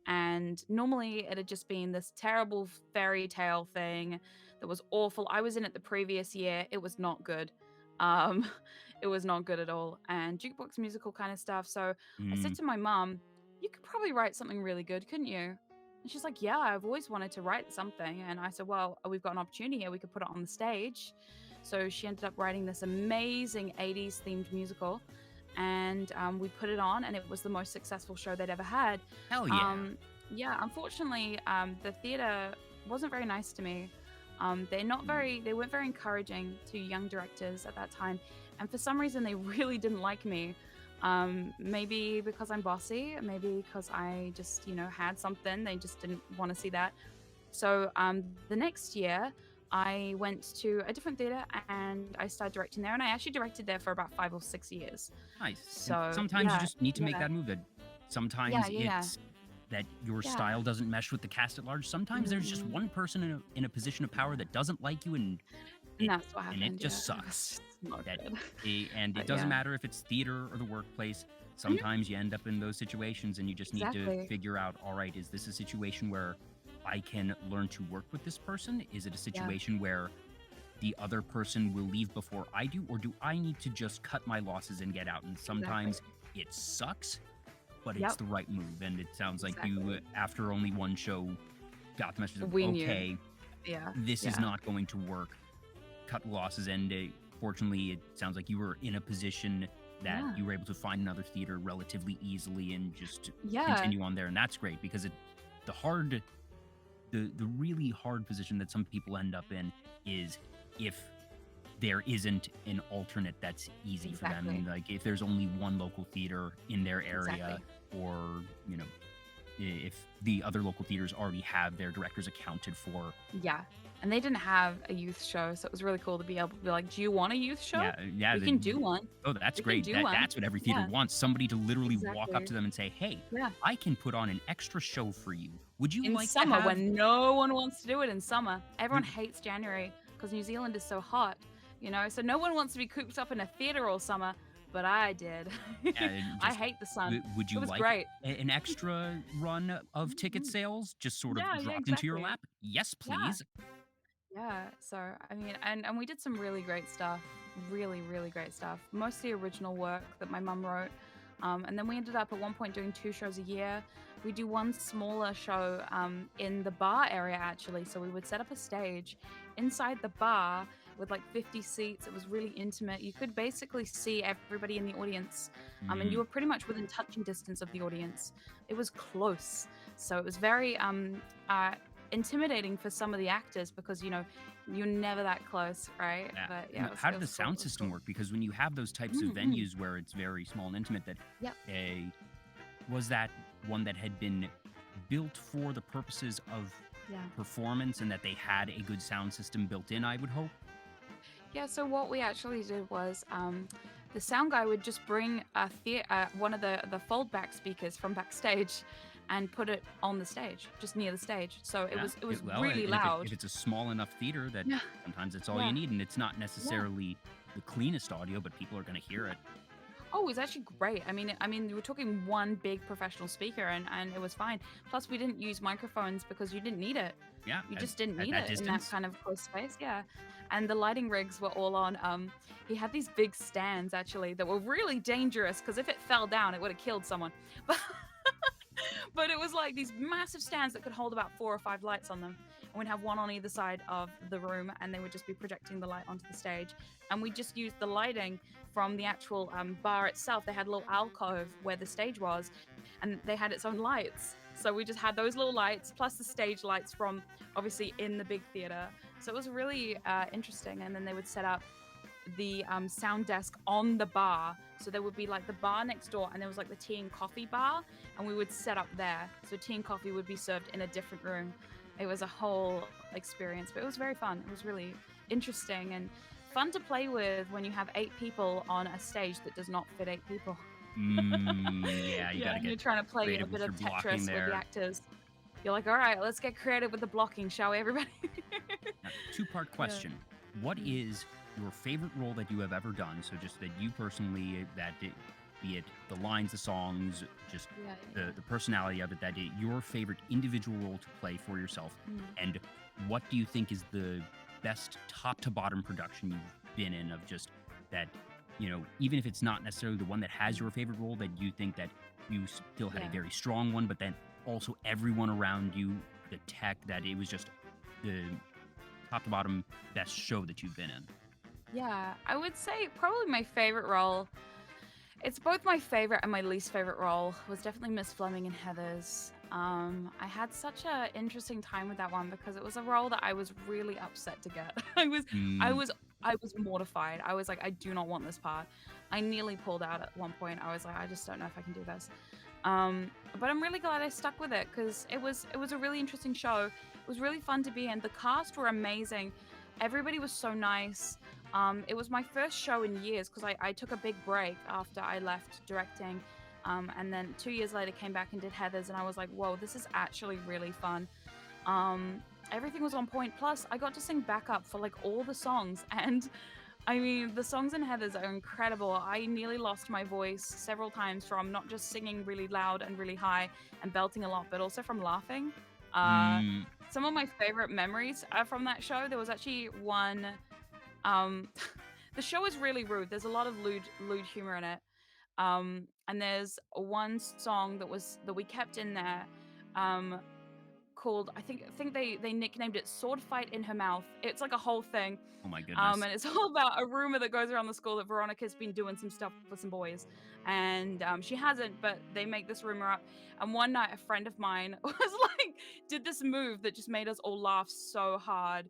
and normally it had just been this terrible fairy tale thing that was awful. I was in it the previous year. It was not good. Um, it was not good at all, and jukebox musical kind of stuff. So I said Mm, to my mom, "You could probably write something really good, couldn't you?" And she's like, "Yeah, I've always wanted to write something." And I said, "Well, we've got an opportunity here. We could put it on the stage." So she ended up writing this amazing 80s themed musical, and we put it on, and it was the most successful show they'd ever had. hell yeah. Um, yeah, unfortunately, the theater wasn't very nice to me. They weren't very encouraging to young directors at that time, and for some reason, they really didn't like me. Maybe because I'm bossy, maybe because I just, had something. They just didn't want to see that. So the next year, I went to a different theater and I started directing there, and I actually directed there for about 5 or 6 years. Nice. And So sometimes you yeah, just need to make yeah, that move. That yeah, sometimes yeah, yeah, it's that your yeah. style doesn't mesh with the cast at large. Sometimes there's just Mhm. one person in a position of power that doesn't like you, And it that's what and it happened, yeah. just It was sucks. just not That good. and it But doesn't yeah. matter if it's theater or the workplace. Mhm. Sometimes you end up in those situations, and you just need to Exactly. figure out, all right, is this a situation where I can learn to work with this person? Is it a Yeah, situation where the other person will leave before I do, or do I need to just cut my losses and get out? And exactly. sometimes it sucks, but it's Yep, the right move. And it sounds like you, exactly. after only one show, got the message of, We knew. okay, Yeah, this is yeah, not going to work. Cut losses. And fortunately, it sounds like you were in a position that yeah, you were able to find another theater relatively easily and just yeah, continue on there. And that's great, because the hard, the really hard position that some people end up in is if there isn't an alternate that's easy for them. exactly, Like if there's only one local theater in their area, exactly. or if the other local theaters already have their directors accounted for. Yeah, and they didn't have a youth show, so it was really cool to be able to be like, "Do you want a youth show? Yeah. We can do one. Oh, that's We can great. do one." That's what every theater Yeah, wants. Somebody to literally walk up exactly. to them and say, "Hey, Yeah. I can put on an extra show for you. Would you In like to summer, have?" when no one wants to do it in summer. Everyone Mm, hates January because New Zealand is so hot, so no one wants to be cooped up in a theater all summer. but I did. And I just hate the sun. would It you was like great. an extra run of ticket Mhm. sales just sort of Yeah, yeah, dropped into your exactly. lap? Yes, Yeah. please. Yeah, so I mean, and we did some really great stuff, really, really great stuff. Mostly original work that my mum wrote. And then we ended up at one point doing 2 shows a year. We do one smaller show in the bar area actually. So we would set up a stage inside the bar with like 50 seats. It was really intimate. You could basically see everybody in the audience, and you Mm, were pretty much within touching distance of the audience. It was close, so it was very uh, intimidating for some of the actors because you're never that close, right? yeah. But yeah, And it was how it did the was cool. sound It was system cool. work? Because when you have those types of Mm-hmm. venues where it's very small and intimate, that Yep. a was that one that had been built for the purposes of Yeah. performance and that they had a good sound system built in, I would hope. Yeah, so what we actually did was the sound guy would just bring one of the fold back speakers from backstage and put it on the stage, just near the stage. So it Yeah. was it was Well, really and if loud. it's a small enough theater that Yeah. sometimes it's all you Yeah. need, and it's not Yeah. necessarily the cleanest audio, but people are going to hear it. Oh, it was actually great. I mean, we were talking one big professional speaker, and it was fine. Plus, we didn't use microphones because you didn't need it. Yeah, You just didn't at need that it in that distance. kind of close space. Yeah, and the lighting rigs were all on. He had these big stands actually that were really dangerous because if it fell down, it would have killed someone. But but it was like these massive stands that could hold about 4 or 5 lights on them. And we'd have one on either side of the room, and they would just be projecting the light onto the stage. And we just used the lighting from the actual bar itself. They had a little alcove where the stage was, and they had its own lights. So we just had those little lights plus the stage lights from obviously in the big theater. So it was really interesting. And then they would set up the sound desk on the bar. So there would be like the bar next door, and there was like the tea and coffee bar, and we would set up there. So tea and coffee would be served in a different room. It was a whole experience, but it was very fun. It was really interesting and fun to play with when you have 8 people on a stage that does not fit 8 people. Yeah, you got Yeah, to and get you're trying to play a creative bit with of your blocking Tetris with the there. actors. You're like, all right, let's get creative with the blocking, shall we, everybody? Now, two-part Yeah. question: What Mm. is your favorite role that you have ever done? So just that you personally, be it the lines, the songs, just Yeah, yeah, the personality of it, your favorite individual role to play for yourself, yeah. and what do you think is the best top to bottom production you've been in of just that, even if it's not necessarily the one that has your favorite role, that you think that you still had a Yeah. very strong one, but then also everyone around you, the tech, that it was just the top to bottom best show that you've been in. Yeah, I would say probably my favorite role. It's both my favorite and my least favorite role was definitely Miss Fleming and Heather's. I had such a interesting time with that one because it was a role that I was really upset to get. I Mm, was, I was mortified. I was like, I do not want this part. I nearly pulled out at one point. I was like, I just don't know if I can do this. But I'm really glad I stuck with it because it was a really interesting show. It was really fun to be in. The cast were amazing. Everybody was so nice. It was my first show in years because I took a big break after I left directing. And then 2 years later came back and did Heather's, and I was like, whoa, this is actually really fun. Everything was on point. Plus, I got to sing backup for like all the songs, and I mean, the songs in Heather's are incredible. I nearly lost my voice several times from not just singing really loud and really high and belting a lot, but also from laughing. Uh, mm, some of my favorite memories from that show, there was actually one. Um, the show is really rude. There's a lot of lewd humor in it. And there's one song that we kept in there. Um, Called I think they nicknamed it "Sword Fight in Her Mouth." It's like a whole thing, oh my goodness. and it's all about a rumor that goes around the school that Veronica's been doing some stuff with some boys, and she hasn't, but they make this rumor up. And one night, a friend of mine was like, did this move that just made us all laugh so hard,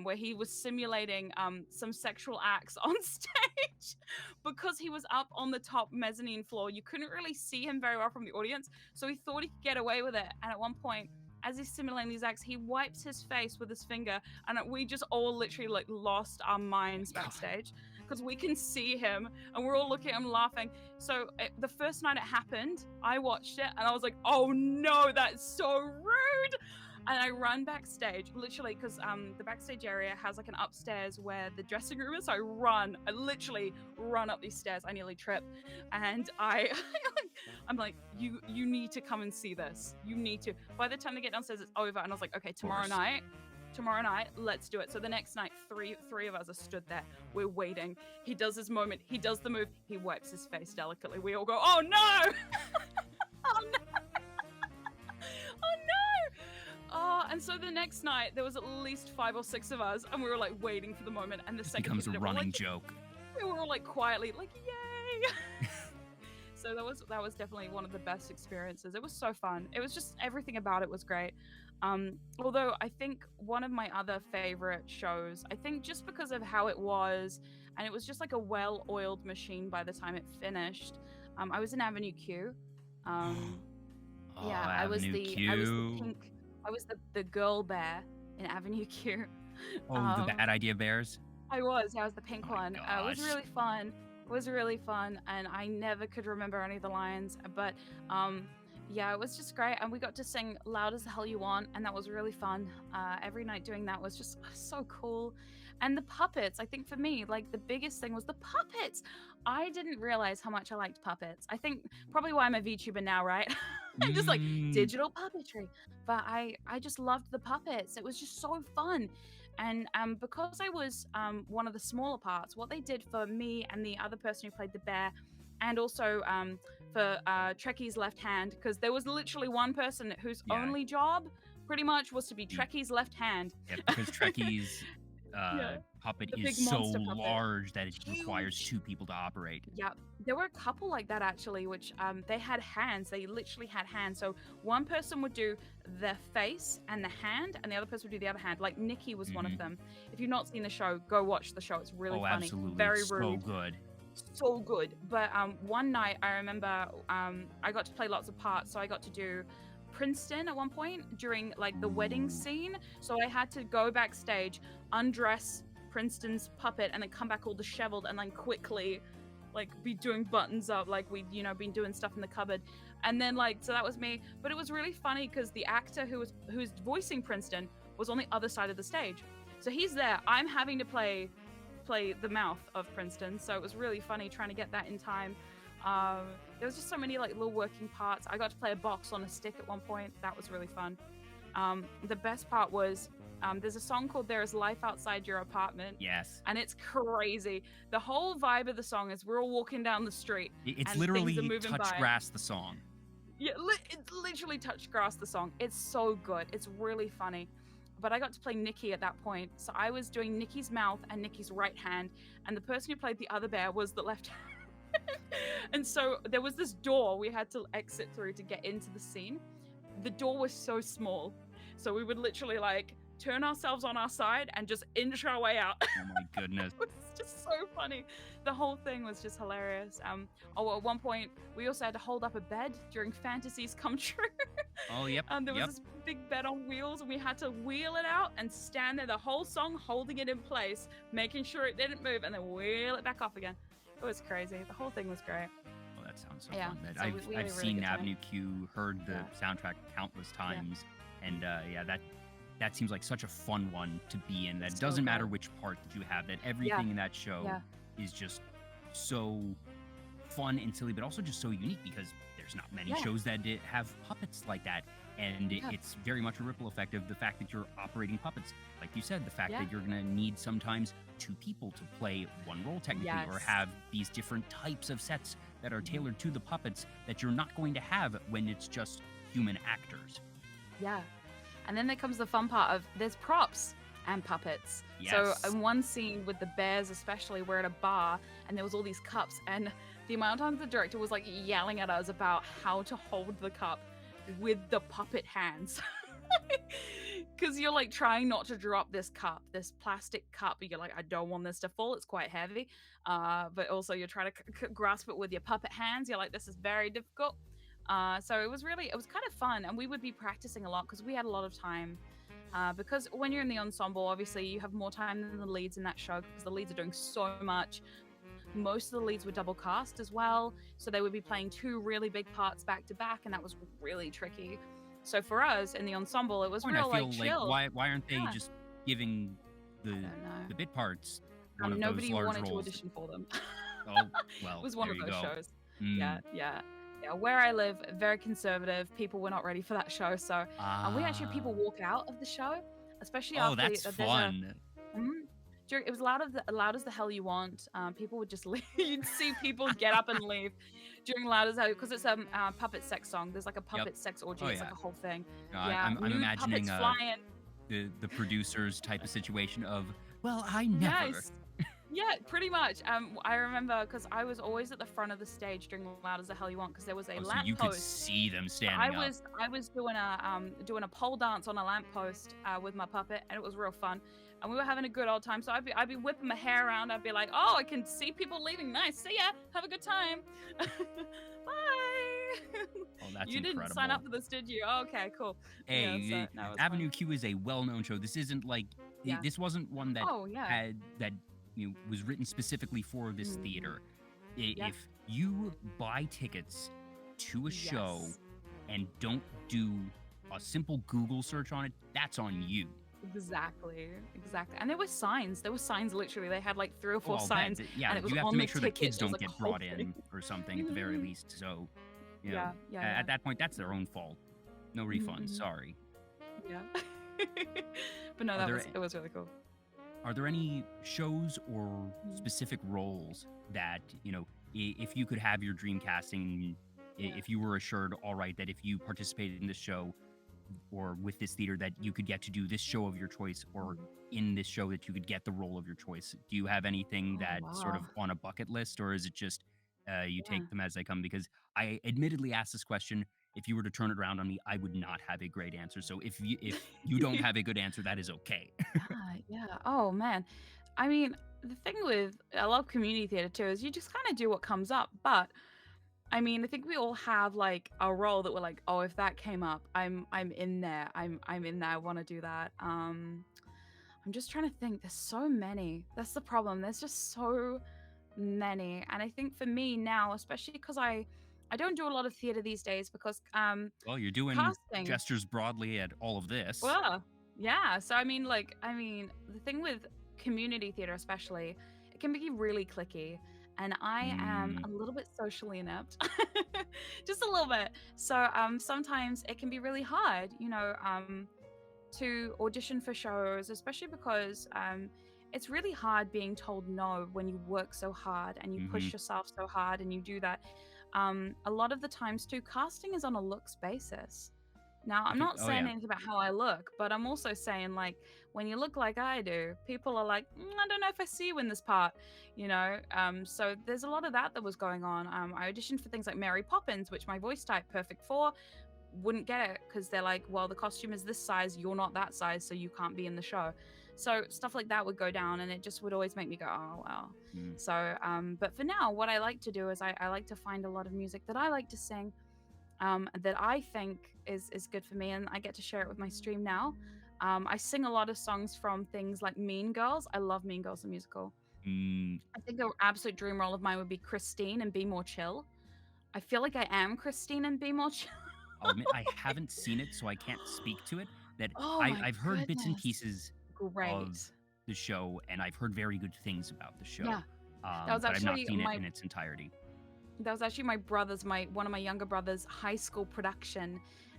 where he was simulating some sexual acts on stage because he was up on the top mezzanine floor. You couldn't really see him very well from the audience, so he thought he could get away with it. And at one point, as he's simulating these acts, he wipes his face with his finger, and we just all literally like lost our minds God. backstage because we can see him and we're all looking at him laughing. So the first night it happened, I watched it and I was like, oh no, that's so rude. And I run backstage, literally, because the backstage area has like an upstairs where the dressing room is. So I literally run up these stairs. I nearly trip, and I'm like, you need to come and see this. You need to. By the time they get downstairs, it's over, and I was like, okay, tomorrow night, let's do it. So the next night, three of us are stood there. We're waiting. He does his moment. He does the move. He wipes his face delicately. We all go, oh no! Oh no! Oh no! Oh, and so the next night there was at least 5 or 6 of us, and we were like waiting for the moment. And the It second becomes a we were running like, joke. we were all like quietly like, yay! So that was definitely one of the best experiences. It was so fun. It was just everything about it was great. Although I think one of my other favorite shows, I think just because of how it was, and it was just like a well-oiled machine by the time it finished. I was in Avenue Q. Yeah, I was Avenue the Q. I was the girl bear in Avenue Q. Oh, the Bad Idea Bears. I was the pink Oh my one. It was gosh. really fun. It was really fun, and I never could remember any of the lines. But yeah, it was just great, and we got to sing "Loud as the Hell You Want," and that was really fun. Every night doing that was just so cool. And the puppets, I think for me, like the biggest thing was the puppets. I didn't realize how much I liked puppets. I think probably why I'm a VTuber now, right? I'm just like digital puppetry, but I just loved the puppets. It was just so fun. And because I was one of the smaller parts, what they did for me and the other person who played the bear, and also for Trekkie's left hand, because there was literally one person whose only job pretty much was to be Trekkie's left hand. Yeah, because Trekkie's puppet is so large that it requires 2 people to operate. Yeah, there were a couple like that actually, which they had hands. They literally had hands. So one person would do the face and the hand, and the other person would do the other hand. Like Nikki was one of them. If you've not seen the show, go watch the show. It's really funny. Absolutely. Very so rude. good. So good. But one night I remember I got to play lots of parts. So I got to do Princeton at one point during like the wedding scene. So I had to go backstage, undress Princeton's puppet, and then come back all disheveled, and then quickly like be doing buttons up like we'd been doing stuff in the cupboard. And then like, so that was me. But it was really funny because the actor who's voicing Princeton was on the other side of the stage. So he's there. I'm having to play the mouth of Princeton. So it was really funny trying to get that in time. There was just so many like little working parts. I got to play a box on a stick at one point. That was really fun. The best part was there's a song called "There Is Life Outside Your Apartment." Yes. And it's crazy. The whole vibe of the song is we're all walking down the street. It's and literally things are moving Touch by. Grass the song. Yeah, it's literally Touch Grass the song. It's so good. It's really funny. But I got to play Nikki at that point. So I was doing Nikki's mouth and Nikki's right hand. And the person who played the other bear was the left hand. And so there was this door we had to exit through to get into the scene. The door was so small. So we would literally like turn ourselves on our side and just inch our way out. Oh my goodness. It was just so funny. The whole thing was just hilarious. At one point we also had to hold up a bed during Fantasies Come True. Oh, yep. There was this big bed on wheels, and we had to wheel it out and stand there the whole song holding it in place, making sure it didn't move, and then wheel it back off again. It was crazy. The whole thing was great. Oh, that sounds so Yeah, fun. so we had a I've really seen good time. Avenue Q, heard the soundtrack countless times, and that seems like such a fun one to be in. That It's it doesn't so matter good. which part that you have, that everything in that show is just so fun and silly, but also just so unique because there's not many shows that have puppets like that. And it's very much a ripple effect of the fact that you're operating puppets. Like you said, the fact that you're going to need sometimes 2 people to play one role technically, or have these different types of sets that are tailored to the puppets that you're not going to have when it's just human actors. Yeah. And then there comes the fun part of there's props and puppets. So in one scene with the bears especially, we're at a bar and there was all these cups, and the amount of times the director was like yelling at us about how to hold the cup with the puppet hands. Because you're like trying not to drop this cup, this plastic cup. You're like, I don't want this to fall. It's quite heavy. But also you're trying to grasp it with your puppet hands. You're like, this is very difficult. So it was kind of fun. And we would be practicing a lot because we had a lot of time. Because when you're in the ensemble, obviously you have more time than the leads in that show because the leads are doing so much. Most of the leads were double cast as well. So they would be playing 2 really big parts back to back. And that was really tricky. So for us in the ensemble, it was Point, I real like feel like chill. why aren't they Yeah, just giving I the don't know. the bit parts one of those Nobody large wanted to roles? audition for them. Oh, It well, was one there of you those go. shows. Yeah, Mm. yeah, yeah. Where I live, very conservative. People were not ready for that show, so we actually had people Ah. walk out of the show, especially Oh, after that's there's a. fun. It was loud as the hell you want. People would just leave. You'd see people get up and leave during loud as hell because it's a puppet sex song. There's like a Yep. puppet sex orgy. Oh, It's yeah. like a whole thing. No, Yeah, I'm nude imagining puppets flying. the producers type of situation of, well, I never. Yes. Yeah, pretty much. I remember because I was always at the front of the stage during Loud as the Hell You Want because there was a Oh, so you could lamppost. see them I standing up. was doing a pole dance on a lamppost with my puppet, and it was real fun. And we were having a good old time. So I'd be whipping my hair around. I'd be like, "Oh, I can see people leaving. Nice. See ya. Have a good time. Bye." Oh, that's You didn't sign incredible. up for this, did you? Oh, okay, cool. Hey, Yeah, so no, it was Avenue fun. Q is a well-known show. This isn't like Yeah. this wasn't one that Oh yeah. had that was written specifically for this theater. Yeah. If you buy tickets to a show Yes. and don't do a simple Google search on it, that's on you. Exactly. And there were signs. Literally. They had like 3 or 4 Oh, I'll bet. signs. Yeah, And it was you have on to the make sure the ticket. kids It was don't like a get whole brought in thing. or something at the very least. So, Yeah. at that point, that's their own fault. No refund. Mhm. Sorry. Yeah. But no, Are there it was really cool. Are there any shows or Mm. specific roles that, if you could have your dream casting, Yeah. if you were assured, all right, that if you participated in this show or with this theater, that you could get to do this show of your choice, or Mm. in this show that you could get the role of your choice? Do you have anything Oh, that's sort of wow. on a bucket list, or is it just you Yeah. take them as they come? Because I admittedly asked this question. If you were to turn it around on me, I would not have a great answer. So if you don't have a good answer, that is okay. Yeah. Oh man. I mean, the thing with I love community theater too is you just kind of do what comes up. But I mean, I think we all have like a role that we're like, oh, if that came up, I'm in there. I'm in there. I want to do that. I'm just trying to think. There's so many. That's the problem. There's just so many. And I think for me now, especially because I don't do a lot of theater these days because Well, you're doing casting. gestures broadly at all of this. Well, yeah. So I mean, the thing with community theater, especially, it can be really clicky, and I am a little bit socially inept, just a little bit. So sometimes it can be really hard, to audition for shows, especially because it's really hard being told no when you work so hard and you push yourself so hard and you do that. A lot of the times too, casting is on a looks basis. Now, I'm not Oh, saying yeah. anything about how I look, but I'm also saying like when you look like I do, people are like, I don't know if I see you in this part, So there's a lot of that was going on. I auditioned for things like Mary Poppins, which my voice type perfect for, wouldn't get it because they're like, well, the costume is this size, you're not that size, so you can't be in the show. So stuff like that would go down, and it just would always make me go, oh well. So, but for now, what I like to do is I like to find a lot of music that I like to sing, that I think is good for me, and I get to share it with my stream now. I sing a lot of songs from things like Mean Girls. I love Mean Girls, the musical. I think an absolute dream role of mine would be Christine and Be More Chill. I feel like I am Christine and Be More Chill. I'll admit I haven't seen it, so I can't speak to it. That Oh my I've heard bits and goodness. pieces Great. of the show, and I've heard very good things about the show. Yeah. That was but I've not actually seen my it in its entirety. that was actually one of my younger brother's high school production,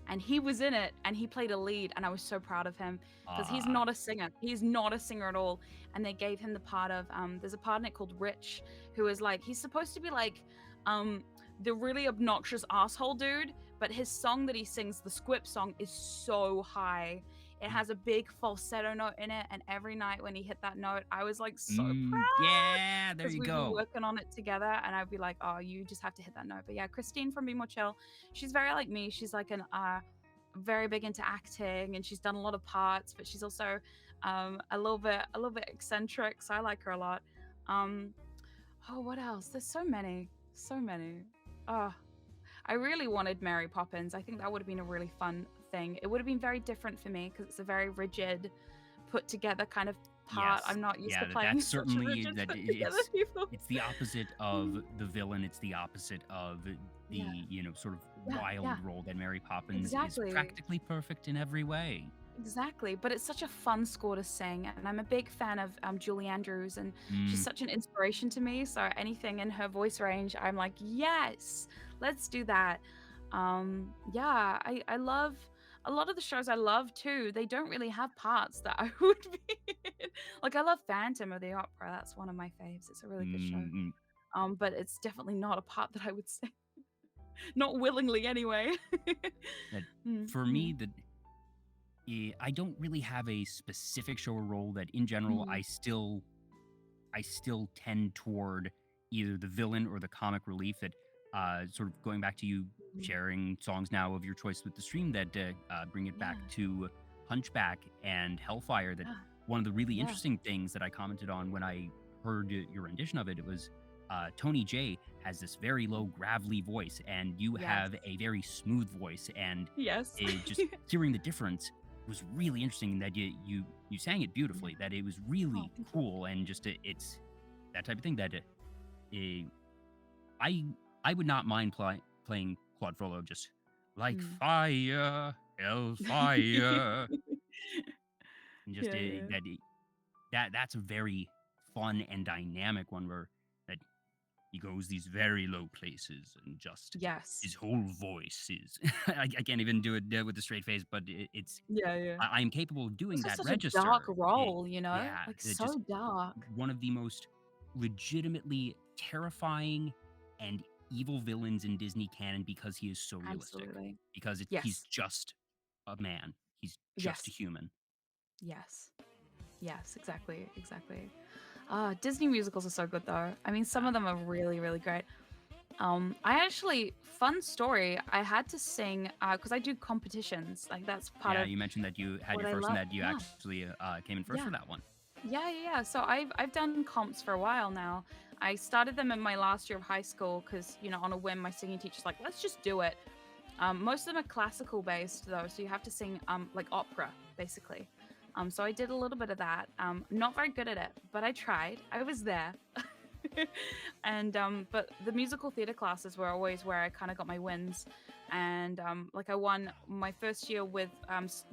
and he was in it and he played a lead, and I was so proud of him because he's Ah. not a singer. He's not a singer at all. And they gave him the part of there's a part in it called Rich, who is like he's supposed to be like the really obnoxious asshole dude, but his song that he sings, the Squip song, is so high. It has a big falsetto note in it, and every night when he hit that note, I was like so proud. Yeah, there you We'd go. be working on it together, and I'd be like, "Oh, you just have to hit that note." But yeah, Christine from Be More Chill, she's very like me. She's like very big into acting, and she's done a lot of parts, but she's also a little bit eccentric. So I like her a lot. Oh, what else? There's so many. Oh, I really wanted Mary Poppins. I think that would have been a really fun thing. It would have been very different for me because it's a very rigid, put together kind of part. Yes. I'm not used Yeah, to playing that's such certainly rigid, that put together it's people. it's the opposite of the villain. It's the opposite of the Yeah. sort of Yeah, yeah, wild role that Mary Poppins is exactly. practically perfect in every way. Exactly, but it's such a fun score to sing, and I'm a big fan of Julie Andrews, and she's Mm, such an inspiration to me. So anything in her voice range, I'm like, yes, let's do that. Yeah, I love a lot of the shows I love too. They don't really have parts that I would be in. Like I love Phantom of the Opera. That's one of my faves. It's a really good show. mm, mm. But it's definitely not a part that I would sing, not willingly anyway. That Mm, for mm, me, I don't really have a specific show or role that in general mm, I still tend toward either the villain or the comic relief. That sort of going back to you mm. sharing songs now of your choice with the stream that bring it back Yeah, to Hunchback and Hellfire. That yeah, one of the really yeah. interesting things that I commented on when I heard your rendition of it, it was Tony J has this very low gravelly voice, and you Yes. have a very smooth voice, and Yes. just hearing the difference was really interesting. That you sang it Yeah. beautifully. That it was Oh, really thank you. cool, and just it's that type of thing that uh, I I would not mind playing Claude Frollo just like Mm. fire, hellfire, and just Yeah, yeah. that's a very fun and dynamic one where that he goes these very low places and just Yes. his whole voice is I can't even do it with a straight face, but it's Yeah, yeah. I'm capable of doing Also that such a dark register. role, you know? Yeah, Like, it just so dark. one of the most legitimately terrifying and evil villains in Disney canon because he is so realistic. Absolutely. Because he's Yes. just a man. He's just a Yes. human. Yes. Yes, exactly, exactly. Disney musicals are so good, though. I mean, some Uh, of them are really, really great. I actually fun story, I had to sing, because I do competitions, like, that's part yeah, of you mentioned that you had what your I first and love. that you Yeah, actually came in first yeah. for that one. Yeah, yeah, yeah. So I've done comps for a while now. I started them in my last year of high school because, on a whim, my singing teacher's like, let's just do it. Most of them are classical based though, so you have to sing like opera basically. So I did a little bit of that. Not very good at it, but I tried. I was there. And but the musical theater classes were always where I kind of got my wins. And like I won my first year with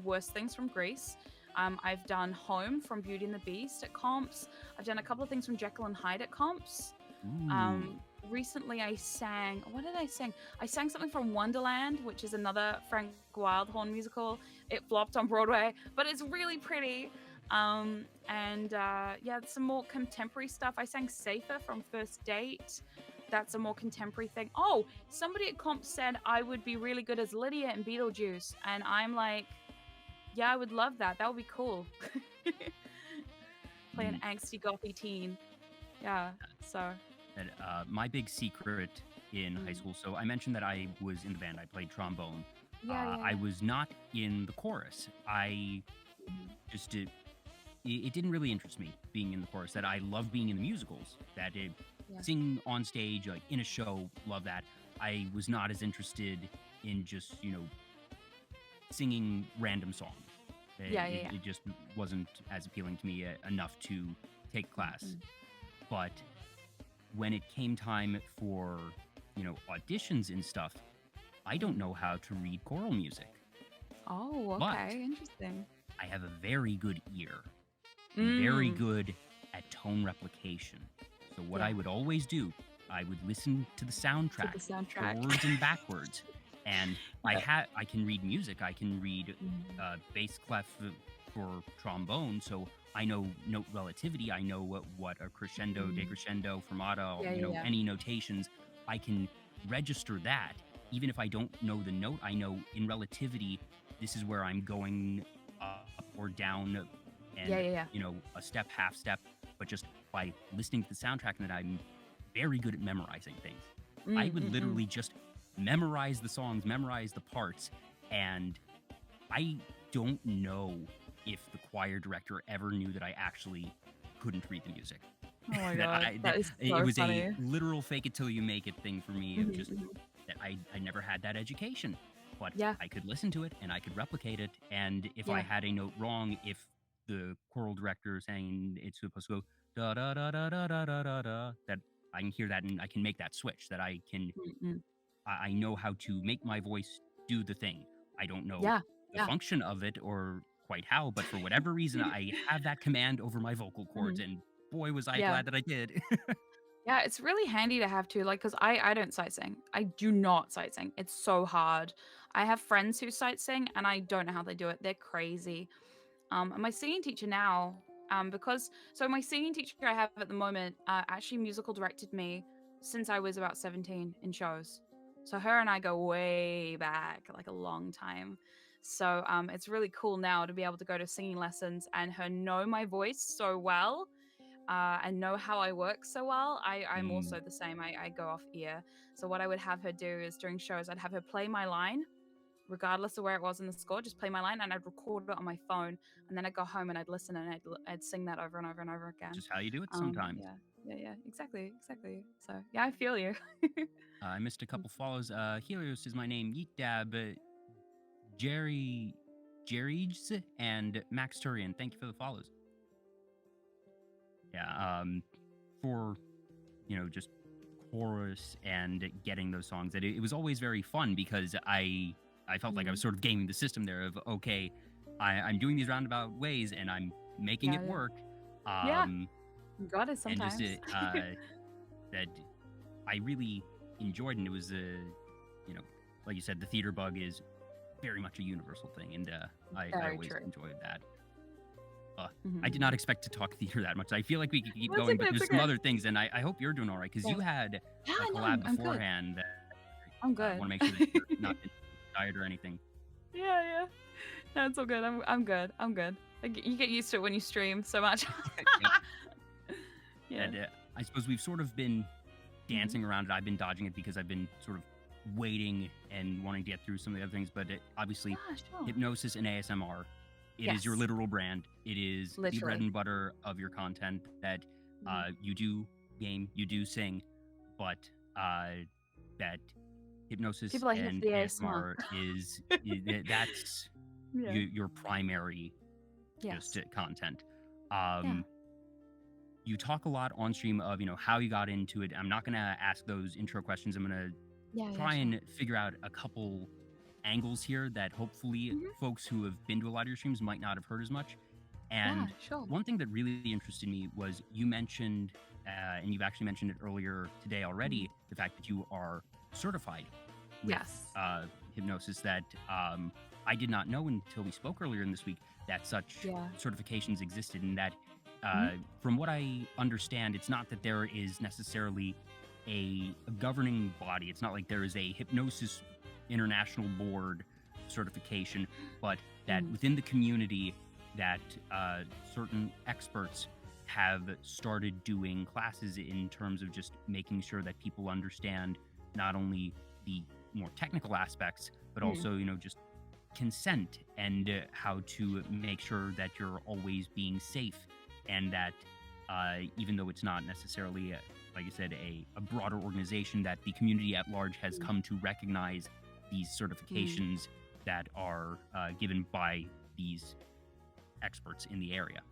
Worst Things from Greece. I've done Home from Beauty and the Beast at comps. I've done a couple of things from Jekyll and Hyde at comps. Ooh. Um, Recently I sang, what did I sing? I sang something from Wonderland, which is another Frank Wildhorn musical. It flopped on Broadway, but it's really pretty. And yeah, some more contemporary stuff. I sang Safer from First Date. That's a more contemporary thing. Oh, somebody at comp said I would be really good as Lydia in Beetlejuice, and I'm like, yeah, I would love that. That would be cool. Play an Mm, angsty gothy teen. Yeah. So. that my big secret in high Mm. school. So I mentioned that I was in the band. I played trombone. Yeah, yeah, I yeah. was not in the chorus. I Mhm. just did. It didn't really interest me being in the chorus. That I love being in the musicals. That it Yeah. sing on stage, like in a show, love that. I was not as interested in just singing random songs. Yeah, yeah, yeah. It just wasn't as appealing to me enough to take class. Mm. But when it came time for auditions and stuff, I don't Mhm. know how to read choral music, Oh, but okay. Interesting. I have a very good ear and very Mm. good at tone replication. So what I Yeah. would always do, I would listen to the To the soundtrack soundtrack. forwards and backwards, and Yeah. I can read music. I can read Mm. bass clef for trombone, so I know note relativity. I know what a crescendo, Mm. decrescendo, fermata, Yeah, yeah, yeah. any notations. I can register that even if I don't know the note. I know in relativity, this is where I'm going up or down, Yeah, and yeah, yeah. a step, half step. But just by listening to the soundtrack, and that I'm very good at memorizing things. I Mm, would mm, mm. literally just memorize the songs, memorize the parts, and I don't know if the choir director ever knew that I actually couldn't read the music. Oh my that god, I that that is it so was a funny. literal fake it till you make it thing for me of Mhm, just mhm. that I never had that education. But Yeah, I could listen to it and I could replicate it. And if I yeah. had a note wrong, if the choral director saying it's supposed to go da da da da da da da da da, that I can hear that and I can make that switch. That I can Mm, mm. I know how to make my voice do the thing. I don't know Yeah. the Yeah. function of it or quite how, but for whatever reason, I have that command over my vocal cords, Mhm. and boy, was I Yeah. glad that I did. Yeah, it's really handy to have too, like, cause I don't sight sing. I do not sight sing. It's so hard. I have friends who sight sing, and I don't know how they do it. They're crazy. And my singing teacher now, because so my singing teacher I have at the moment, actually musical directed me since I was about 17 in shows. So her and I go way back, like a long time. So it's really cool now to be able to go to singing lessons and her know my voice so well, and know how I work so well. I'm Mm, also the same. I go off ear. So what I would have her do is during shows, I'd have her play my line regardless of where it was in the score, just play my line and I'd record it on my phone. And then I'd go home and I'd listen and I'd sing that over and over and over again. just how you do it sometimes. Yeah, yeah, yeah, exactly, exactly. So yeah, I feel you. I missed a couple follows. Helios is my name. Yeet Dab, Jerry, Jerry's, and Max Turian. Thank you for the follows. Yeah, for just chorus and getting those songs. It was always very fun because I felt like I was sort of gaming the system there of okay, I'm doing these roundabout ways and I'm making Yeah, it yeah, work. yeah. Um, You got it and just sometimes. that I really enjoyed, and it was you know, like you said, the theater bug is very much a universal thing, and I Very always true. enjoyed that. I did Mhm. not expect to talk theater that much. I feel like we could keep It's going, okay. but It's there's some okay. other things, and I hope you're doing all right because Yeah. you had Yeah, a no, collab I'm good. beforehand that I'm I good. want to make sure that you're not tired or anything. Yeah, yeah. No, it's all good. I'm good. I'm good. You get used to it when you stream so much. Yep. Yeah. And I suppose we've sort of been Mhm. dancing around it. I've been dodging it because I've been sort of waiting and wanting to get through some of the other things. But obviously, Yeah, sure. hypnosis and ASMR, it is your Yes, literal brand. It is the bread literally. and butter of your content that Mhm. you do game, you do sing, but that hypnosis People are here for and the ASMR. ASMR is that's Yeah. your primary just Yes. content. Yeah. Um, you talk a lot on stream of how you got into it. I'm not gonna ask those intro questions. I'm gonna Yeah, yeah, try sure. and figure out a couple angles here that hopefully Mhm. folks who have been to a lot of your streams might not have heard as much. Yeah, And sure. one thing that really interested me was you mentioned, and you've actually mentioned it earlier today Mhm. already, the fact that you are certified with Yes. hypnosis. That I did not know until we spoke earlier in this week that such Yeah. certifications existed, and that Mhm. from what I understand, it's not that there is necessarily a governing body. It's not like there is a hypnosis international board certification, but that Mhm. within the community, that certain experts have started doing classes in terms of just making sure that people understand not only the more technical aspects, but Mhm. also just consent and how to make sure that you're always being safe, and that even though it's not necessarily like I said, a broader organization, that the community at large has Mhm. come to recognize these Mhm. certifications that are given by these experts in the area.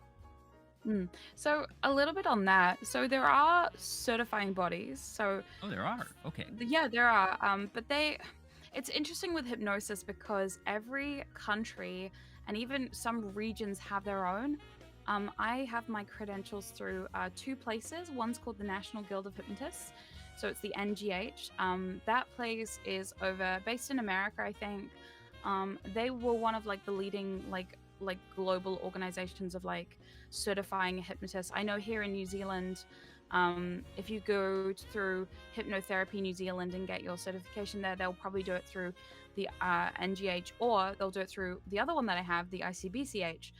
Mm. So a little bit on that. So there are certifying bodies. So Oh, there are. Okay. yeah, there are. But it's interesting with hypnosis because every country and even some regions have their own. I have my credentials through two places. One's called the National Guild of Hypnotists. So it's the NGH. That place is based in America, I think. They were one of like the leading like global organizations of like certifying hypnotists. I know here in New Zealand, if you go through Hypnotherapy New Zealand and get your certification there, they'll probably do it through the NGH, or they'll do it through the other one that I have, the ICBCH,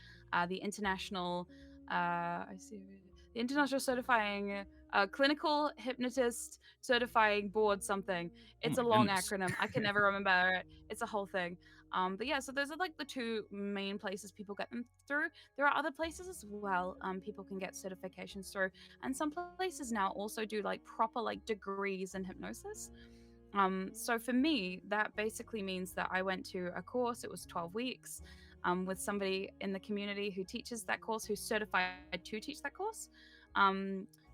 the International, I see, the International Certifying Clinical Hypnotist Certifying Board something. Oh It's a my long goodness. acronym. I can never remember it. It's a whole thing. But yeah, so those are like the two main places people get them through. There are other places as well people can get certifications through, and some places now also do like proper like degrees in hypnosis. So for me, that basically means that I went to a course. It was 12 weeks with somebody in the community who teaches that course, who's certified to teach that course.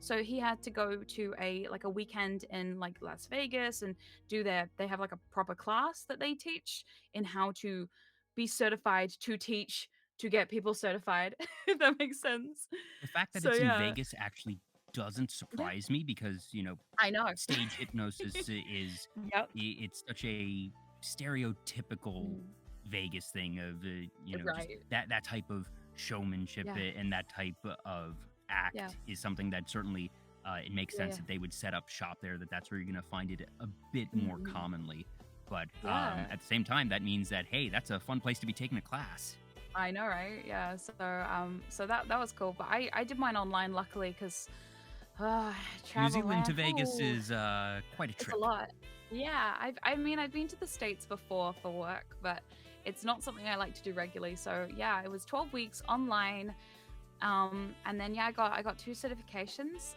So he had to go to a weekend in like Las Vegas and they have like a proper class that they teach in how to be certified to teach to get people certified, if that makes sense. The fact that So it's in yeah. Vegas actually doesn't Yeah, surprise me because, I know. stage hypnosis is Yep. it's such a stereotypical Mm, Vegas thing of, just right. that type of showmanship Yeah. and that type of Yeah. act is something that certainly it makes Yeah. sense that they would set up shop there, that's where you're going to find it a bit more Mm, commonly. But yeah. at the same time, that means that, hey, that's a fun place to be taking a class. I know, right? Yeah. So that was cool, but I did mine online luckily because New travel, Zealand to man. Vegas Ooh, is quite a it's a trip. lot. Yeah, I've been to the States before for work, but it's not something I like to do regularly. So yeah, it was 12 weeks online. And then yeah, I got two certifications.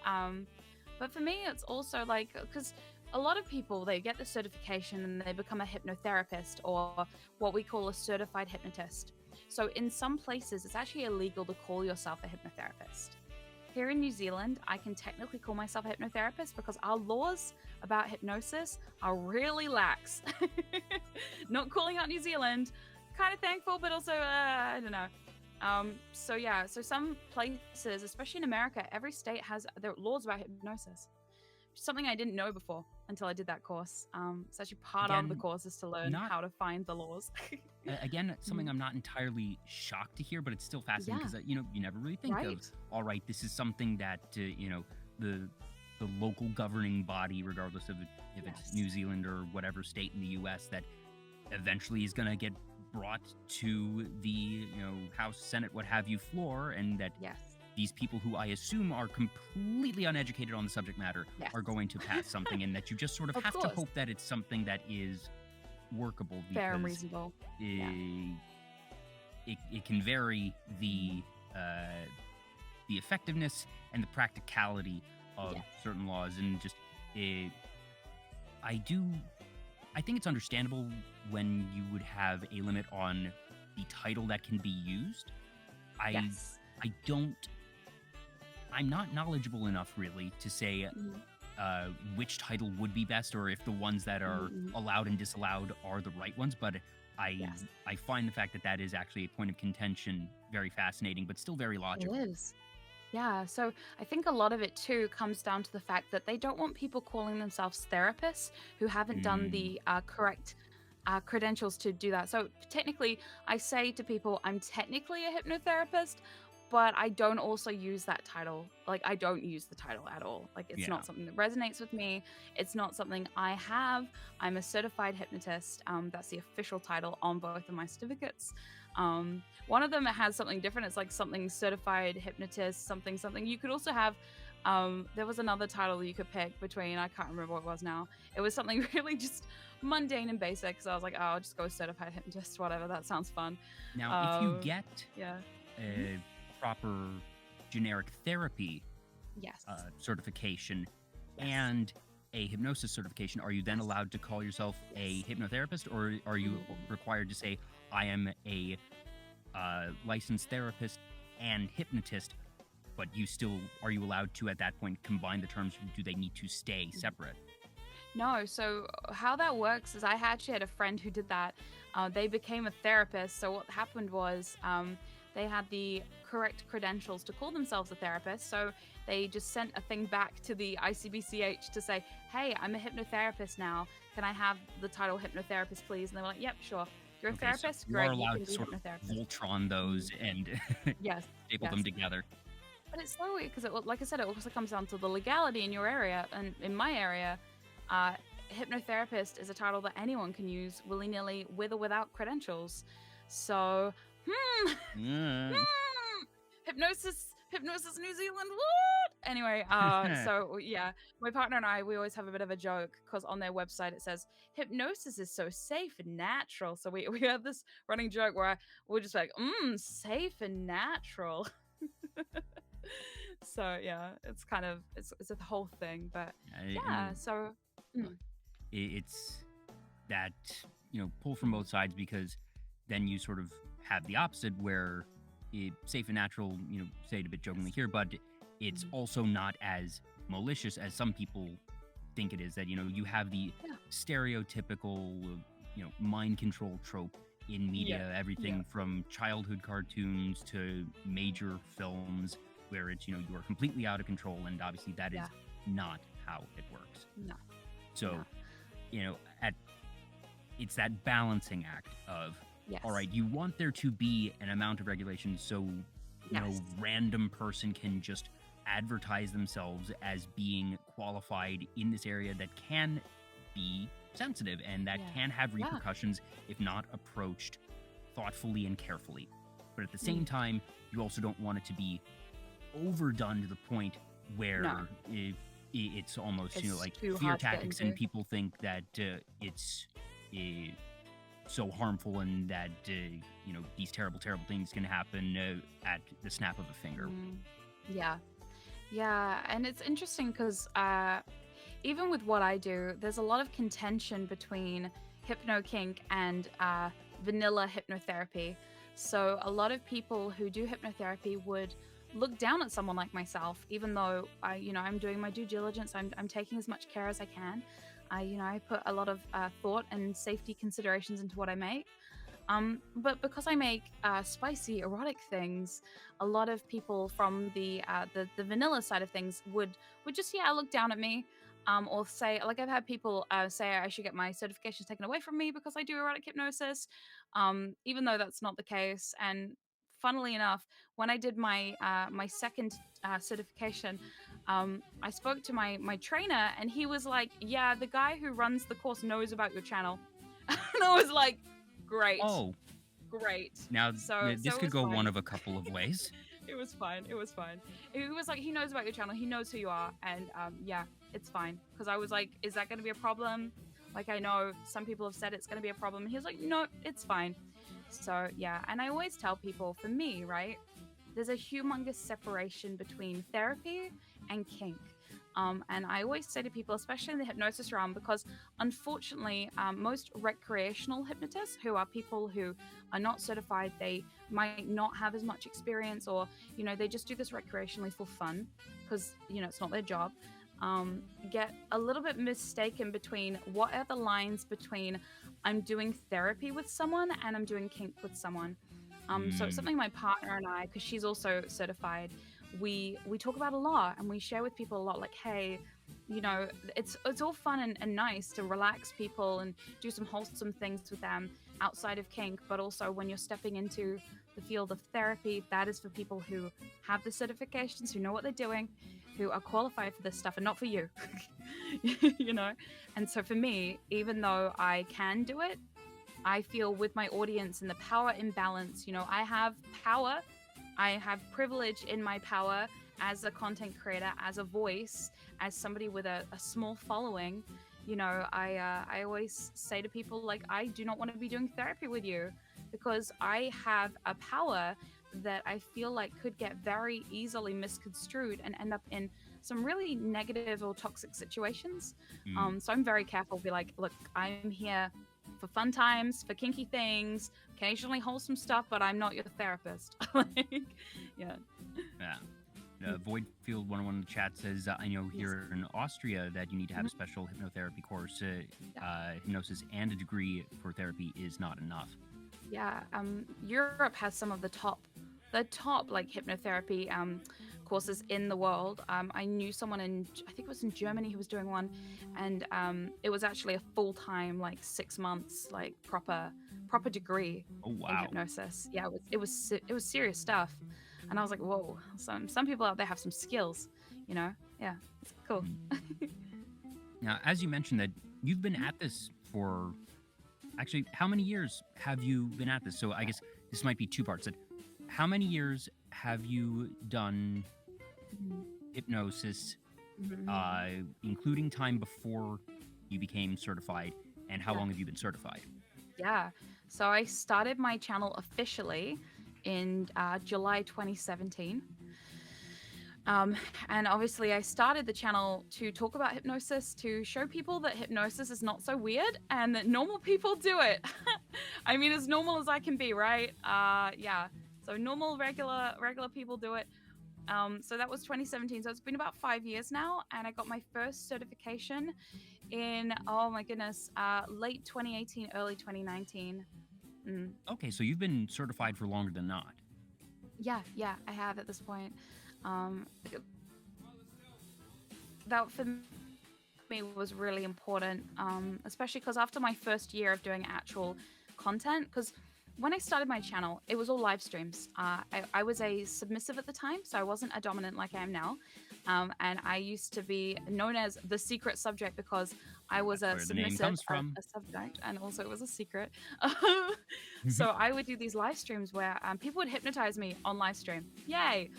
But for me, it's also like because a lot of people they get the certification and they become a hypnotherapist or what we call a certified hypnotist. So in some places, it's actually illegal to call yourself a hypnotherapist. Here in New Zealand, I can technically call myself a hypnotherapist because our laws about hypnosis are really lax. Not calling out New Zealand, kind of thankful, but also, I don't know. So yeah, so some places, especially in America, every state has their laws about hypnosis. Something I didn't know before until I did that course. It's actually part of the Again, course is to learn not how to find the laws. again something Mhm. I'm not entirely shocked to hear, but it's still fascinating Yeah, because you never really think of, right. all right, this is something that the the local governing body, regardless of if it's Yes. New Zealand or whatever state in the U.S., that eventually is going to get brought to the House, Senate, what have you floor, and that Yes. these people who I assume are completely uneducated on the subject matter Yes. are going to pass something, and that you just sort of Of have to course. hope that it's something that is workable Fair and because reasonable. Yeah. it, it can vary Mhm. the effectiveness and the practicality of Yes. certain laws, and just it, I do I think it's understandable when you would have a limit on the title that can be used. I Yes. I don't I'm not knowledgeable enough really to say Mhm. which title would be best or if the ones that Mhm, are mhm. allowed and disallowed are the right ones. But I Yes. I find the fact that that is actually a point of contention very fascinating, but still very It logical. is. Yeah, so I think a lot of it too comes down to the fact that they don't want people calling themselves therapists who haven't done Mm, the correct credentials to do that. So technically, I say to people, I'm technically a hypnotherapist, but I don't also use that title. Like, I don't use the title at all. Like, it's yeah. not something that resonates with me. It's not something I have. I'm a certified hypnotist. That's the official title on both of my certificates. One of them it has something different. It's like something certified hypnotist, something something. You could also have. There was another title you could pick between. I can't remember what it was now. It was something really just mundane and basic. So I was like, oh, I'll just go certified hypnotist, whatever. That sounds fun. Now, if you Um, get yeah. Mhm. a proper generic therapy Yes. certification Yes. and a hypnosis certification, are you then Yes. allowed to call yourself a Yes. hypnotherapist, or are you Mm. required to say, I am a licensed therapist and hypnotist, but you still are you allowed to at that point combine the terms? Do they need to stay Mhm. separate? No, so how that works is I actually had a friend who did that. They became a therapist. So what happened was they had the correct credentials to call themselves a therapist. So they just sent a thing back to the ICBCH to say, "Hey, I'm a hypnotherapist now. Can I have the title hypnotherapist, please?" And they were like, "Yep, sure. You're a Okay, so therapist. you are Great, you allowed can to be sort of hypnotherapist." Voltron those Mhm. and Yes, staple them yes. together. But it's so weird because, like I said, it also comes down to the legality in your area. And in my area, uh, hypnotherapist is a title that anyone can use willy nilly with or without credentials. So, Mm. hypnosis, New Zealand, what? Anyway, so yeah, my partner and I, we always have a bit of a joke because on their website it says hypnosis is so safe and natural. So we have this running joke where we're just like, safe and natural. So yeah, it's kind of it's a whole thing, but I yeah. mean, So look, mm, it's that pull from mhm, both sides, because then you sort of have the opposite where safe and natural, say it a bit jokingly yes, here, but it's Mhm. also not as malicious as some people think it is. That you have the Yeah. stereotypical mind control trope in Yeah. media, Yeah. everything from childhood cartoons to major films, where it's you are completely out of control, and obviously that is Yeah. not how it works. No. So No. at it's that balancing act of, all Yes. right, you want there to be an amount of regulation so no Yes. random person can just advertise themselves as being qualified in this area that can be sensitive and that Yeah. can have Yeah. repercussions if not approached thoughtfully and carefully. But at the Mm. same time, you also don't want it to be overdone to the point where No. it's almost It's like too fear hard to get tactics, and into. people think that it's uh, so harmful, and that these terrible things can happen at the snap of a finger. Mm. Yeah. Yeah. And it's interesting because even with what I do, there's a lot of contention between hypno kink and vanilla hypnotherapy. So a lot of people who do hypnotherapy would look down at someone like myself, even though I'm doing my due diligence. I'm taking as much care as I can. I put a lot of thought and safety considerations into what I make. But because I make spicy, erotic things, a lot of people from the vanilla side of things would just look down at me, or say, like, I've had people say I should get my certifications taken away from me because I do erotic hypnosis, even though that's not the case. And funnily enough, when I did my second certification, I spoke to my trainer, and he was like, "Yeah, the guy who runs the course knows about your channel," and I was like, "Great." Oh, Great. now So this it could was go one fine. of a couple of ways. It was fine. It was fine. He was like, he knows about your channel. He knows who you are, and yeah, it's fine. Because I was like, is that going to be a problem? Like, I know some people have said it's going to be a problem. And he was like, no, it's fine. So yeah, and I always tell people, for me, right, there's a humongous separation between therapy and kink. And I always say to people, especially in the hypnosis realm, because unfortunately, most recreational hypnotists, who are people who are not certified, they might not have as much experience, or they just do this recreationally for fun, because it's not their job. Get a little bit mistaken between what are the lines between I'm doing therapy with someone and I'm doing kink with someone. So it's Mm, something my partner and I, because she's also certified, we talk about a lot, and we share with people a lot, like, hey, it's all fun and nice to relax people and do some wholesome things with them outside of kink, but also when you're stepping into the field of therapy, that is for people who have the certifications, who know what they're doing, who are qualified for this stuff, and not for you. you know and so for me, even though I can do it, I feel with my audience and the power imbalance, I have power, I have privilege in my power as a content creator, as a voice, as somebody with a small following. I always say to people, like, I do not want to be doing therapy with you, because I have a power that I feel like could get very easily misconstrued and end up in some really negative or toxic situations. mm. So I'm very careful. Be like, look, I'm here for fun times, for kinky things, occasionally wholesome stuff, but I'm not your therapist. Like, yeah. Yeah. Voidfield 101 in the chat says, I know Yes. here in Austria that you need to have a special hypnotherapy course. Hypnosis and a degree for therapy is not enough. Yeah. Europe has some of the top like hypnotherapy courses in the world. I knew someone I think it was in Germany, who was doing one, and it was actually a full-time, like 6 months, like proper degree Oh, in wow. hypnosis. Yeah, it was serious stuff, and I was like, whoa. Some people out there have some skills, Yeah, it's cool. Now, as you mentioned that you've been at this for, actually, how many years have you been at this? So I guess this might be two parts. That how many years have you done hypnosis, Mhm. including time before you became certified, and how Yeah. long have you been certified? Yeah. So I started my channel officially in July 2017. And obviously, I started the channel to talk about hypnosis, to show people that hypnosis is not so weird and that normal people do it. I mean, as normal as I can be, right? Yeah. So normal, regular people do it. So that was 2017. So it's been about 5 years now, and I got my first certification in, oh my goodness, late 2018, early 2019. Okay, so you've been certified for longer than not. Yeah, I have at this point. Um, that for me was really important, especially because after my first year of doing actual content, because when I started my channel, it was all live streams. I was a submissive at the time, so I wasn't a dominant like I am now. And I used to be known as the secret subject because I was That's a where the name submissive, comes from. a subject, and also it was a secret. So I would do these live streams where people would hypnotize me on live stream. Yay!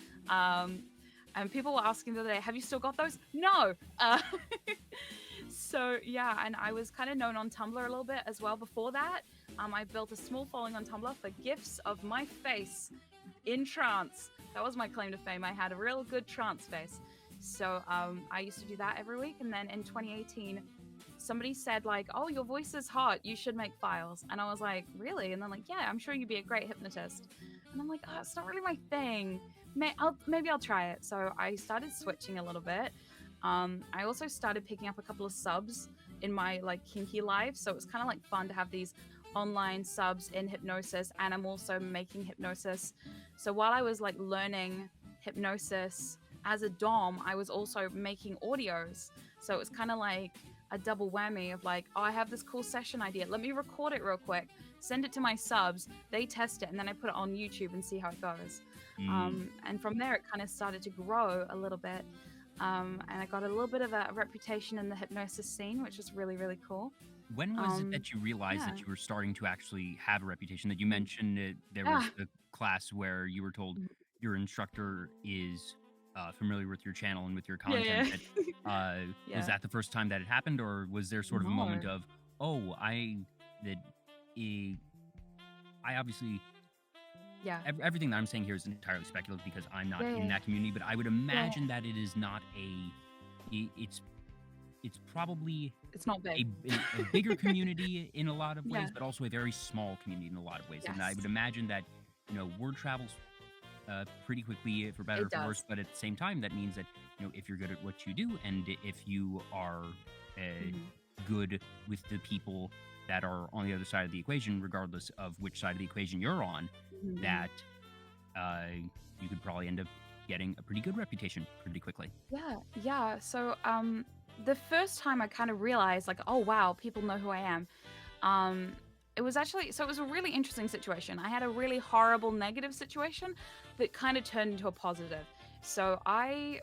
And people were asking the other day, have you still got those? No. So yeah, and I was kind of known on Tumblr a little bit as well before that. I built a small following on Tumblr for gifs of my face in trance. That was my claim to fame. I had a real good trance face. So I used to do that every week. And then in 2018, somebody said like, oh, your voice is hot. You should make files. And I was like, really? And then like, yeah, I'm sure you'd be a great hypnotist. And I'm like, oh, it's not really my thing. Maybe I'll try it. So I started switching a little bit. I also started picking up a couple of subs in my like kinky life. So it was kind of like fun to have these online subs in hypnosis, and I'm also making hypnosis. So while I was like learning hypnosis as a dom, I was also making audios. So it was kind of like a double whammy of like, oh, I have this cool session idea, let me record it real quick, send it to my subs, they test it, and then I put it on YouTube and see how it goes. And from there it kind of started to grow a little bit. And I got a little bit of a reputation in the hypnosis scene, which was really, really cool. When was it that you realized Yeah. that you were starting to actually have a reputation? That you mentioned there was Yeah. a class where you were told Mhm. your instructor is familiar with your channel and with your Yeah, content. yeah. That, was Yeah. that the first time that it happened, or was there sort of a moment No. of, oh, that eh, I obviously Yeah. everything that I'm saying here is entirely speculative because I'm not Yeah, in yeah. that community, but I would Yeah. imagine that it is not it's probably It's not big. a bigger community in a lot of Yeah. ways, but also a very small community in a lot of ways. And I Yes. would imagine that, word travels pretty quickly for better or It for worse. does. But at the same time, that means that, if you're good at what you do and if you are uh, Mhm. good with the people that are on the other side of the equation, regardless of which side of the equation you're on, Mhm. that uh, you could probably end up getting a pretty good reputation pretty quickly. Yeah. So the first time I kind of realized like, oh wow, people know who I am. Um it was a really interesting situation. I had a really horrible negative situation that kind of turned into a positive. So I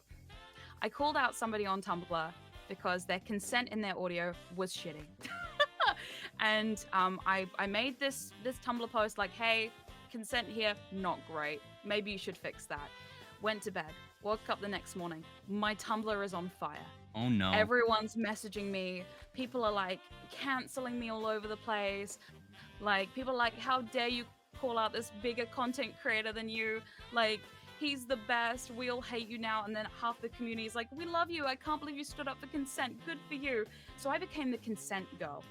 called out somebody on Tumblr because their consent in their audio was shitty. And I made this Tumblr post like, hey, consent here, not great. Maybe you should fix that. Went to bed, woke up the next morning. My Tumblr is on fire. Oh no. Everyone's messaging me. People are like canceling me all over the place. Like people are like, how dare you call out this bigger content creator than you? Like he's the best. We all hate you now. And then half the community is like, we love you. I can't believe you stood up for consent. Good for you. So I became the consent girl.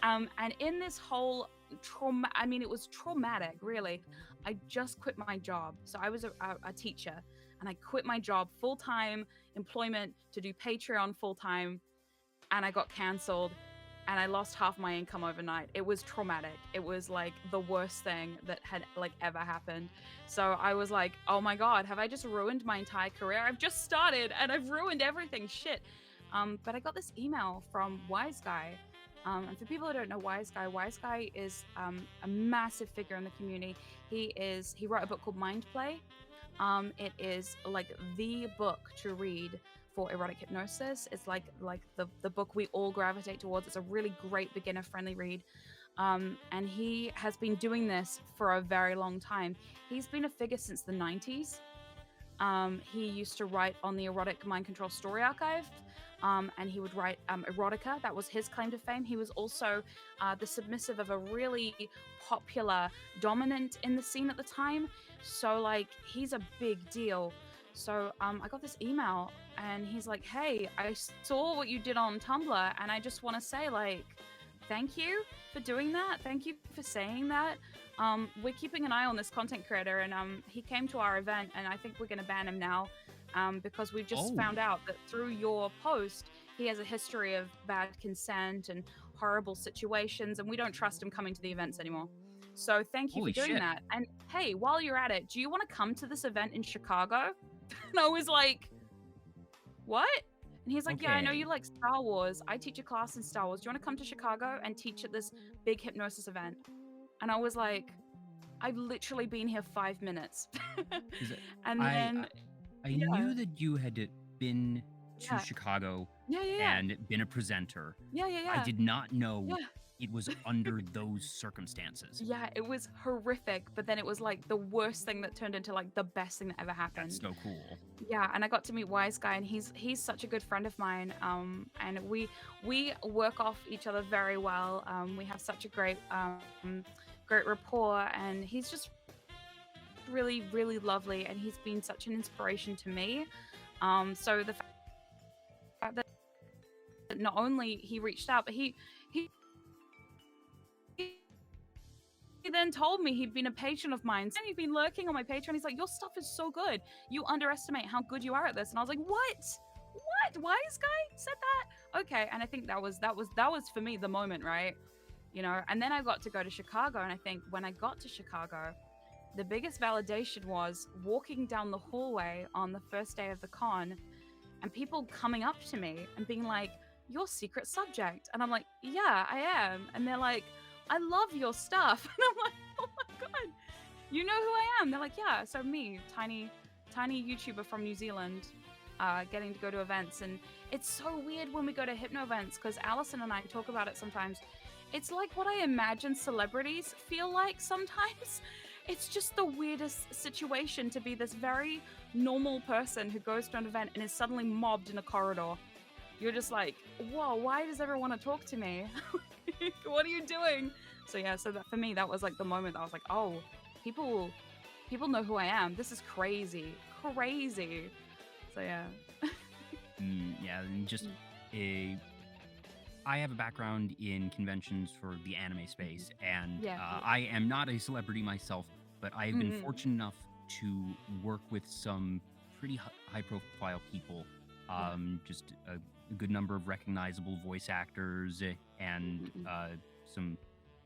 And in this whole trauma, I mean, it was traumatic, really. I just quit my job. So I was a teacher, and I quit my job, full-time employment, to do Patreon full-time, and I got canceled, and I lost half my income overnight. It was traumatic. It was like the worst thing that had like ever happened. So I was like, oh my God, have I just ruined my entire career? I've just started and I've ruined everything. Shit. But I got this email from Wise Guy. And for people who don't know Wise Guy is a massive figure in the community. He wrote a book called Mind Play. It is like the book to read for erotic hypnosis. It's like the book we all gravitate towards. It's a really great beginner friendly read. And he has been doing this for a very long time. He's been a figure since the 90s. He used to write on the Erotic Mind Control Story Archive, and he would write erotica. That was his claim to fame. He was also the submissive of a really popular dominant in the scene at the time. So, like, he's a big deal. So I got this email, and he's like, hey, I saw what you did on Tumblr, and I just want to say, like, thank you for doing that. Thank you for saying that. we're keeping an eye on this content creator, and he came to our event, and I think we're going to ban him now, because we've just Oh, found out that through your post, he has a history of bad consent and horrible situations, and we don't trust him coming to the events anymore. So thank you for holy doing shit. that. And hey, while you're at it, do you want to come to this event in Chicago? And I was like, what? And he's like, yeah, I know you Okay. like Star Wars. I teach a class in Star Wars. Do you want to come to Chicago and teach at this big hypnosis event? And I was like, I've literally bbeen here 5 minutes. 'Cause And I then, I yeah, knew that you had been to yeah, Chicago yeah, yeah, yeah, and been a presenter. yeah, yeah, I yeah, did not know yeah. it was under those circumstances. Yeah, it was horrific, but then it was like the worst thing that turned into like the best thing that ever That's happened. so cool. Yeah, and I got to meet Wise Guy, and he's such a good friend of mine. And we work off each other very well. We have such a great rapport, and he's just really, really lovely, and he's been such an inspiration to me. So the fact that not only he reached out, but he he then told me he'd been a patron of mine. And he'd been lurking on my Patreon. He's like, your stuff is so good. You underestimate how good you are at this. And I was like, what? What? Wise Guy said that? Okay. And I think that was for me the moment, right? You know, and then I got to go to Chicago. And I think when I got to Chicago, the biggest validation was walking down the hallway on the first day of the con and people coming up to me and being like, you're SecretSubject. And I'm like, yeah, I am. And they're like, I love your stuff. And I'm like, oh my God, you know who I am? They're like, yeah. So me, tiny YouTuber from New Zealand, getting to go to events. And it's so weird when we go to hypno events, because Allison and I talk about it sometimes. It's like what I imagine celebrities feel like sometimes. It's just the weirdest situation to be this very normal person who goes to an event and is suddenly mobbed in a corridor. You're just like, whoa, why does everyone want to talk to me? What are you doing? So yeah, so that for me, that was like the moment that I was like, oh, people know who I am. This is crazy. So yeah. Yeah, and just Mm. a. I have a background in conventions for the anime space, and Yeah. I am not a celebrity myself, but I have been Mm-mm. fortunate enough to work with some pretty high-profile people. Yeah. Just a good number of recognizable voice actors and Mm-mm. some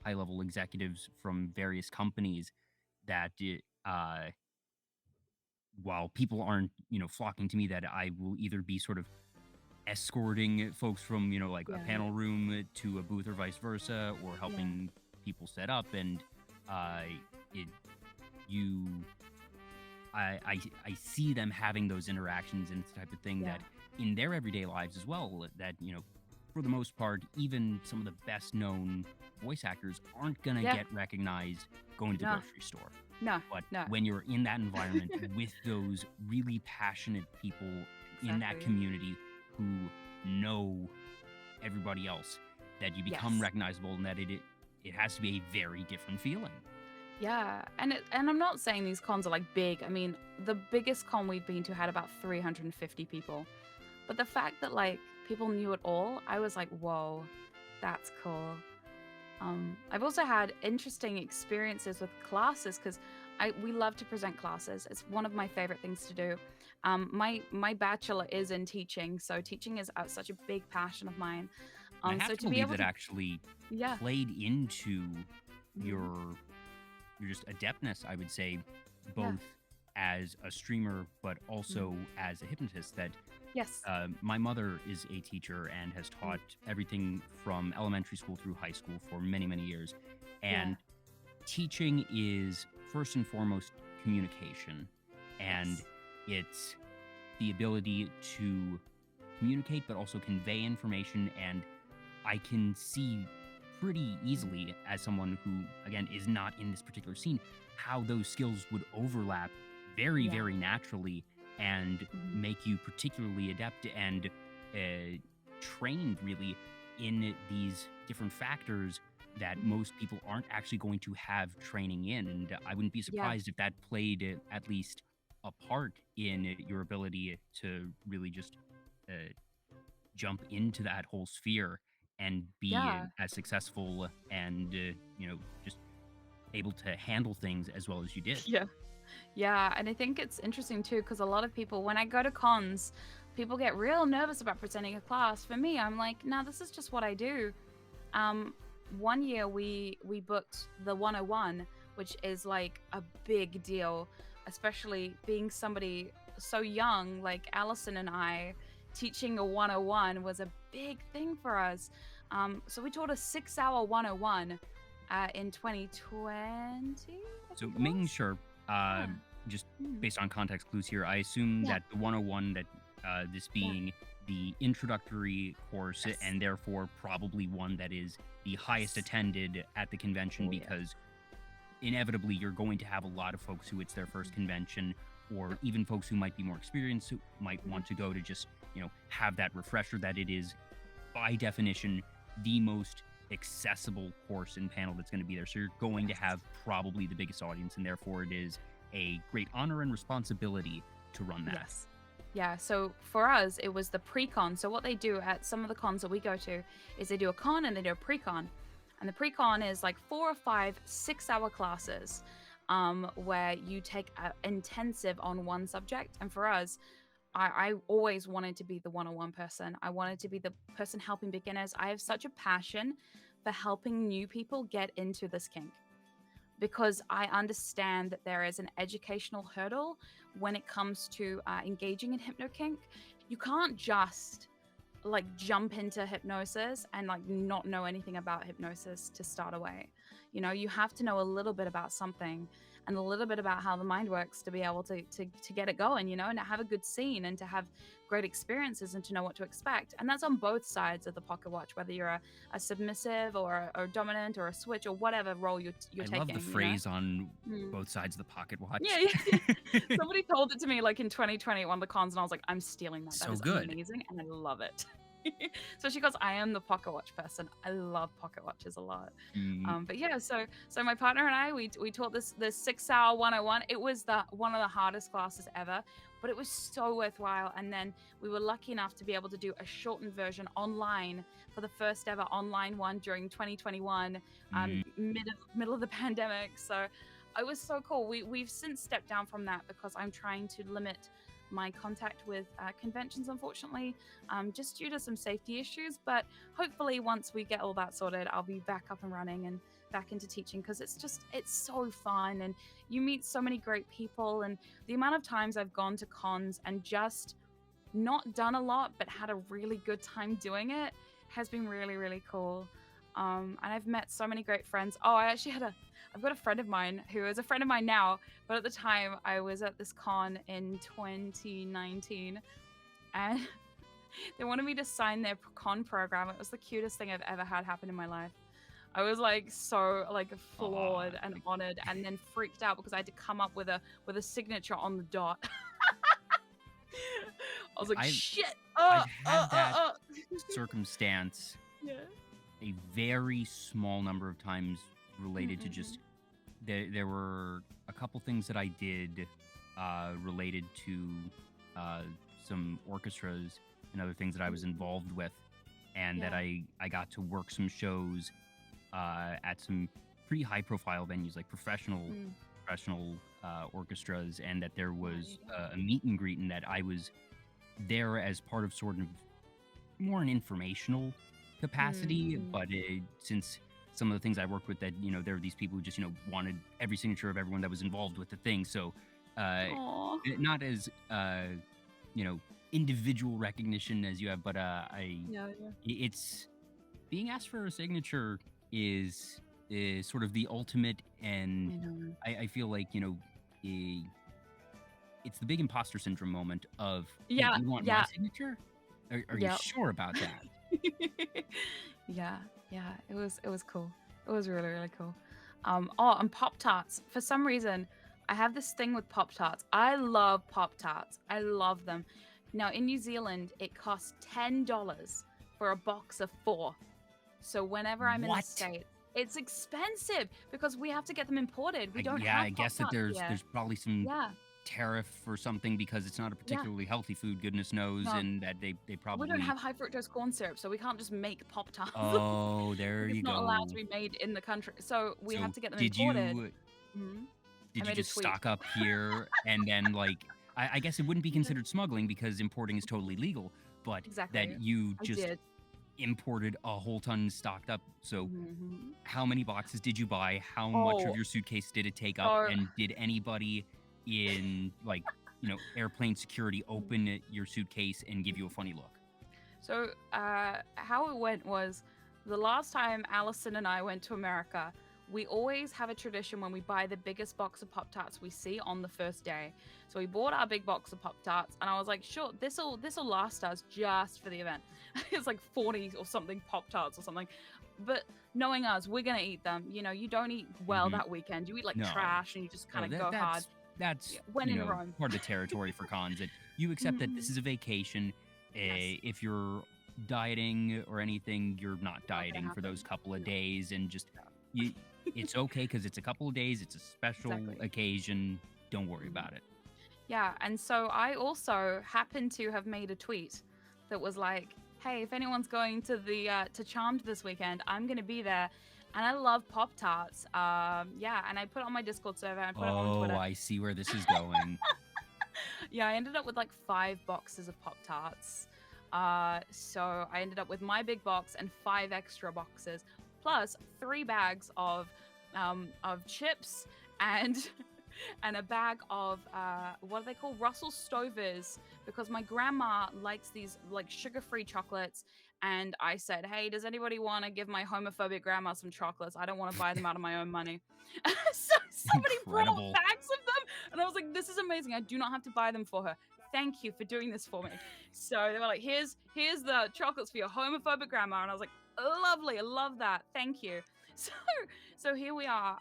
high-level executives from various companies that, while people aren't, flocking to me, that I will either be sort of escorting folks from, like a Yeah. panel room to a booth or vice versa, or Yeah. helping people set up. And uh, it, you, I see them having those interactions, and it's the type of thing Yeah. that in their everyday lives as well, that, for the most part, even some of the best known voice actors aren't going to Yeah. get recognized going to the No. grocery store. No. But No. when you're in that environment with those really passionate people in that Exactly. community who know everybody else, that you become Yes. recognizable, and that it has to be a very different feeling. Yeah, and I'm not saying these cons are like big. I mean, the biggest con we've been to had about 350 people. But the fact that like people knew it all, I was like, whoa, that's cool. I've also had interesting experiences with classes, because we love to present classes. It's one of my favorite things to do. My bachelor is in teaching, so teaching is such a big passion of mine. And I have So to to be believe able that to, actually yeah, played into mhm, your just adeptness, I would say, yeah, both as a streamer but mhm, also as a hypnotist. That yes, my mother is a teacher and has mm, taught everything from elementary school through high school for many, many years. yeah, And teaching is first and foremost communication, and yes, it's the ability to communicate but also convey information. And I can see pretty mhm, easily, as someone who, again, is not in this particular scene, how those skills would overlap very, yeah, very naturally and mhm, make you particularly adept and trained, really, in these different factors that mhm, most people aren't actually going to have training in. And I wouldn't be yeah, surprised if that played at least a part in your ability to really just uh, jump into that whole sphere and be yeah, as successful and just able to handle things as well as you did. Yeah. Yeah, and I think it's interesting too because a lot of people, when I go to cons, people get real nervous about presenting a class. For me, I'm like, nah, this is just what I do. Um, one year we booked the 101, which is like a big deal, especially being somebody so young like Allison and I. Teaching a 101 was a big thing for us. So we taught a 6-hour 101 in 2020, I So think it making was. sure, Yeah. just Mm. based on context clues here, I assume Yeah. that the 101, that this Yeah. being the introductory course, Yes. and therefore probably one that is the highest Yes. attended at the convention, Oh yeah. because inevitably you're going to have a lot of folks who it's their first convention, or even folks who might be more experienced who might Mhm. want to go to just, have that refresher that it is by definition the most accessible course and panel that's going to be there. So you're going to Yes. have probably the biggest audience, and therefore it is a great honor and responsibility to run that. Yes. Yeah, so for us, it was the pre-con. So what they do at some of the cons that we go to is they do a con and they do a pre-con. And the pre-con is like 4 or 5 6-hour classes where you take an intensive on one subject. And for us, I always wanted to be the one-on-one person. I wanted to be the person helping beginners. I have such a passion for helping new people get into this kink because I understand that there is an educational hurdle when it comes to engaging in hypnokink. You can't just like jump into hypnosis and like not know anything about hypnosis to start away. You know, you have to know a little bit about something and a little bit about how the mind works to be able to get it going, and to have a good scene and to have great experiences and to know what to expect. And that's on both sides of the pocket watch, whether you're a submissive or a dominant or a switch or whatever role you're I taking. love the phrase on Mm. both sides of the pocket Yeah, watch. yeah. Somebody told it to me like in 2020 at one of the cons, and I was like, I'm stealing that. That So is good. amazing, and I love it. So she goes, I am the pocket watch person. I love pocket watches a lot. But yeah, so my partner and I, we taught this 6-hour 101. It was one of the hardest classes ever, but it was so worthwhile. And then we were lucky enough to be able to do a shortened version online for the first ever online one during 2021, middle of the pandemic. So it was so cool. We've since stepped down from that because I'm trying to limit my contact with conventions, unfortunately, just due to some safety issues. But hopefully once we get all that sorted, I'll be back up and running and back into teaching because it's so fun and you meet so many great people. And the amount of times I've gone to cons and just not done a lot but had a really good time doing it has been really, really cool. And I've met so many great friends. Oh, I've got a friend of mine who is a friend of mine now, but at the time I was at this con in 2019 and they wanted me to sign their con program. It was the cutest thing I've ever had happen in my life. I was like so like floored and honored and then freaked out because I had to come up with a signature on the dot. I was like, shit. I've had that circumstance Yeah. a very small number of times related to just there were a couple things that I did related to some orchestras and other things that I was involved with, and that I got to work some shows at some pretty high profile venues like professional orchestras, and that there was a meet and greet, and that I was there as part of sort of more an informational capacity, but since some of the things I worked with, that there were these people who just wanted every signature of everyone that was involved with the thing. So not as individual recognition as you have, but it's being asked for a signature is sort of the ultimate, and I feel like it's the big imposter syndrome moment of, hey, Yeah, you want my signature? Are you sure about that? yeah, it was cool. It was really, really cool. And Pop-Tarts. For some reason, I have this thing with Pop-Tarts. I love Pop-Tarts. I love them. Now, in New Zealand, it costs $10 for a box of 4. So whenever I'm in the States, it's expensive because we have to get them imported. We don't have I guess that Pop-Tarts there's probably some tariff or something because it's not a Yeah. particularly healthy food, goodness knows, No. and that they We don't probably. have high fructose corn syrup, so we can't just make Pop-Tarts. Oh, there Like, it's you not allowed to go. be made in the country. So we have So to get them did imported. you Mhm. I did you made a just tweet. stock up here and then like I guess it wouldn't be Yeah. considered smuggling because importing is totally legal, but that Exactly. you I just did. imported a whole ton stocked up. So Mhm. how many boxes did you buy? How much of Oh, your suitcase did it take up? so And did anybody in like, airplane security open your suitcase and give you a funny look? So, how it went was the last time Allison and I went to America, we always have a tradition when we buy the biggest box of Pop Tarts we see on the first day. So we bought our big box of Pop Tarts, and I was like, "Sure, this'll last us just for the event." It's like 40 or something Pop Tarts or something. But knowing us, we're gonna eat them. You don't eat well Mhm. that weekend. You eat like No. trash, and you just kind No, of go hard. that's When in Rome. part of the territory for cons that you accept that this Mhm. is a vacation. Yes, If you're dieting or anything, you're not not gonna dieting for those happen. couple of No. days, and just you, it's okay because it's a couple of days. It's a special Exactly. occasion. Don't worry Mhm. about it. Yeah, and so I also happened to have made a tweet that was like, "Hey, if anyone's going to the to Charmed this weekend, I'm gonna be there, and I love Pop Tarts." Yeah, and I put it on my Discord server and put it on Oh, Twitter. I see where this is going. Yeah, I ended up with like 5 boxes of Pop Tarts. So I ended up with my big box and 5 extra boxes, plus 3 bags of chips and and a bag of what are they called? Russell Stovers, because my grandma likes these like sugar-free chocolates. And I said, "Hey, does anybody want to give my homophobic grandma some chocolates? I don't want to buy them out of my own money." So somebody brought Incredible. bags of them, and I was like, "This is amazing. I do not have to buy them for her. Thank you for doing this for me." So they were like, "Here's the chocolates for your homophobic grandma," and I was like, "Lovely, I love that. Thank you." So so here we are,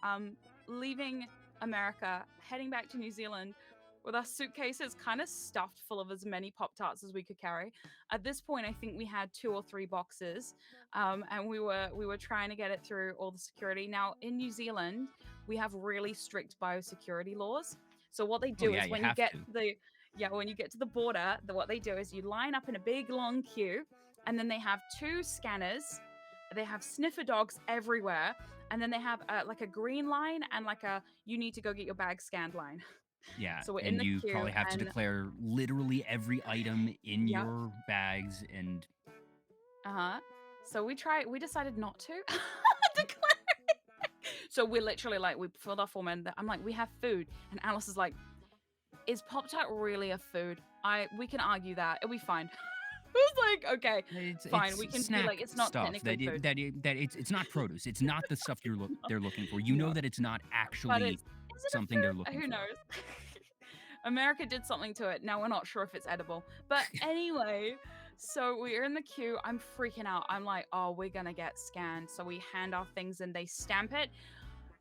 leaving America, heading back to New Zealand with our suitcases kind of stuffed full of as many Pop Tarts as we could carry. At this point, I think we had 2 or 3 boxes, and we were trying to get it through all the security. Now in New Zealand, we have really strict biosecurity laws. So what they Oh do yeah, is you when you have get to. to the yeah when you get to the border, what they do is you line up in a big long queue, and then they have 2 scanners. They have sniffer dogs everywhere, and then they have like a green line and like a "you need to go get your bag scanned" line. Yeah, So we're in and the you queue, probably have to and declare literally every item in yeah, your bags and uh-huh. So we decided not to declare. So we're literally like, we filled our form, and I'm like, "We have food," and Alice is like, "Is Pop Tart really a food? We can argue that. It'll be fine." I was like, "Okay, fine. We it's can be like, snack it's not stuff technically food." that it's not produce. It's not the stuff they're looking for. You No, know that it's not but actually is it a something they're food? looking Who for. knows? America did something to it. Now we're not sure if it's edible. But anyway, so we're in the queue. I'm freaking out. I'm like, "Oh, we're gonna get scanned." So we hand our things and they stamp it.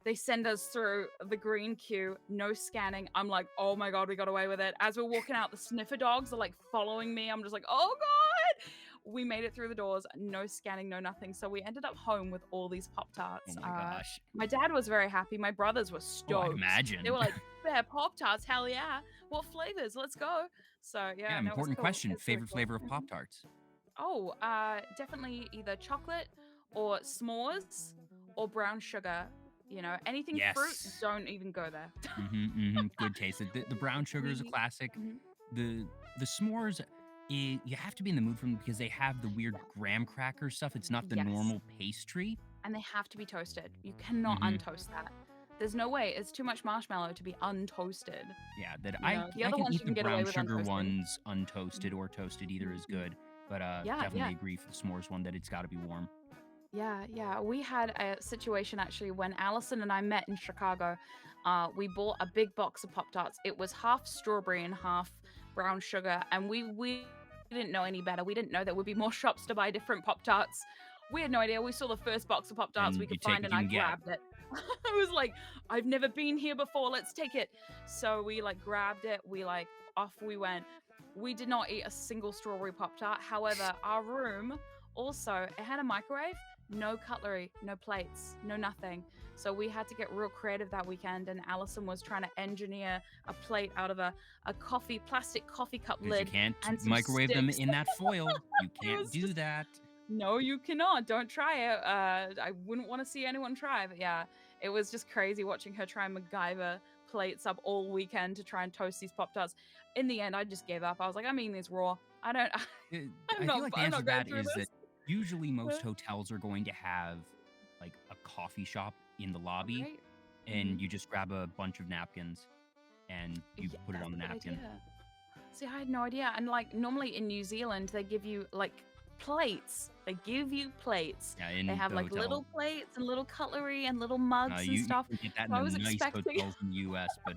They send us through the green queue, no scanning. I'm like, "Oh my God, we got away with it." As we're walking out, the sniffer dogs are like following me. I'm just like, "Oh God." We made it through the doors, no scanning, no nothing. So we ended up home with all these Pop Oh Tarts. my gosh. My dad was very happy. My brothers were Oh, I'd stoked. They imagine. were like, "Yeah, Pop Tarts, hell yeah. What flavors? Let's go." So Yeah, yeah, that was important cool. question. It's really Favorite cool. flavor of Pop Tarts? Oh, definitely either chocolate or s'mores or brown sugar. Anything fruit, Yes. don't even go there. Good taste. The brown sugar is a We classic. Mhm. The s'mores, you have to be in the mood for them because they have the weird graham cracker stuff. It's not the Yes, normal pastry. and they have to be toasted. You cannot hmm untoast that. There's no way. It's too much marshmallow to be untoasted. Yeah, that The I other can ones eat you the can get away brown with sugar untoasting. ones untoasted or toasted. Either is Mhm. good, but Yeah, yeah. definitely agree for the s'mores one that it's got to be warm. Yeah, yeah. We had a situation actually when Allison and I met in Chicago. We bought a big box of Pop Tarts. It was half strawberry and half brown sugar, and we didn't know any better. We didn't know there would be more shops to buy different Pop Tarts. We had no idea. We saw the first box of Pop Tarts we And you could take find, what and you I can get. grabbed it. I was like, "I've never been here before. Let's take it." So we like grabbed it. We like off we went. We did not eat a single strawberry Pop Tart. However, our room also it had a microwave. no cutlery, no plates, no nothing. So we had to get real creative that weekend, and Allison was trying to engineer a plate out of a plastic coffee cup Because you lid can't and some microwave them sticks. in that foil. You It can't was do just, that. no, you cannot. Don't try it. I wouldn't want to see anyone try, but yeah, it was just crazy watching her try and MacGyver plates up all weekend to try and toast these Pop-Tarts. In the end, I just gave up. I was like, I'm eating these raw. I don't, I feel like the I'm answer to not going that through is that this. usually most Yeah. hotels are going to have like a coffee shop in the lobby, Great. and you just grab a bunch of napkins and you Yeah, put it that's on the a good napkin. idea. See, I had no idea. And like normally in New Zealand, they give you like plates. They give you plates. Yeah, in They have the like hotel. little plates and little cutlery and little mugs and You stuff. can get that So I in was the nice expecting. hotels in the U.S., but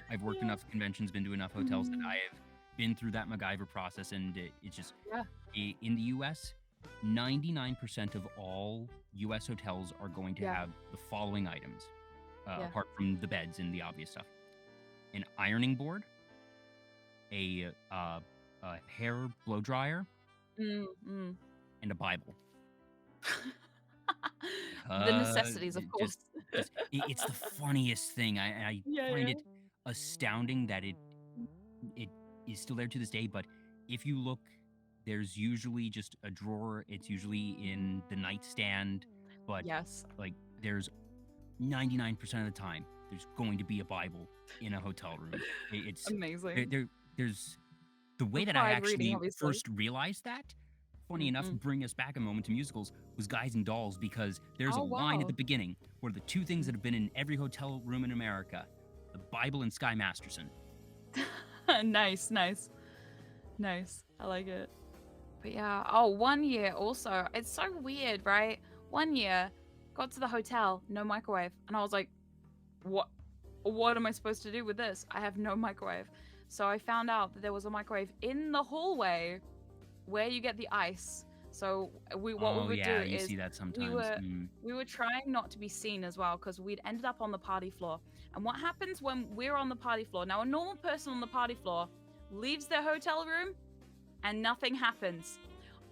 I've worked Yeah. enough conventions, been to enough hotels that Mm. I have been through that MacGyver process, and it's just Yeah. in the U.S., 99% of all U.S. hotels are going to Yeah. have the following items, Yeah. apart from the beds and the obvious stuff: an ironing board, a hair blow dryer, Mm. and a Bible. The necessities, of course. It's the funniest thing. I Yeah, find yeah. it astounding that it is still there to this day. But if you look, there's usually just a drawer. It's usually in the nightstand. But Yes. like, there's 99% of the time there's going to be a Bible in a hotel room. It's Amazing. there's the way that I Required reading, actually obviously. first realized that. Funny enough, bring us back a moment to musicals, was Guys and Dolls, because there's a Oh, line at wow. the beginning where the two things that have been in every hotel room in America, the Bible and Sky Masterson. Nice. I like it. But yeah, oh, 1 year also. It's so weird, right? 1 year, got to the hotel, no microwave. And I was like, what am I supposed to do with this? I have no microwave. So I found out that there was a microwave in the hallway where you get the ice. So what we would yeah, do you is see that sometimes. we were trying not to be seen as well, because we'd ended up on the party floor. And what happens when we're on the party floor? Now, a normal person on the party floor leaves their hotel room and nothing happens.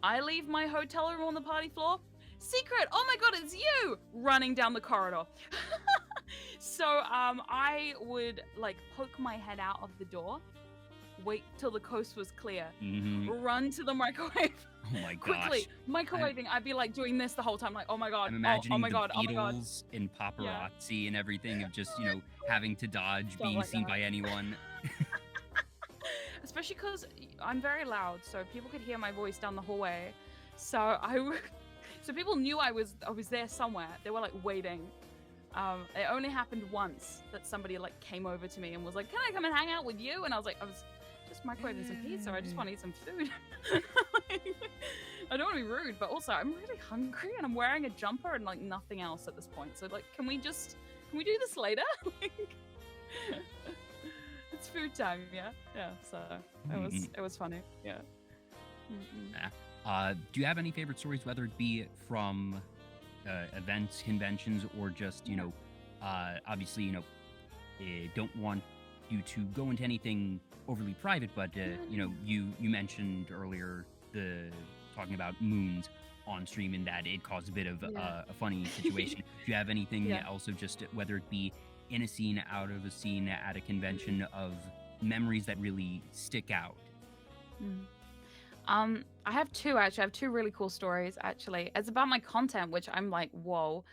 I leave my hotel room on the party floor. Secret! Oh my god, it's you! Running down the corridor. So I would like poke my head out of the door, wait till the coast was clear, run to the microwave. Oh my gosh. Quickly, microwaving. I'd be like doing this the whole time, like, oh my god, I'm imagining oh my the god, oh my god. Beatles and paparazzi and everything of just, having to dodge Stuff being like seen that. by anyone. Especially because I'm very loud, so people could hear my voice down the hallway. So so people knew I was there somewhere. They were like waiting. It only happened once that somebody like came over to me and was like, "Can I come and hang out with you?" And I was like, "I was just microwaving some pizza. I just want to eat some food." I don't want to be rude, but also I'm really hungry and I'm wearing a jumper and like nothing else at this point. So like, can we do this later? It's food time, yeah. So it was funny, yeah. Do you have any favorite stories, whether it be from events, conventions, or just obviously don't want you to go into anything overly private, but you mentioned earlier talking about moons on stream and that it caused a bit of a funny situation. Do you have anything else of just whether it be in a scene, out of a scene, at a convention, of memories that really stick out? I have two, actually. I have two really cool stories, actually. It's about my content, which I'm like, whoa.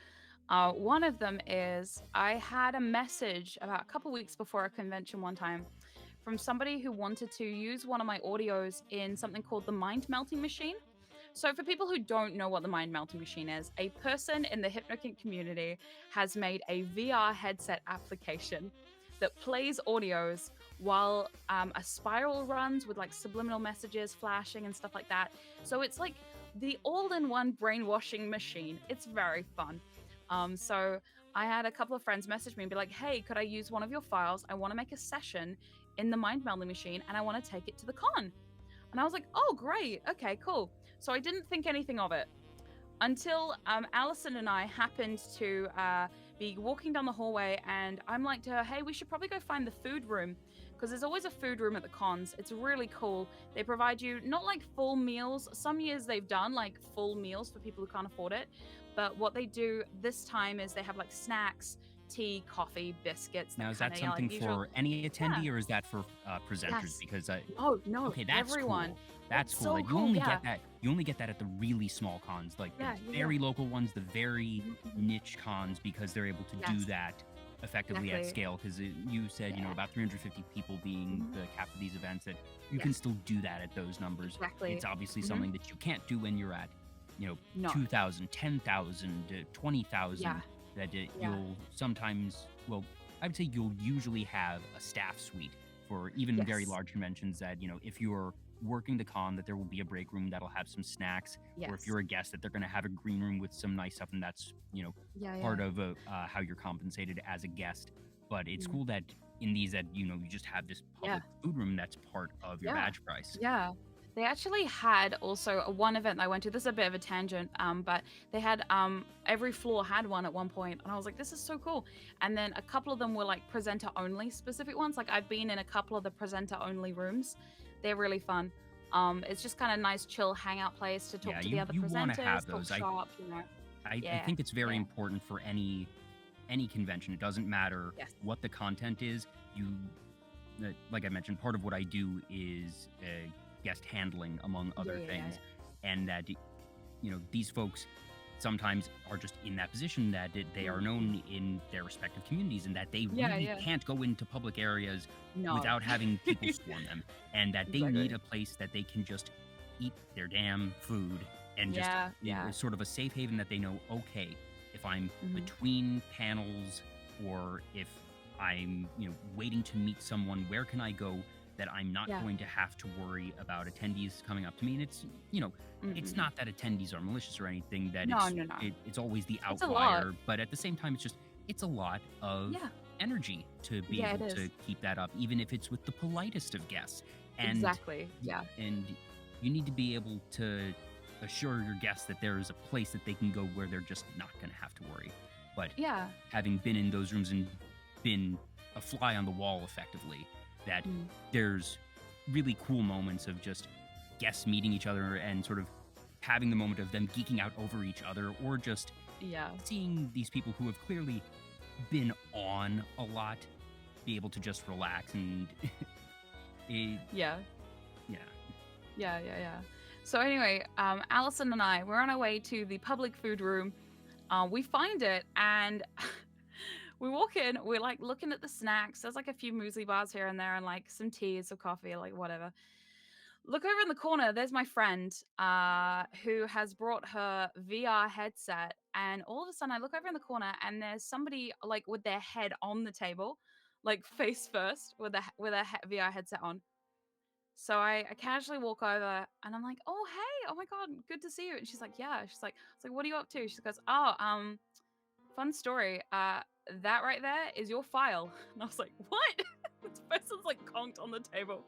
One of them is I had a message about a couple weeks before a convention one time from somebody who wanted to use one of my audios in something called the Mind Melting Machine. So for people who don't know what the Mind Melting Machine is, a person in the HypnoKink community has made a VR headset application that plays audios while a spiral runs with like subliminal messages flashing and stuff like that. So it's like the all-in-one brainwashing machine. It's very fun. So I had a couple of friends message me and be like, "Hey, could I use one of your files? I want to make a session in the Mind Melding Machine and I want to take it to the con." And I was like, "Oh, great. Okay, cool." So I didn't think anything of it until Allison and I happened to be walking down the hallway, and I'm like to her, "Hey, we should probably go find the food room," because there's always a food room at the cons. It's really cool. They provide you not like full meals. Some years they've done like full meals for people who can't afford it, But what they do this time is they have like snacks, tea, coffee, biscuits. Now, That is kind that of, you know, like something usual. for any Yeah. attendee, or is that for presenters? Yes. Because No, no, okay, that's everyone. cool. That's It's cool. so Like you cool. only Yeah. get that. You only get that at the really small cons, like the Yeah. Yeah. Yeah. very local ones, the very Mhm. niche cons, because they're able to do Yes. that effectively at Exactly. scale. Because you said, Yeah. about 350 people being Mhm. the cap of these events, that you can Yes. still do that at those numbers. Exactly. It's obviously Mhm. something that you can't do when you're at, No. 2,000, 10,000, Yeah. 20,000. That Yeah. you'll sometimes, well, I would say you'll usually have a staff suite for even very Yes. large conventions that, if you're working the con, that there will be a break room that'll have some snacks, or if Yes. you're a guest, that they're going to have a green room with some nice stuff, and that's, Yeah. part Yeah. of how you're compensated as a guest. But it's Mhm. cool that in these that, you just have this Yeah. public food room that's part of your Yeah. badge price. Yeah. They actually had also one event I went to. This is a bit of a tangent, but they had every floor had one at one point, and I was like, this is so cool. And then a couple of them were like presenter only specific ones. Like I've been in a couple of the presenter only rooms. They're really fun. It's just kind of nice, chill hangout place to talk Yeah, to the other you want to presenters, have talk those. shop, you know. I Yeah. think it's very Yeah. important for any convention. It doesn't matter Yes. what the content is. Like I mentioned, part of what I do is guest handling, among other Yeah. things, and that these folks sometimes are just in that position that they are known in their respective communities, and that they Yeah. really Yeah. can't go into public areas No. without having people swarm them, and that they Exactly. need a place that they can just eat their damn food, and just Yeah. Yeah. sort of a safe haven that they know, okay, if I'm Mhm. between panels, or if I'm waiting to meet someone, where can I go that I'm not Yeah. going to have to worry about attendees coming up to me? And it's it's Mm-mm. not that attendees are malicious or anything, that No. No. No. it's always the It's a lot. outlier, but at the same time it's a lot of Yeah. energy to be Yeah. It able to is. keep that up, even if it's with the politest of guests. And Exactly. Yeah. and you need to be able to assure your guests that there is a place that they can go where they're just not going to have to worry. But Yeah. having been in those rooms and been a fly on the wall effectively, that Mm. there's really cool moments of just guests meeting each other and sort of having the moment of them geeking out over each other, or just Yeah. seeing these people who have clearly been on a lot be able to just relax and it, Yeah. yeah. Yeah. So anyway, Allison and I, we're on our way to the public food room. We find it, and we walk in. We're like looking at the snacks. There's like a few muesli bars here and there, and like some teas or coffee, like whatever. Look over in the corner. There's my friend, who has brought her VR headset, and all of a sudden, I look over in the corner, and there's somebody like with their head on the table, like face first, with a VR headset on. So I casually walk over, and I'm like, "Oh, hey, oh my god, good to see you." And she's like, "Yeah." She's like, "I was like, what are you up to?" She goes, "Oh, fun story. That right there is your file." And I was like, "What?" This person's like conked on the table,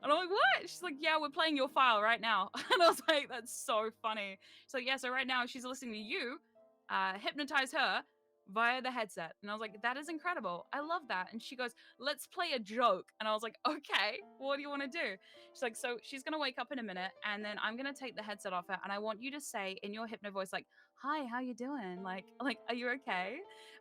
and I'm like, "What?" She's like, "Yeah, we're playing your file right now." And I was like, "That's so funny." She's like, "Yeah, so right now she's listening to you, hypnotize her via the headset." And I was like, "That is incredible. I love that." And she goes, "Let's play a joke." And I was like, "Okay, what do you want to do?" She's like, "So she's gonna wake up in a minute, and then I'm gonna take the headset off her, and I want you to say in your hypno voice, like, 'Hi, how you doing? Like, are you okay?'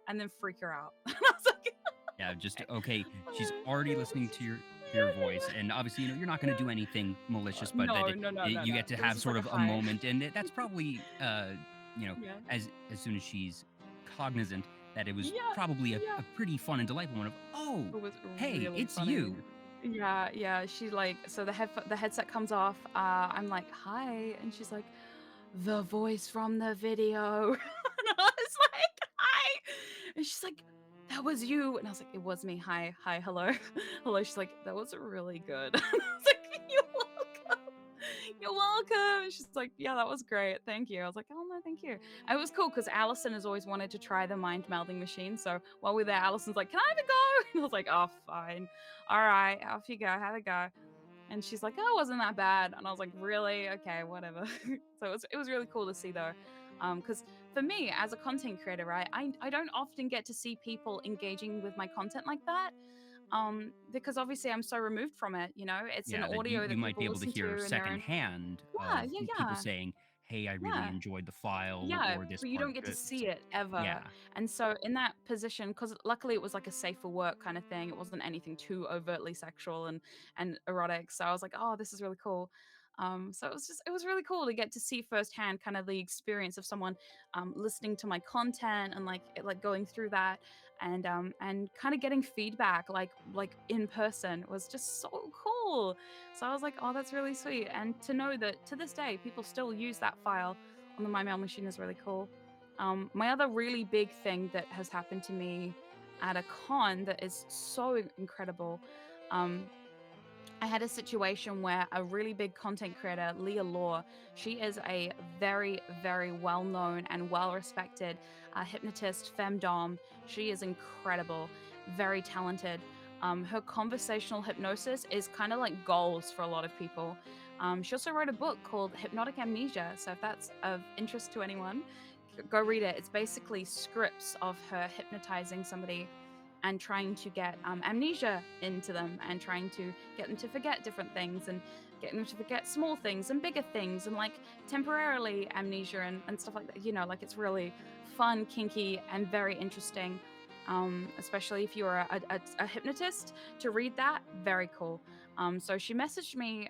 And then freak her out." And I was like, Yeah, just "Okay." okay. She's already listening to your voice, and obviously, you're not going to do anything malicious, but No, that no, no, no, you no. get to It was have just sort like of a a hi. moment, and that's probably, Yeah. as soon as she's cognizant, that it was Yeah. probably a Yeah. pretty fun and delightful one of, oh, It was hey, really it's funny. you. Yeah. She like, so the headset comes off. I'm like, "Hi," and she's like, "The voice from the video." And I was like, "Hi," and she's like, "That was you." And I was like, "It was me. Hi, hello." Hello. She's like, "That was really good." And I was like, "You're welcome. You're welcome." And she's like, "Yeah, that was great. Thank you." I was like, "Oh no, thank you." And it was cool because Allison has always wanted to try the mind melding machine. So while we're there, Allison's like, "Can I have a go?" And I was like, "Oh, fine. All right, off you go. Have a go." And she's like, "Oh, it wasn't that bad." And I was like, "Really? Okay, whatever." So it was really cool to see though. Because for me as a content creator, right, I don't often get to see people engaging with my content like that. Because obviously I'm so removed from it, it's an Yeah, that audio you that might be people able to listen hear to in their own. secondhand Yeah, of yeah, people yeah. saying, hey, I really Yeah. enjoyed the file Yeah, or this but you part. don't get to see it ever. Yeah. And so in that position, because luckily it was like a safe for work kind of thing, it wasn't anything too overtly sexual and erotic. So I was like, oh, this is really cool. So it was really cool to get to see firsthand kind of the experience of someone listening to my content and like going through that and kind of getting feedback like in person was just so cool. So I was like, oh, that's really sweet. And to know that to this day people still use that file on the My Mail machine is really cool. My other really big thing that has happened to me at a con that is so incredible. Um, I had a situation where a really big content creator, Leah Law, she is a very, very well known and well respected hypnotist, femdom. She is incredible, very talented. Her conversational hypnosis is kind of like goals for a lot of people. She also wrote a book called Hypnotic Amnesia. So if that's of interest to anyone, go read it. It's basically scripts of her hypnotizing somebody and trying to get amnesia into them and trying to get them to forget different things and getting them to forget small things and bigger things and like temporarily amnesia and stuff like that. You know, like it's really fun, kinky, and very interesting. Especially if you're a hypnotist to read that, very cool. So she messaged me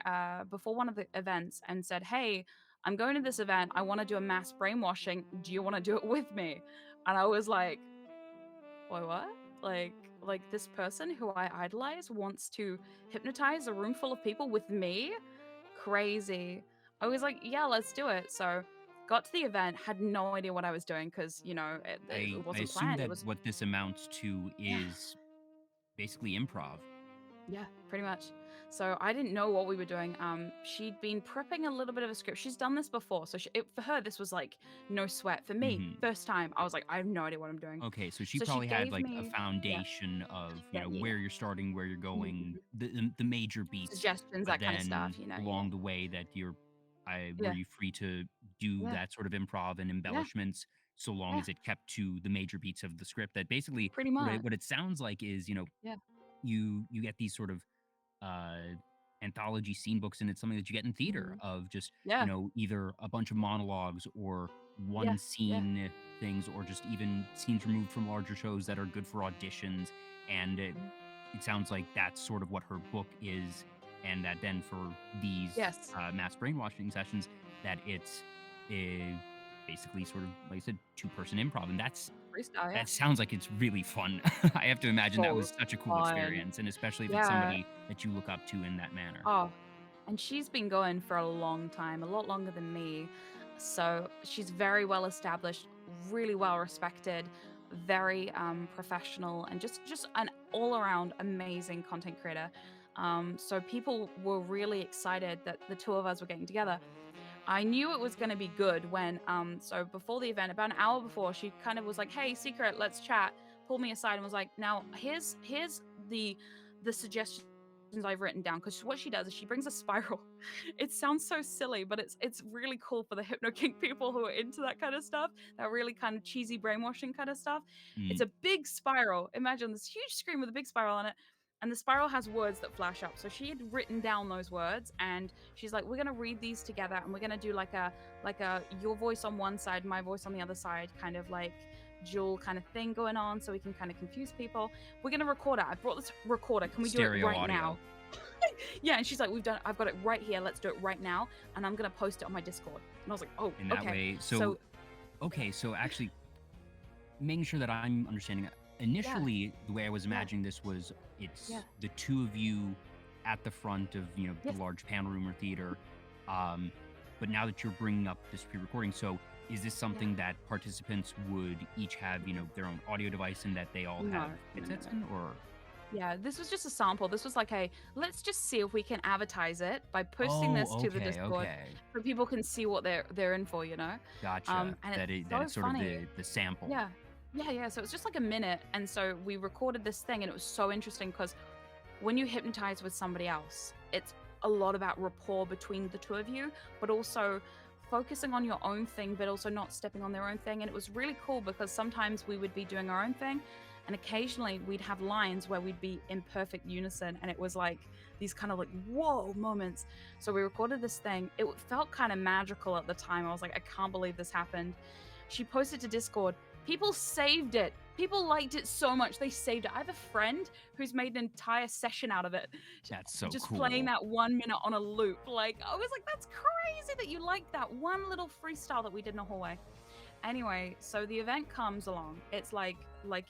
before one of the events and said, "Hey, I'm going to this event. I want to do a mass brainwashing. Do you want to do it with me?" And I was like, "Wait, what? Like, like this person who I idolize wants to hypnotize a room full of people with me? Crazy." I was like, "Yeah, let's do it." So, got to the event, had no idea what I was doing because it I wasn't assume planned. It that was what this amounts to yeah. is basically improv. Yeah, pretty much. So I didn't know what we were doing. She'd been prepping a little bit of a script. She's done this before, so for her this was like no sweat. For me, Mhm. first time, I was like, I have no idea what I'm doing. Okay, so she So she probably had gave like a me, yeah, foundation of, yeah, yeah, where yeah. you're starting, where you're going, Mhm. the major beats, Suggestions, but that kind of then stuff. You know, yeah, along the way that were yeah, you free to do yeah, that sort of improv and yeah, embellishments so long yeah. as it kept to the major beats of the script? That basically Pretty what much. it sounds like is, Yeah, you get these sort of uh, anthology scene books, and it's something that you get in theater hmm, of just yeah, either a bunch of monologues or yeah, one yeah, scene things, or just even scenes removed from larger shows that are good for auditions. And mhm. it sounds like that's sort of what her book is, and that then for these Yes, mass brainwashing sessions, that it's uh, basically sort of, like I said, two-person improv, and freestyle. Yeah, that sounds like it's really fun. I have to imagine that so was such a cool fun. experience, and especially if it's Yeah. somebody that you look up to in that manner. Oh, and she's been going for a long time, a lot longer than me. So she's very well established, really well respected, very professional, and just an all around amazing content creator. So people were really excited that the two of us were getting together. I knew it was going to be good when so before the event, about an hour before, she kind of was like, "Hey, Secret, let's chat." Pulled me aside and was like, "Now here's the suggestions I've written down." Because what she does is she brings a spiral. It sounds so silly, but it's really cool for the hypno kink people who are into that kind of stuff, that really kind of cheesy brainwashing kind of stuff. It's Mm, a big spiral. Imagine this huge screen with a big spiral on it. And the spiral has words that flash up. So she had written down those words and she's like, "We're gonna read these together and we're gonna do like a your voice on one side, my voice on the other side, kind of like dual kind of thing going on so we can kind of confuse people. We're gonna record it. I brought this recorder. Can we do it stereo right now?" audio Yeah, and she's like, I've got it right here. Let's do it right now. And I'm gonna post it on my Discord. And I was like, "Oh, in that okay." way. So So, okay, so actually making sure that I'm understanding. yeah, Initially, the way I was yeah, imagining this was yeah. it's the two of you at the front of the Yes. large panel room or theater. Um, but now that you're bringing up this pre-recording, so is this Yeah. something that participants would each have their own audio device and that they all No, have no, no, headsets no. in, or? Yeah, this was just a sample. This was like a let's just see if we can advertise it by posting this Oh, to the okay, Discord okay. so people can see what they're in for, you know? Gotcha. And That it's it that so it's sort of funny. the sample. Yeah. Yeah, yeah. So it was just like a minute. And so we recorded this thing and it was so interesting because when you hypnotize with somebody else, it's a lot about rapport between the two of you, but also focusing on your own thing, but also not stepping on their own thing. And it was really cool because sometimes we would be doing our own thing And occasionally we'd have lines where we'd be in perfect unison, and it was like these kind of like whoa moments. So we recorded this thing. It felt kind of magical at the time. I was like, I can't believe this happened. She posted to Discord. People saved it. People liked it so much they saved it. I have a friend who's made an entire session out of it. That's so just cool. playing that 1 minute on a loop. Like, I was like, that's crazy that you liked that one little freestyle that we did in a hallway. Anyway, so the event comes along. It's like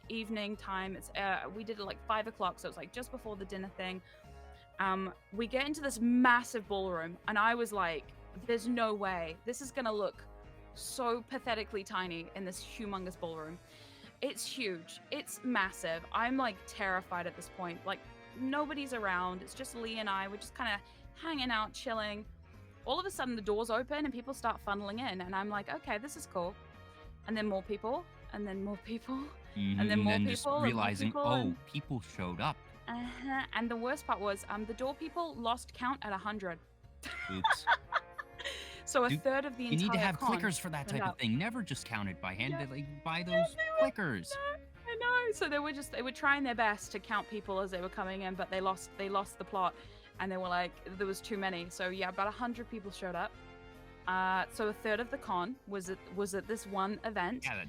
evening time. It's we did it like 5 o'clock, so it's like just before the dinner thing. We get into this massive ballroom, and I was like, there's no way this is gonna look so pathetically tiny in this humongous ballroom. It's huge. It's massive. I'm like terrified at this point. Like, nobody's around. It's just Lee and I. We're just kind of hanging out, chilling. All of a sudden, the doors open and people start funneling in, and I'm like, okay, this is cool. And then more people, and then more people, and then more people, just realizing, and more people, and people showed up. And the worst part was, the door people lost count at 100. Oops. So a third of the entire You need to have con clickers for that type of thing. Never just count it by hand. Yeah. Like, buy those clickers. I know. So they were trying their best to count people as they were coming in, but they lost the plot, and they were like, there was too many. So yeah, about 100 people showed up. So a third of the con was at this one event. Yeah,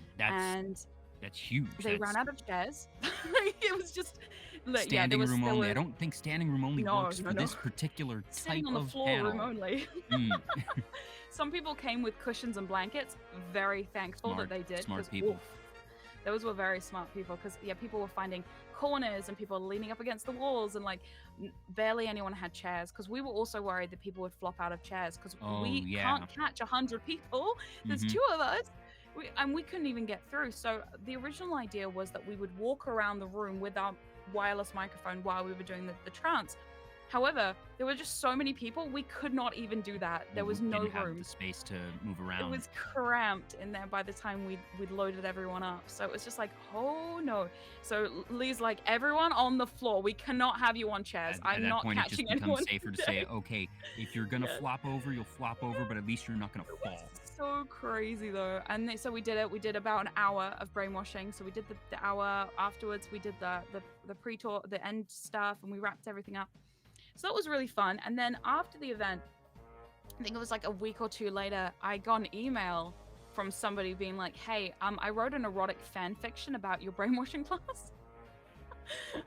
that's huge. They ran out of chairs. It was just standing room only. I don't think standing room only works for this particular type on the of floor panel. room only. Some people came with cushions and blankets. Very thankful that they did. Smart people. Oof, those were very smart people, because people were finding corners and people leaning up against the walls, and like barely anyone had chairs, because we were also worried that people would flop out of chairs, because we can't catch 100 people. There's 2 of us. We couldn't even get through. So the original idea was that we would walk around the room with our wireless microphone while we were doing the trance. However, there were just so many people, we could not even do that. There was no room. Have the space to move around. It was cramped in there by the time we'd loaded everyone up. So it was just like, oh no. So Lee's like, everyone on the floor. We cannot have you on chairs. I'm not catching anyone. At that point, it just becomes safer to say, okay, if you're gonna flop over, you'll flop over, but at least you're not gonna fall. So crazy though. And so we did it. We did about an hour of brainwashing. So we did the hour afterwards. We did the pre-tour, the end stuff, and we wrapped everything up. So that was really fun. And then after the event, I think it was like a week or 2 later, I got an email from somebody being like, hey, I wrote an erotic fan fiction about your brainwashing class. And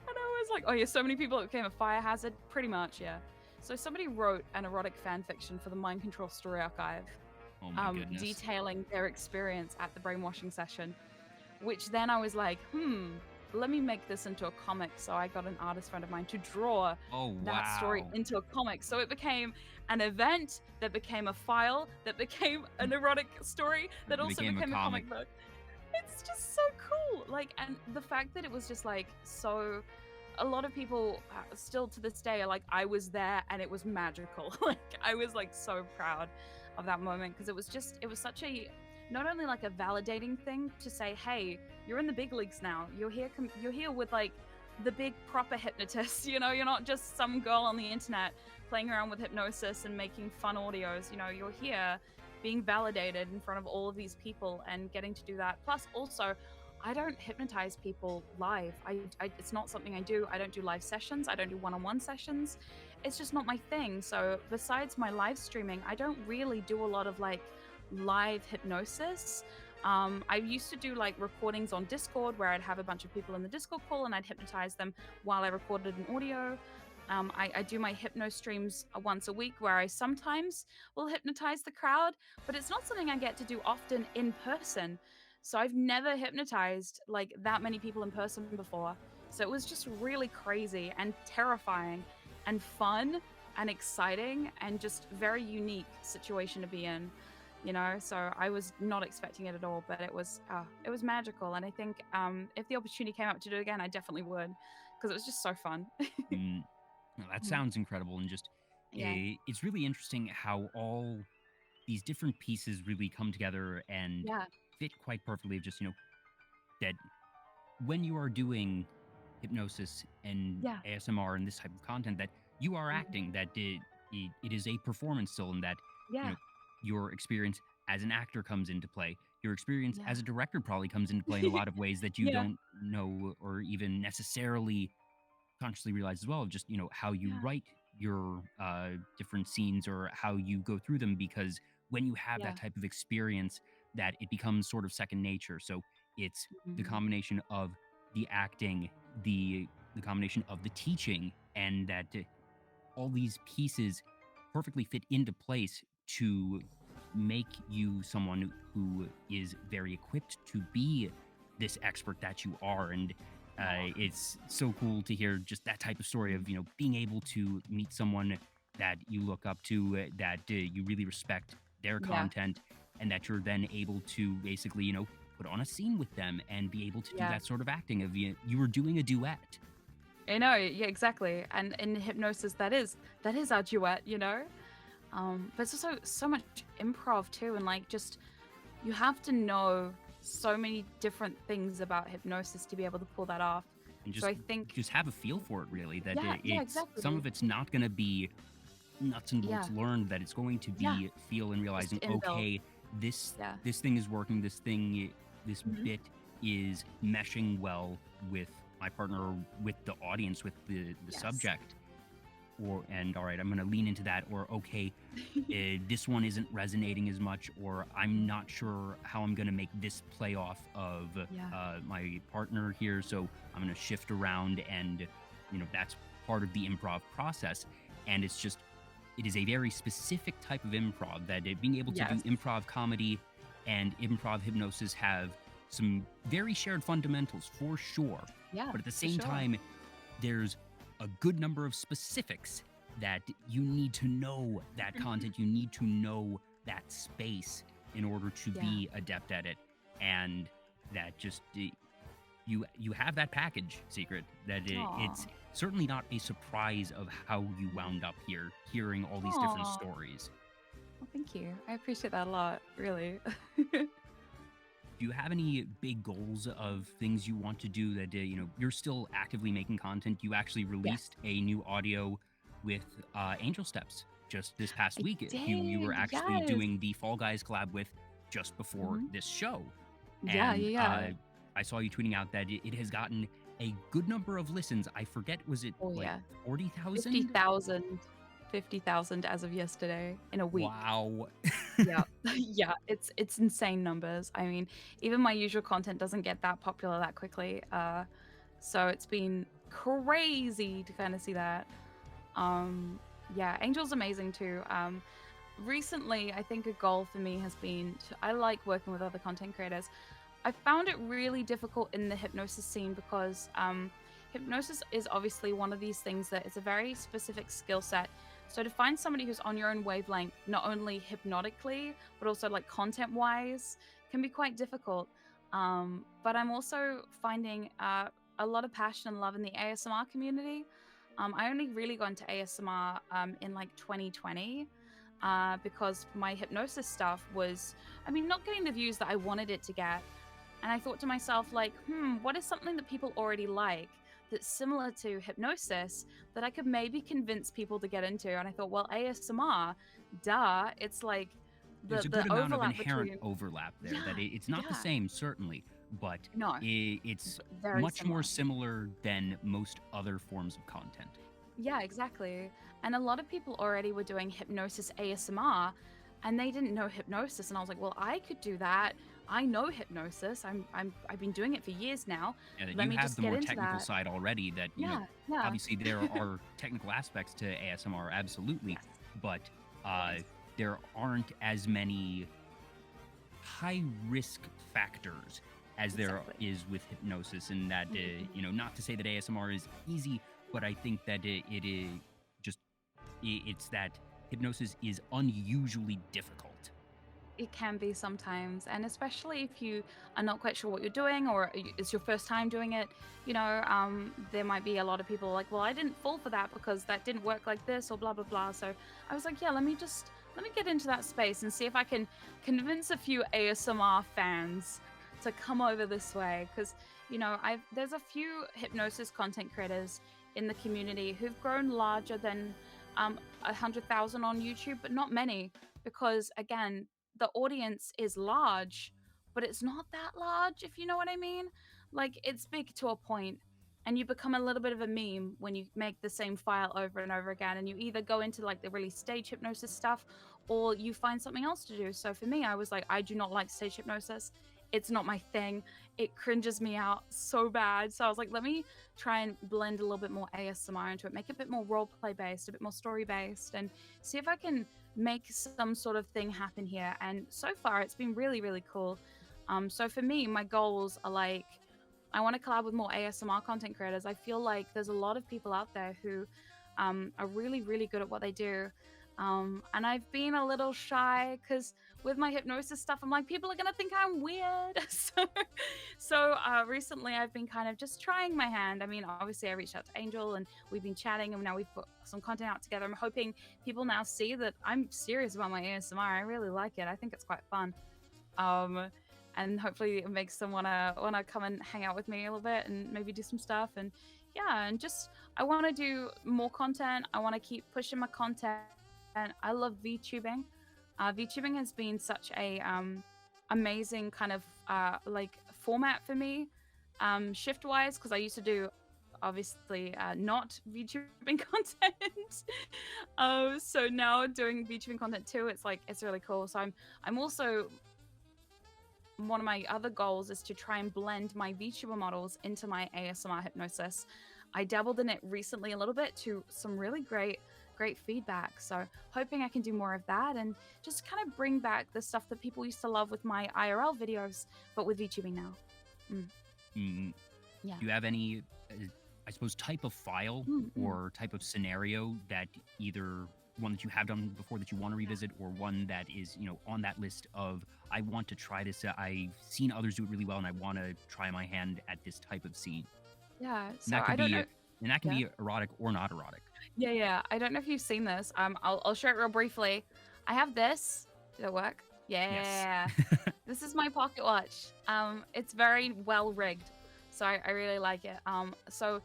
I was like, oh yeah, so many people, it became a fire hazard. Pretty much, yeah. So somebody wrote an erotic fan fiction for the Mind Control Story Archive, detailing their experience at the brainwashing session, which then I was like, let me make this into a comic. So I got an artist friend of mine to draw that story into a comic. So it became an event that became a file that became an erotic story that also became a comic book. It's just so cool. Like, and the fact that it was just like so, a lot of people still to this day are like, I was there and it was magical. Like, I was like so proud of that moment, because it was such a, not only like a validating thing to say, hey, you're in the big leagues now. You're here with like the big proper hypnotists. You know, you're not just some girl on the internet playing around with hypnosis and making fun audios. You know, you're here being validated in front of all of these people and getting to do that. Plus, also, I don't hypnotize people live. It's not something I do. I don't do live sessions. I don't do one-on-one sessions. It's just not my thing. So besides my live streaming, I don't really do a lot of like live hypnosis. I used to do like recordings on Discord where I'd have a bunch of people in the Discord call and I'd hypnotize them while I recorded an audio. I do my hypno streams once a week where I sometimes will hypnotize the crowd, but it's not something I get to do often in person. So I've never hypnotized like that many people in person before. So it was just really crazy and terrifying and fun and exciting and just very unique situation to be in. You know, so I was not expecting it at all, but it was magical. And I think if the opportunity came up to do it again, I definitely would, because it was just so fun. That sounds incredible. And just, it's really interesting how all these different pieces really come together and fit quite perfectly. Just, that when you are doing hypnosis and ASMR and this type of content, that you are acting, that it is a performance still, and that, your experience as an actor comes into play. Your experience Yeah. as a director probably comes into play in a lot of ways that you Yeah. don't know or even necessarily consciously realize as well, just how you Yeah. write your different scenes or how you go through them, because when you have that Yeah. type of experience, that it becomes sort of second nature. So it's the Mhm. combination of the acting, the combination of the teaching, and that all these pieces perfectly fit into place to make you someone who is very equipped to be this expert that you are. And Aw. it's so cool to hear just that type of story Mm. of being able to meet someone that you look up to, that you really respect their Yeah. content, and that you're then able to basically put on a scene with them and be able to do Yeah. that sort of acting of you were doing a duet. I know, yeah, exactly. And in hypnosis, that is our duet, you know. But it's also so much improv too, and like just you have to know so many different things about hypnosis to be able to pull that off. And So just I think, just have a feel for it, really, that yeah, yeah, it's some exactly. of it's not going to be nuts and bolts Yeah, learned, that it's going to yeah, be feel and just realizing, inbuilt. okay, this Yeah. this thing is working, this Hmm. bit is meshing well with my partner, or with the audience, with the Yes. subject. And all right, I'm going to lean into that. Or okay, this one isn't resonating as much, or I'm not sure how I'm going to make this play off of Yeah. my partner here. So I'm going to shift around, and that's part of the improv process. And it is a very specific type of improv, that being able to do Yes. improv comedy and improv hypnosis have some very shared fundamentals for sure. Yeah, But at the for same sure. time, there's a good number of specifics that you need to know that content, you need to know that space in order to Yeah. be adept at it. And that just you have that package, Secret, that it's Aw. certainly not a surprise of how you wound up here hearing all these different Aw. stories. Well, thank you. I appreciate that a lot, really. Do you have any big goals of things you want to do, that you're still actively making content? You actually Yes, released a new audio with Angel Steps just this past I week, who you were did. actually Yes. doing the Fall Guys collab with just before Hmm. this show. Yeah, And yeah, yeah. I saw you tweeting out that it has gotten a good number of listens. I forget, was it Oh like yeah. 40,000? 50,000, 50,000 as of yesterday in a week. Wow. Yeah. Yeah, it's insane numbers. I mean, even my usual content doesn't get that popular that quickly. So it's been crazy to kind of see that. Um, yeah, Angel's amazing too. Recently, I think a goal for me has been I like working with other content creators. I found it really difficult in the hypnosis scene because hypnosis is obviously one of these things that it's a very specific skill set. So to find somebody who's on your own wavelength, not only hypnotically, but also like content wise, can be quite difficult. But I'm also finding a lot of passion and love in the ASMR community. I only really got into ASMR in like 2020 because my hypnosis stuff was, I mean, not getting the views that I wanted it to get. And I thought to myself, like, what is something that people already like that's similar to hypnosis that I could maybe convince people to get into? And I thought, well, ASMR, duh, it's like There's a good the amount of overlap inherent between, overlap there, that yeah, it's not the yeah, same, certainly, but no, it's very much more similar. similar than most other forms of content. Yeah, exactly. And a lot of people already were doing hypnosis ASMR and they didn't know hypnosis. And I was like, well, I could do that. I know hypnosis. I've been doing it for years now. Yeah, that Let you me have just the get more into technical that. side already, that Yeah, yeah. obviously there are technical aspects to ASMR, absolutely, Yes, but yes, there aren't as many high risk factors as there exactly. is with hypnosis. And that Mhm. not to say that ASMR is easy, but I think that it is just it's that hypnosis is unusually difficult. It can be sometimes, and especially if you are not quite sure what you're doing or it's your first time doing it, there might be a lot of people like, well, I didn't fall for that because that didn't work like this or blah blah blah. So I was like, yeah, let me get into that space and see if I can convince a few ASMR fans to come over this way because I've there's a few hypnosis content creators in the community who've grown larger than 100,000 on YouTube, but not many because again the audience is large, but it's not that large, if you know what I mean. Like, it's big to a point, and you become a little bit of a meme when you make the same file over and over again, and you either go into like the really stage hypnosis stuff, or you find something else to do. So for me, I was like, I do not like stage hypnosis. It's not my thing. It cringes me out so bad. So I was like, let me try and blend a little bit more ASMR into it, make it a bit more role play based, a bit more story based, and see if I can make some sort of thing happen here. And so far, it's been really, really cool. So for me, my goals are like, I want to collab with more ASMR content creators. I feel like there's a lot of people out there who are really, really good at what they do. And I've been a little shy because with my hypnosis stuff, I'm like, people are going to think I'm weird. So recently I've been kind of just trying my hand. I mean, obviously I reached out to Angel and we've been chatting, and now we've put some content out together. I'm hoping people now see that I'm serious about my ASMR. I really like it. I think it's quite fun. And hopefully it makes them wanna come and hang out with me a little bit and maybe do some stuff. And yeah, and just I want to do more content. I want to keep pushing my content. And I love VTubing. VTubing has been such a amazing kind of like format for me, shift wise, because I used to do obviously not VTubing content. So now doing VTubing content too, it's like it's really cool. So I'm also, one of my other goals is to try and blend my VTuber models into my ASMR hypnosis. I dabbled in it recently a little bit to some really great feedback. So hoping I can do more of that and just kind of bring back the stuff that people used to love with my IRL videos, but with VTubing now. Yeah. Do you have any, I suppose, type of file or type of scenario that either one that you have done before that you want to revisit, or one that is, on that list of, I want to try this, I've seen others do it really well and I want to try my hand at this type of scene? Yeah. And So that I could don't be, know. and that can be erotic or not erotic. Yeah. I don't know if you've seen this. I'll share it real briefly. I have this. Did it work? Yeah. Yes. This is my pocket watch. It's very well rigged, so I really like it. So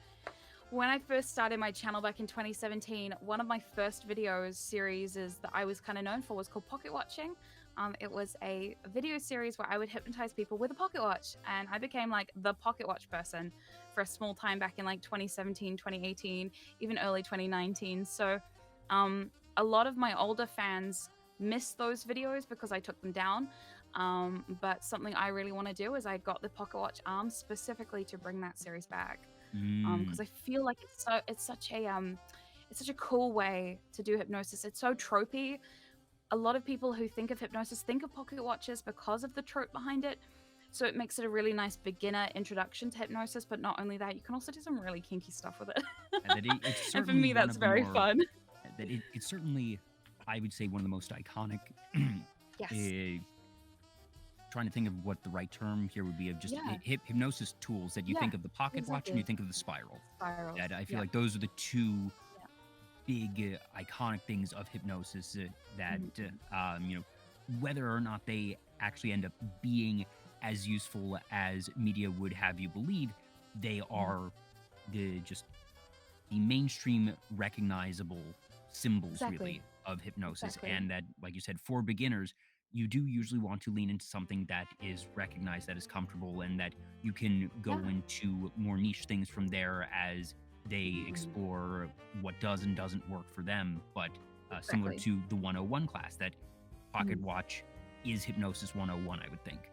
when I first started my channel back in 2017, one of my first videos series is that I was kind of known for was called Pocket Watching. It was a video series where I would hypnotize people with a pocket watch, and I became like the pocket watch person for a small time back in like 2017, 2018, even early 2019. So a lot of my older fans miss those videos because I took them down. But something I really want to do is I got the pocket watch arm specifically to bring that series back. Because I feel like it's such a cool way to do hypnosis. It's so tropey. A lot of people who think of hypnosis think of pocket watches because of the trope behind it. So it makes it a really nice beginner introduction to hypnosis. But not only that, you can also do some really kinky stuff with it. It's And for certainly me, one that's of the very more, fun. that it's certainly, I would say, one of the most iconic. Yes. Trying to think of what the right term here would be, of just Yeah. hypnosis tools that you think of the pocket watch and you think of the spiral. Spirals. That I feel Yeah. like those are the two big iconic things of hypnosis that whether or not they actually end up being as useful as media would have you believe, they are the mainstream recognizable symbols really of hypnosis. And that, like you said, for beginners, you do usually want to lean into something that is recognized, that is comfortable, and that you can go into more niche things from there as they explore what does and doesn't work for them. But similar to the 101 class, that pocket watch is hypnosis 101, I would think.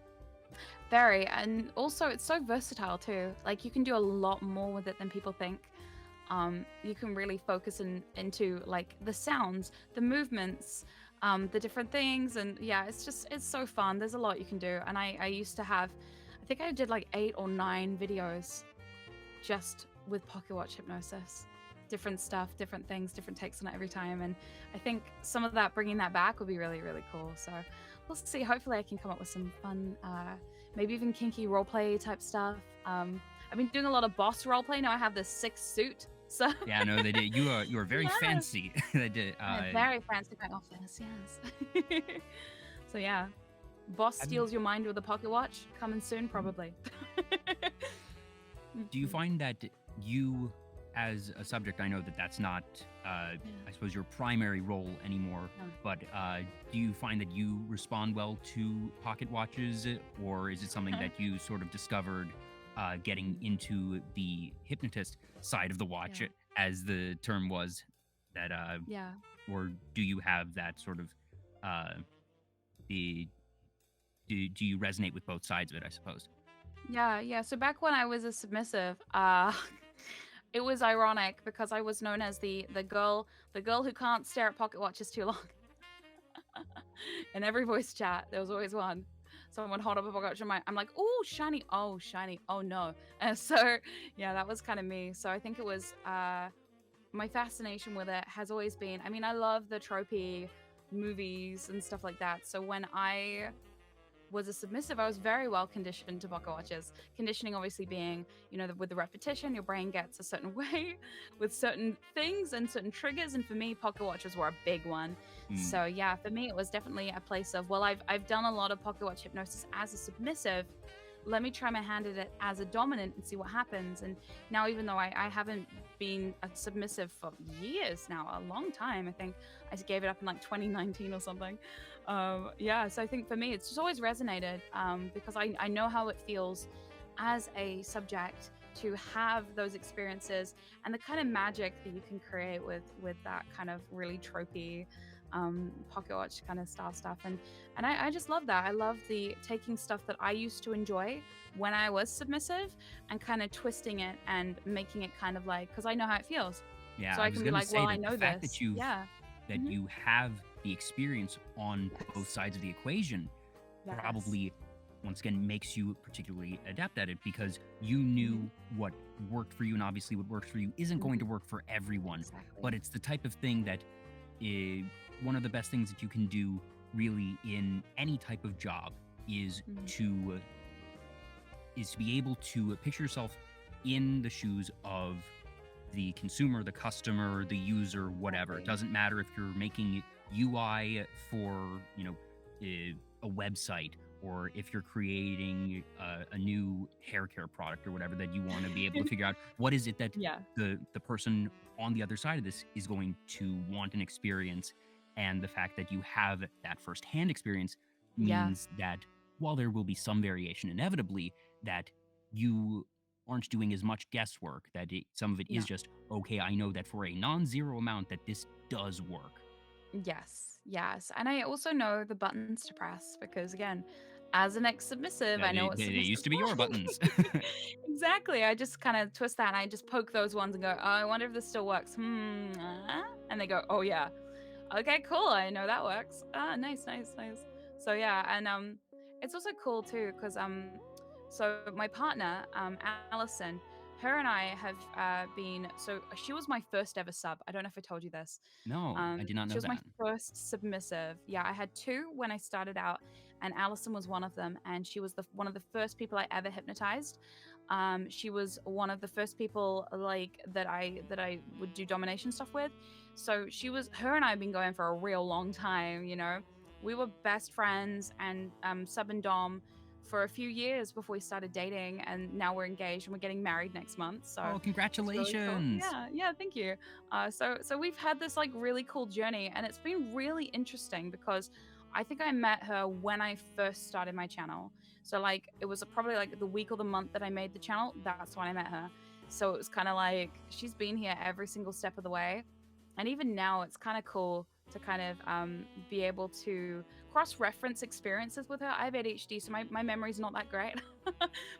Very. And also it's so versatile too. Like, you can do a lot more with it than people think. You can really focus into like the sounds, the movements, the different things. And yeah, it's so fun. There's a lot you can do. And I used to have, I think I did like 8 or 9 videos just with pocket watch hypnosis. Different stuff, different things, different takes on it every time. And I think some of that, bringing that back would be really, really cool. So we'll see. Hopefully I can come up with some fun, maybe even kinky roleplay type stuff. I've been doing a lot of boss roleplay. Now I have this 6 suit. So yeah, no, they did. You are very fancy. They did. Very fancy my office, yes. So yeah, boss steals your mind with a pocket watch. Coming soon, probably. Do you find that you as a subject, I know that that's not, Yeah. I suppose, your primary role anymore. No. But do you find that you respond well to pocket watches, or is it something that you sort of discovered getting into the hypnotist side of the watch, Yeah. as the term was? That Yeah. or do you have that sort of uh, the do you resonate with both sides of it? I suppose. Yeah, yeah. So back when I was a submissive, it was ironic because I was known as the girl who can't stare at pocket watches too long. In every voice chat, there was always one. Someone would hold up a pocket watch and I'm like, oh, shiny, oh no. And so yeah, that was kind of me. So I think it was my fascination with it has always been, I mean, I love the tropey movies and stuff like that. So when I was a submissive, I was very well conditioned to pocket watches. Conditioning obviously being, with the repetition, your brain gets a certain way with certain things and certain triggers. And for me, pocket watches were a big one. Mm. So yeah, for me, it was definitely a place of, well, I've done a lot of pocket watch hypnosis as a submissive. Let me try my hand at it as a dominant and see what happens. And now, even though I haven't been a submissive for years now, a long time, I think I gave it up in like 2019 or something. Yeah, so I think for me, it's just always resonated because I know how it feels as a subject to have those experiences and the kind of magic that you can create with that kind of really tropey pocket watch kind of style stuff. And I just love that. I love the taking stuff that I used to enjoy when I was submissive and kind of twisting it and making it kind of like, because I know how it feels. Yeah, So I I was can be gonna like, say well, I that the know fact this. that you've Yeah. that Hmm. you have the experience on both Yes. sides of the equation Yes. probably once again makes you particularly adept at it, because you knew what worked for you, and obviously what works for you isn't going to work for everyone. Exactly. But it's the type of thing that one of the best things that you can do really in any type of job is to be able to picture yourself in the shoes of the consumer, the customer, the user, whatever. It Exactly. doesn't matter if you're making UI for, a website, or if you're creating a new hair care product or whatever, that you want to be able to figure out what is it that Yeah. the person on the other side of this is going to want and experience. And the fact that you have that firsthand experience Yeah. means that while there will be some variation inevitably, that you aren't doing as much guesswork, that some of it is No. just, okay, I know that for a non-zero amount that this does work. Yes. Yes. And I also know the buttons to press because, again, as an ex submissive, Yeah, I know they, what they, they used submissives to be your want. buttons. Exactly. I just kind of twist that and I just poke those ones and go, oh, I wonder if this still works. And they go, oh, yeah. Okay, cool. I know that works. Ah, nice, nice, nice. So yeah, and it's also cool too because so my partner Allison, her and I have been, so she was my first ever sub. I don't know if I told you this. No, I did not She know was my that. first submissive. Yeah, I had two when I started out, and Allison was one of them. And she was one of the first people I ever hypnotized. She was one of the first people like that I would do domination stuff with. So her and I have been going for a real long time. We were best friends and sub and dom for a few years before we started dating, and now we're engaged and we're getting married next month. So Oh, it's really cool. congratulations. Yeah, yeah, thank you. So we've had this like really cool journey, and it's been really interesting because I think I met her when I first started my channel. So like it was probably like the week or the month that I made the channel. That's when I met her. So it was kind of like she's been here every single step of the way, and even now it's kind of cool to kind of be able to cross-reference experiences with her. I have ADHD, so my memory's not that great,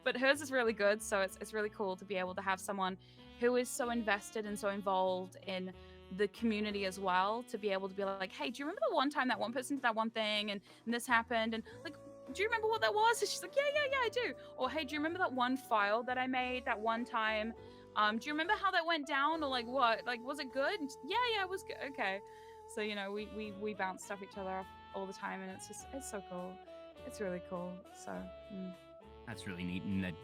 but hers is really good. So it's really cool to be able to have someone who is so invested and so involved in the community as well, to be able to be like, hey, do you remember the one time that one person did that one thing and this happened, and like, do you remember what that was? And she's like, yeah, I do. Or hey, do you remember that one file that I made that one time? Do you remember how that went down, or like what? Like, was it good? And yeah, it was good. Okay. So we bounce stuff each other off all the time, and it's so cool. It's really cool. So That's really neat, and that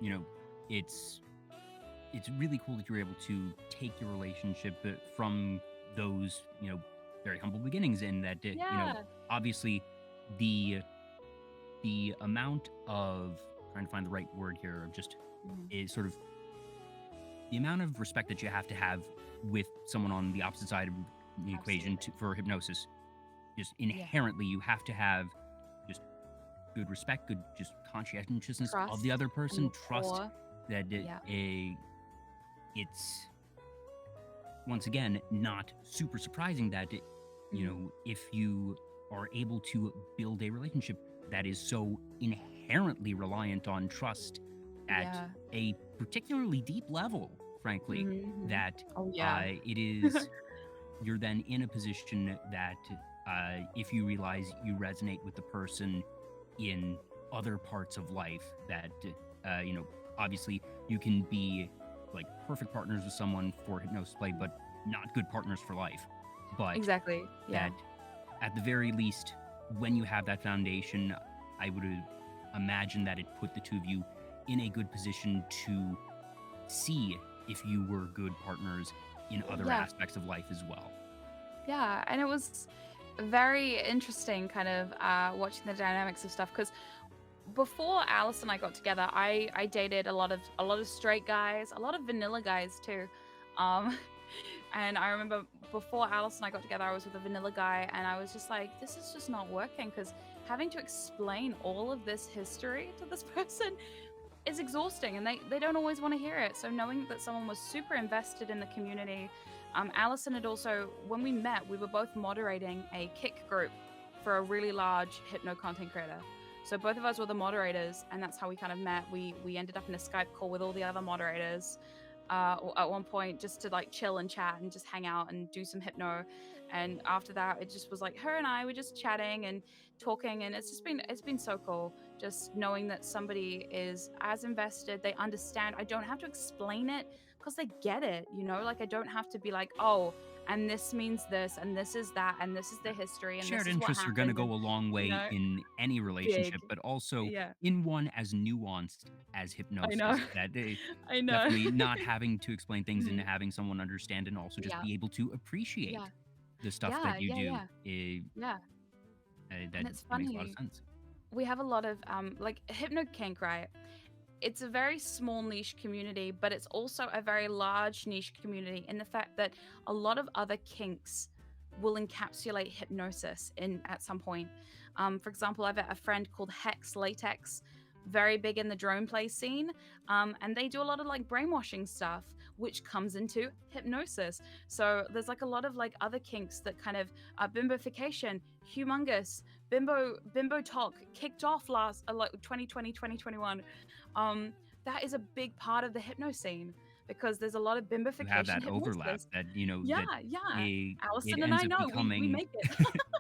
yeah, it's really cool that you're able to take your relationship from those very humble beginnings, and that yeah, obviously the amount of, trying to find the right word here, of just mhm, is sort of the amount of respect that you have to have with someone on the opposite side of the equation Absolutely. for hypnosis, just Yeah. inherently, you have to have just good respect, good just conscientiousness of the Trust other and person, trust rapport. that Yeah. it's once again not super surprising that Mm. if you are able to build a relationship that is so inherently reliant on trust at Yeah. a particularly deep level, frankly, Mhm. that Oh, yeah. it is you're then in a position that if you realize you resonate with the person in other parts of life, that obviously you can be like perfect partners with someone for hypnosis play, but not good partners for life. But Exactly. Yeah. that at the very least, when you have that foundation, I would imagine that it put the two of you in a good position to see if you were good partners in other Yeah. aspects of life as well. Yeah. And it was very interesting kind of watching the dynamics of stuff because before Alice and I got together, I dated a lot of straight guys, a lot of vanilla guys too. Um and I remember before Alice and I got together, I was with a vanilla guy and I was just like, this is just not working because having to explain all of this history to this person is exhausting and they don't always want to hear it. So knowing that someone was super invested in the community, Allison had also, when we met, we were both moderating a kick group for a really large hypno content creator. So both of us were the moderators, and that's how we kind of met. We ended up in a Skype call with all the other moderators at one point just to like chill and chat and just hang out and do some hypno. And after that, it just was like her and I were just chatting and talking, and it's been so cool just knowing that somebody is as invested, they understand. I don't have to explain it because they get it, like I don't have to be like, oh, and this means this, and this is that, and this is the history, and this Shared is what interests are going to happened, and go a long you way know, in any big. relationship, but also Yeah, in one as nuanced as I know. hypnosis. That they I know. definitely not having to explain things and Mhm. having someone understand and also just Yeah, be able to yeah, appreciate the stuff yeah, that you yeah, do. yeah, yeah. That And it's makes a lot of funny. sense. We have a lot of like hypno kink, right? It's a very small niche community, but it's also a very large niche community in the fact that a lot of other kinks will encapsulate hypnosis in at some point. For example, I've a friend called Hex Latex, very big in the drone play scene, and they do a lot of like brainwashing stuff, which comes into hypnosis. So there's like a lot of like other kinks that kind of bimbofication, humongous, bimbo talk kicked off last like 2020 2021. um, that is a big part of the hypno scene because there's a lot of You have bimbification that overlap hypnosis. that Yeah, that yeah. it Allison and I ends up know we becoming make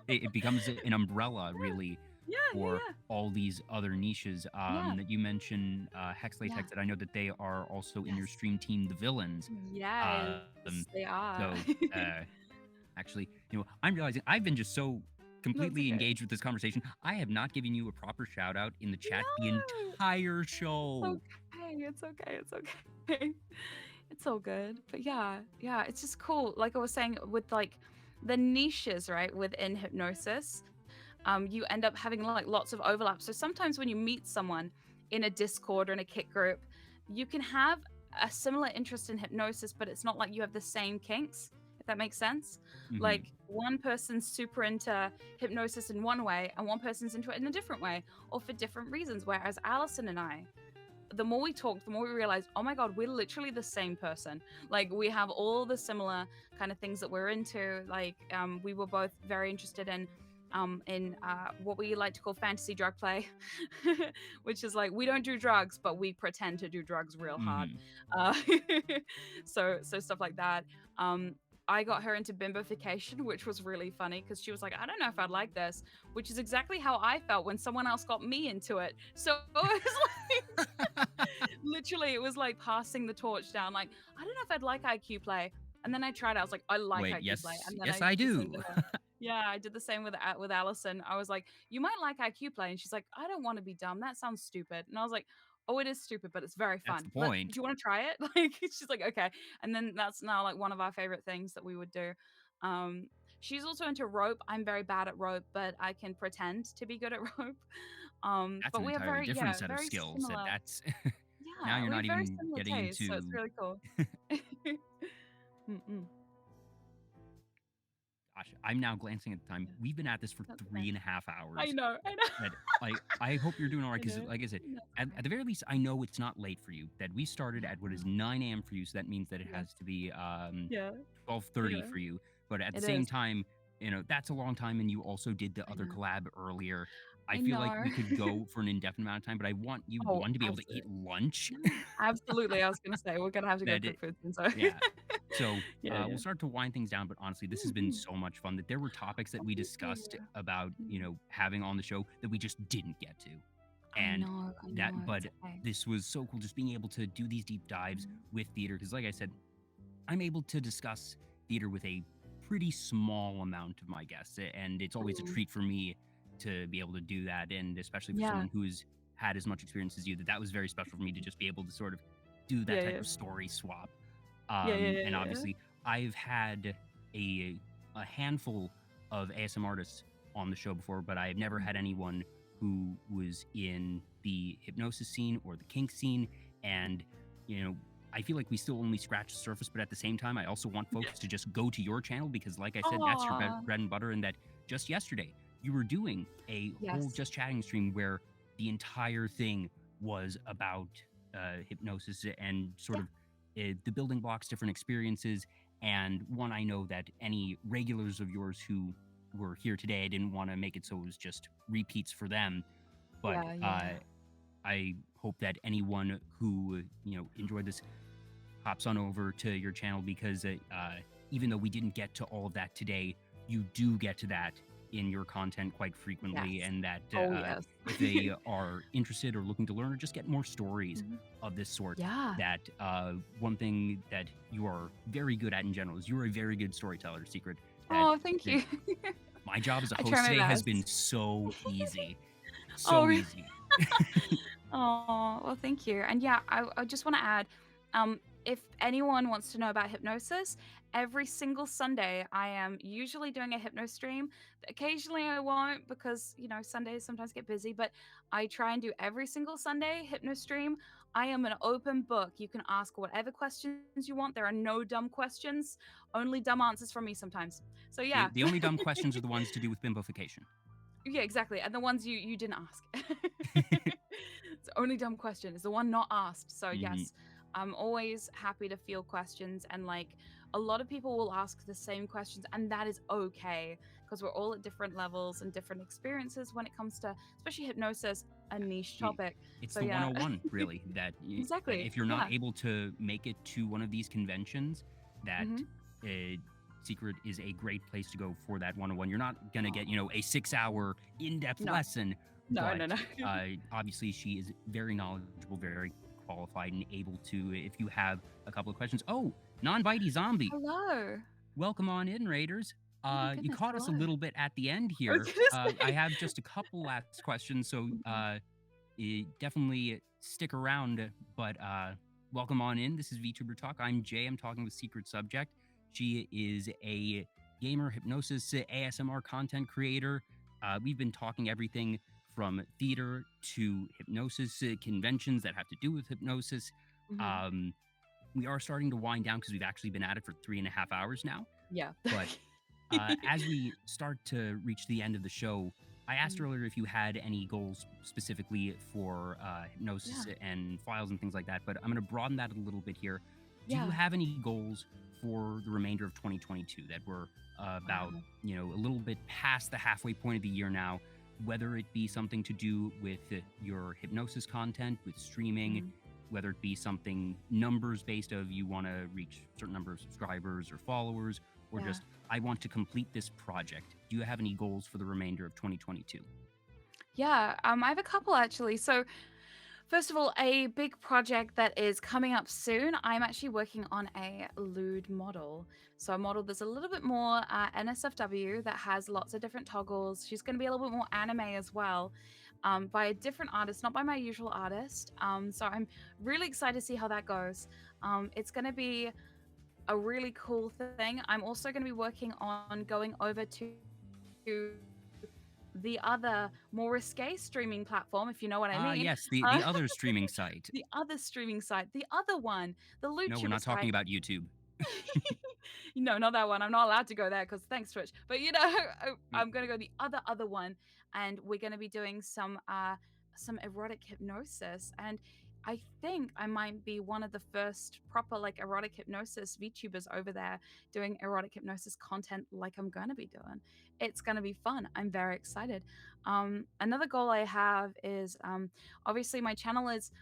it. it becomes an umbrella really Yeah, for yeah, all these other niches. yeah, That you mentioned Hex yeah, Latex, that I know that they are also in your yes, stream team, the Villains. yes, Um, they are. so actually, I'm realizing I've been just so That's completely okay. engaged with this conversation. I have not given you a proper shout out in the chat the No, entire it's show. okay. It's okay. It's okay. It's all good. But yeah, yeah, it's just cool. Like I was saying, with like the niches, right, within hypnosis, you end up having like lots of overlap. So sometimes when you meet someone in a Discord or in a Kit group, you can have a similar interest in hypnosis, but it's not like you have the same kinks, if that makes sense. Hmm. Like one person's super into hypnosis in one way, and one person's into it in a different way, or for different reasons. Whereas Allison and I, the more we talked, the more we realized, oh my God, we're literally the same person. Like we have all the similar kind of things that we're into. Like we were both very interested in what we like to call fantasy drug play, which is like we don't do drugs, but we pretend to do drugs real hard. Hmm. Uh, so stuff like that. Um, I got her into bimbofication, which was really funny because she was like, I don't know if I'd like this, which is exactly how I felt when someone else got me into it. So it was literally, it was like passing the torch down. Like, I don't know if I'd like IQ play. And then I tried it. I was like, I like Wait, IQ play. yes, And then yes, I I did the same do. with her. Yeah, I did the same with Allison. I was like, you might like IQ play. And she's like, I don't want to be dumb. That sounds stupid. And I was like, oh, it is stupid, but it's very That's fun. the Do point. you want to try it? Like, she's like, okay. And then that's now like one of our favorite things that we would do. Um, she's also into rope. I'm very bad at rope, but I can pretend to be good at rope. That's But an we have entirely very, different yeah, set of very skills. similar. That's now Yeah, you're we have not very even similar getting tastes, so it's into. really cool. Mm-mm. Gosh, I'm now glancing at the time. Yeah, We've been at this for that's okay. 3.5 hours. I know, I know. That I hope you're doing all right I because, know. like I said, That's at okay. the very least, I know it's not late for you. That we started Yeah, at what is 9 a.m. for you, so that means that it yeah, has to be yeah, 12:30 yeah. for you. But at the It same is. time, that's a long time, and you also did the I other know. collab earlier. I I feel like know. we could go for an indefinite amount of time, but I want you Oh, one to be able to eat absolutely. lunch. Absolutely. I was gonna say we're gonna have to go that cook it, food soon. So yeah. So yeah, we'll yeah. start to wind things down, but honestly, this has been Mhm. so much fun that there were topics that Oh, we thank you. discussed about, Mm. having on the show that we just didn't get to. I And know, I that, know. but It's okay. this was so cool just being able to do these deep dives Mhm. with theater. Because, like I said, I'm able to discuss theater with a pretty small amount of my guests. And it's always a Mm. treat for me to be able to do that. And especially for Yeah. someone who's had as much experience as you, that was very special for me to just be able to sort of do that Yeah, type yeah. of story swap. Yeah, yeah, And yeah, yeah. obviously, I've had a a handful of ASM artists on the show before, but I've never had Mhm. anyone who was in the hypnosis scene or the kink scene. And you know, I feel like we still only scratch the surface, but at the same time, I also want folks to just go to your channel because, like I said, that's your Aw. bread and butter. And that just yesterday you were doing a whole Yes. just chatting stream where the entire thing was about hypnosis and sort Yeah. of the building blocks, different experiences. And one, I know that any regulars of yours who were here today, I didn't want to make it so it was just repeats for them. But Yeah, yeah. I hope that anyone who enjoyed this hops on over to your channel because even though we didn't get to all of that today, you do get to that in your content quite frequently, Yes. and that Oh, yes. if they are interested or looking to learn or just get more stories Mhm. of this sort, Yeah. that one thing that you are very good at in general is you're a very good storyteller, Secret. That, Oh, thank that you. my job as a I host try my today has been best. so easy, Oh, so really? easy. Oh, well, thank you. And yeah, I just want to add, if anyone wants to know about hypnosis, every single Sunday I am usually doing a hypno stream. Occasionally I won't because, Sundays sometimes get busy, but I try and do every single Sunday hypno stream. I am an open book. You can ask whatever questions you want. There are no dumb questions, only dumb answers from me sometimes. So The, yeah. the only dumb questions are the ones to do with bimbofication. Yeah, exactly. And the ones you didn't ask. It's the only dumb question is the one not asked. So Mhm. yes, I'm always happy to field questions, and like a lot of people will ask the same questions, and that is okay because we're all at different levels and different experiences when it comes to especially hypnosis, a niche I- topic. It's So the yeah. 101, really, that Exactly. if you're not Yeah. able to make it to one of these conventions, that Mm-hmm. uh, Secret is a great place to go for that 101. You're not going to get, Oh, a 6 hour in depth no. lesson, No, but no, no. obviously she is very knowledgeable, very qualified, and able to, if you have a couple of questions. Oh, non-bitey zombie. Hello. Welcome on in, Raiders. Oh my You goodness. caught us a Hello. little bit at the end I was here. gonna I say. have just a couple last questions, so Mhm. definitely stick around. But welcome on in. This is Vtuber Talk. I'm Jay. I'm talking with SecretSubject. She is a gamer, hypnosis, ASMR content creator. We've been talking everything from theater to hypnosis, conventions that have to do with hypnosis. Mhm. Um, we are starting to wind down because we've actually been at it for 3.5 hours now. Yeah. But as we start to reach the end of the show, I asked Mm. earlier if you had any goals specifically for hypnosis Yeah. and files and things like that, but I'm going to broaden that a little bit here. Do you Yeah. have any goals for the remainder of 2022 that we're about, Wow. a little bit past the halfway point of the year now, whether it be something to do with your hypnosis content, with streaming, Mhm. whether it be something numbers based of you want to reach a certain number of subscribers or followers, or Yeah. just I want to complete this project. Do you have any goals for the remainder of 2022? Yeah, I have a couple actually. So, first of all, a big project that is coming up soon. I'm actually working on a lewd model. So, a model that's a little bit more NSFW that has lots of different toggles. She's going to be a little bit more anime as well, by a different artist, not by my usual artist. So, I'm really excited to see how that goes. It's going to be a really cool thing. I'm also going to be working on going over to the other more risque streaming platform, if you know what I Ah, mean. yes, the Uh, the other streaming site. the other streaming site, the other one, the No, we're YouTuber not talking site. about YouTube. No, not that one. I'm not allowed to go there because thanks, Twitch. But you know, Mm. I'm gonna go the other one, and we're gonna be doing some erotic hypnosis. And I think I might be one of the first proper like erotic hypnosis VTubers over there doing erotic hypnosis content like I'm gonna be doing. It's gonna be fun. I'm very excited. Another goal I have is obviously my channel's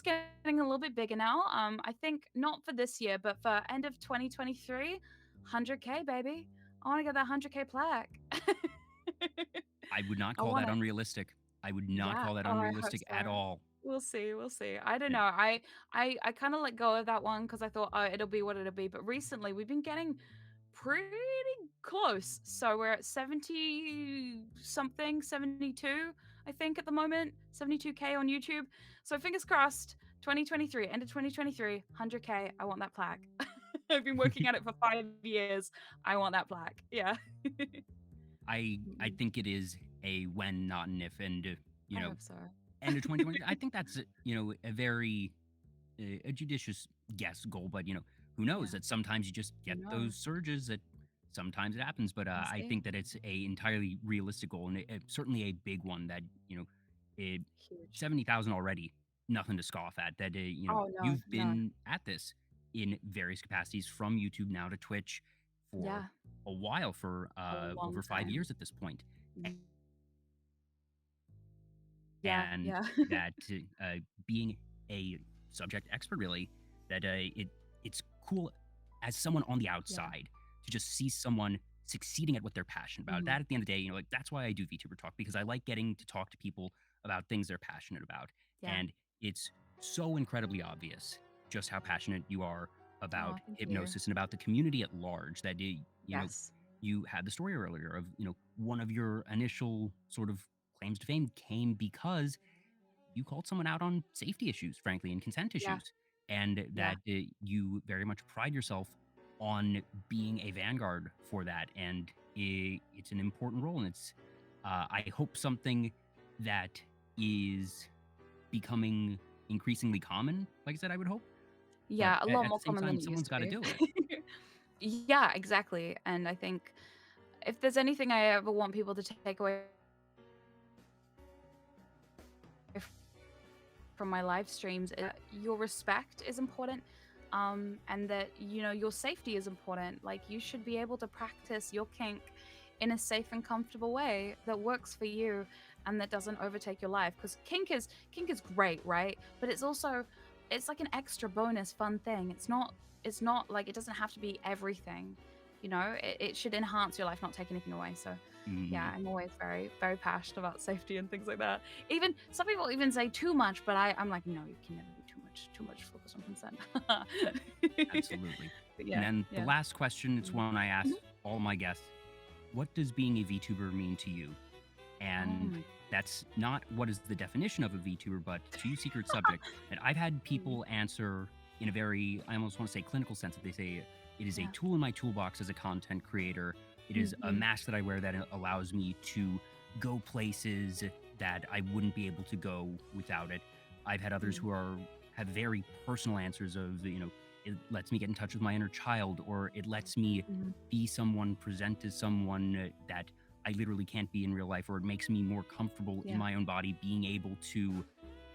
getting a little bit bigger now. I think not for this year, but for end of 2023, 100K baby. I want to get that 100K plaque. I would not I call want that it. unrealistic. I would not Yeah. call that Oh, I hope unrealistic at so. all. We'll see. We'll see. I don't Eh, know. I kind of let go of that one because I thought, oh, it'll be what it'll be. But recently, we've been getting pretty close. So we're at 70 something, 72, I think at the moment, 72K on YouTube. So fingers crossed, 2023, end of 2023, 100K. I want that plaque. I've been working at it for 5 years. I want that plaque. Yeah. I think it is a when, not an if, and you I know, hope so. end of 2020. I think that's a very a judicious guess goal, but who knows? Yeah. That sometimes you just Who get those knows? surges. That sometimes it happens, but We'll I see. think that it's a entirely realistic goal and certainly a big one. That it, Huge. 70,000 already, nothing to scoff at. That Oh, no, you've no. been at this in various capacities from YouTube now to Twitch for Yeah. a while, for A long over 5 years time. at this point. Mm. Yeah. And Yeah. that being a subject expert, really, that it's cool as someone on the Yeah. outside to just see someone succeeding at what they're passionate about. Mhm. That at the end of the day, like that's why I do VTuber Talk, because I like getting to talk to people about things they're passionate about. Yeah. And it's so incredibly obvious just how passionate you are about Oh, thank you. hypnosis and about the community at large. That Yes. you had the story earlier of one of your initial sort of claims to fame came because you called someone out on safety issues, frankly, and consent Yeah. issues, and Yeah. that you very much pride yourself on being a vanguard for that, and it's an important role, and it's I hope something that is becoming increasingly common. Like I said, I would hope, but Yeah. A lot at the more same common than time, it used someone's to got to be. do it. Yeah, exactly. And I think if there's anything I ever want people to take away from my live streams, your respect is important. And that your safety is important. Like you should be able to practice your kink in a safe and comfortable way that works for you and that doesn't overtake your life. Because kink is great, right? But it's like an extra bonus fun thing. It's not like it doesn't have to be everything. It should enhance your life, not take anything away. So yeah, Mhm. I'm always very, very passionate about safety and things like that. Even some people even say too much, but I'm like, no, you can never be too much focus on consent. Absolutely. But And yeah, then the yeah. last question, it's Mhm. one I ask Mhm. all my guests. What does being a VTuber mean to you? Oh And my. that's not what is the definition of a VTuber, but to you, secret subject. And I've had Mhm. people answer in a very, I almost want to say clinical sense, that they say it is a Yeah. tool in my toolbox as a content creator. It is a Mhm. mask that I wear that allows me to go places that I wouldn't be able to go without it. I've had others Mhm. who have very personal answers of, it lets me get in touch with my inner child, or it lets me Mhm. be someone, present as someone that I literally can't be in real life, or it makes me more comfortable in Yeah. my own body being able to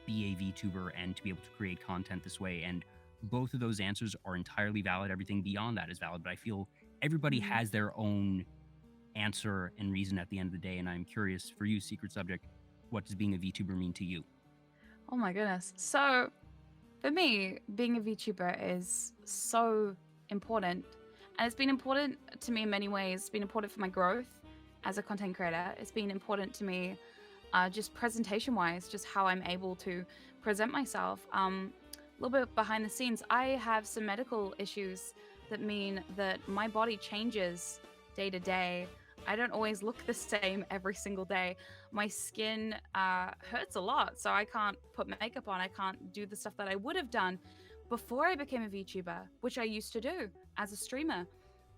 be a VTuber and to be able to create content this way. And both of those answers are entirely valid. Everything beyond that is valid, but I feel everybody Mhm. has their own answer and reason at the end of the day. And I'm curious for you, secret subject, what does being a VTuber mean to you? Oh my goodness. So for me, being a VTuber is so important. And it's been important to me in many ways. It's been important for my growth as a content creator. It's been important to me just presentation wise, just how I'm able to present myself. A little bit behind the scenes, I have some medical issues that mean that my body changes day to day. I don't always look the same every single day. My skin hurts a lot, so I can't put makeup on. I can't do the stuff that I would have done before I became a VTuber, which I used to do as a streamer.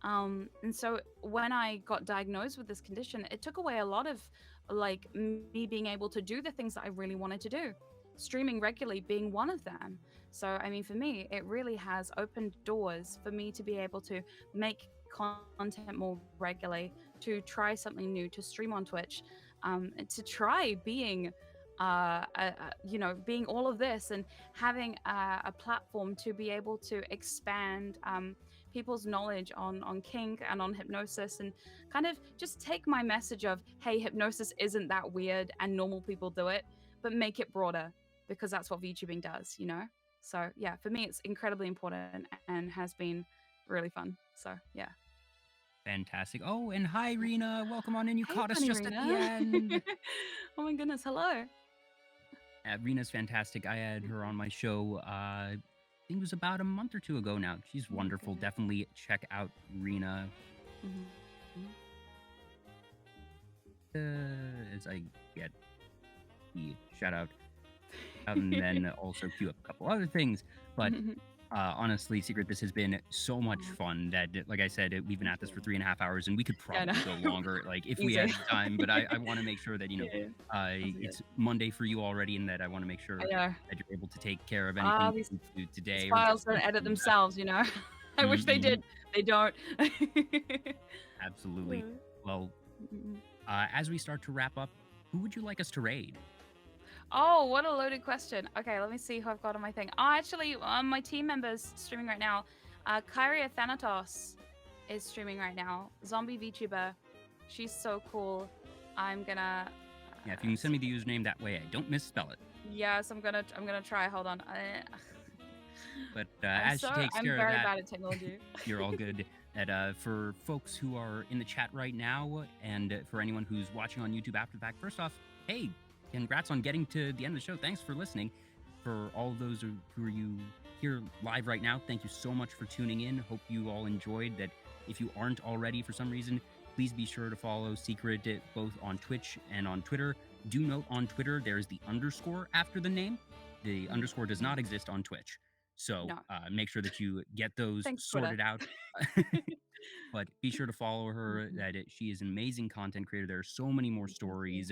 And so when I got diagnosed with this condition, it took away a lot of like me being able to do the things that I really wanted to do, streaming regularly being one of them. So, I mean, for me, it really has opened doors for me to be able to make content more regularly, to try something new, to stream on Twitch, and to try being being all of this and having a platform to be able to expand people's knowledge on kink and on hypnosis, and kind of just take my message of, hey, hypnosis isn't that weird and normal people do it, but make it broader, because that's what VTubing does, you know? So yeah, for me, it's incredibly important and has been really fun. So yeah. Fantastic. Oh, and hi, Rena. Welcome on in. You Hey, caught us funny just at the Rena. end. Oh my goodness, hello. Rena's fantastic. I had her on my show, I think it was about a month or two ago now. She's Oh my wonderful. goodness. Definitely check out Rena. Mhm. As I get the shout out, and then also queue up a couple other things. But honestly, Secret, this has been so much fun that, like I said, we've been at this for 3.5 hours, and we could Yeah, I know. probably go longer, like if we Easy. had the time. But I want to make sure that Yeah, that's good. it's Monday for you already, and that I want to make sure I know. that you're able to take care of anything These you need to today, or files just don't edit do that. themselves, you know? I wish they Mhm. did. They don't. Absolutely. Well, Mm. as we start to wrap up, who would you like us to raid? Oh, what a loaded question. Okay, let me see who I've got on my thing. Oh, actually, my team members streaming right now. Kyria Thanatos is streaming right now. Zombie VTuber. She's so cool. I'm gonna. Yeah, if you can send me the username that way, I don't misspell it. Yes, I'm gonna try. Hold on. But as she takes I'm care of very that, bad at technology. you're all good. That for folks who are in the chat right now, and for anyone who's watching on YouTube after the fact, first off, hey, congrats on getting to the end of the show. Thanks for listening. For all of those who are you here live right now, thank you so much for tuning in. Hope you all enjoyed that. If you aren't already for some reason, please be sure to follow Secret both on Twitch and on Twitter. Do note on Twitter, there's the underscore after the name. The underscore does not exist on Twitch. So No. make sure that you get those Thanks, sorted Twitter. out. But be sure to follow her. That she is an amazing content creator. There are so many more stories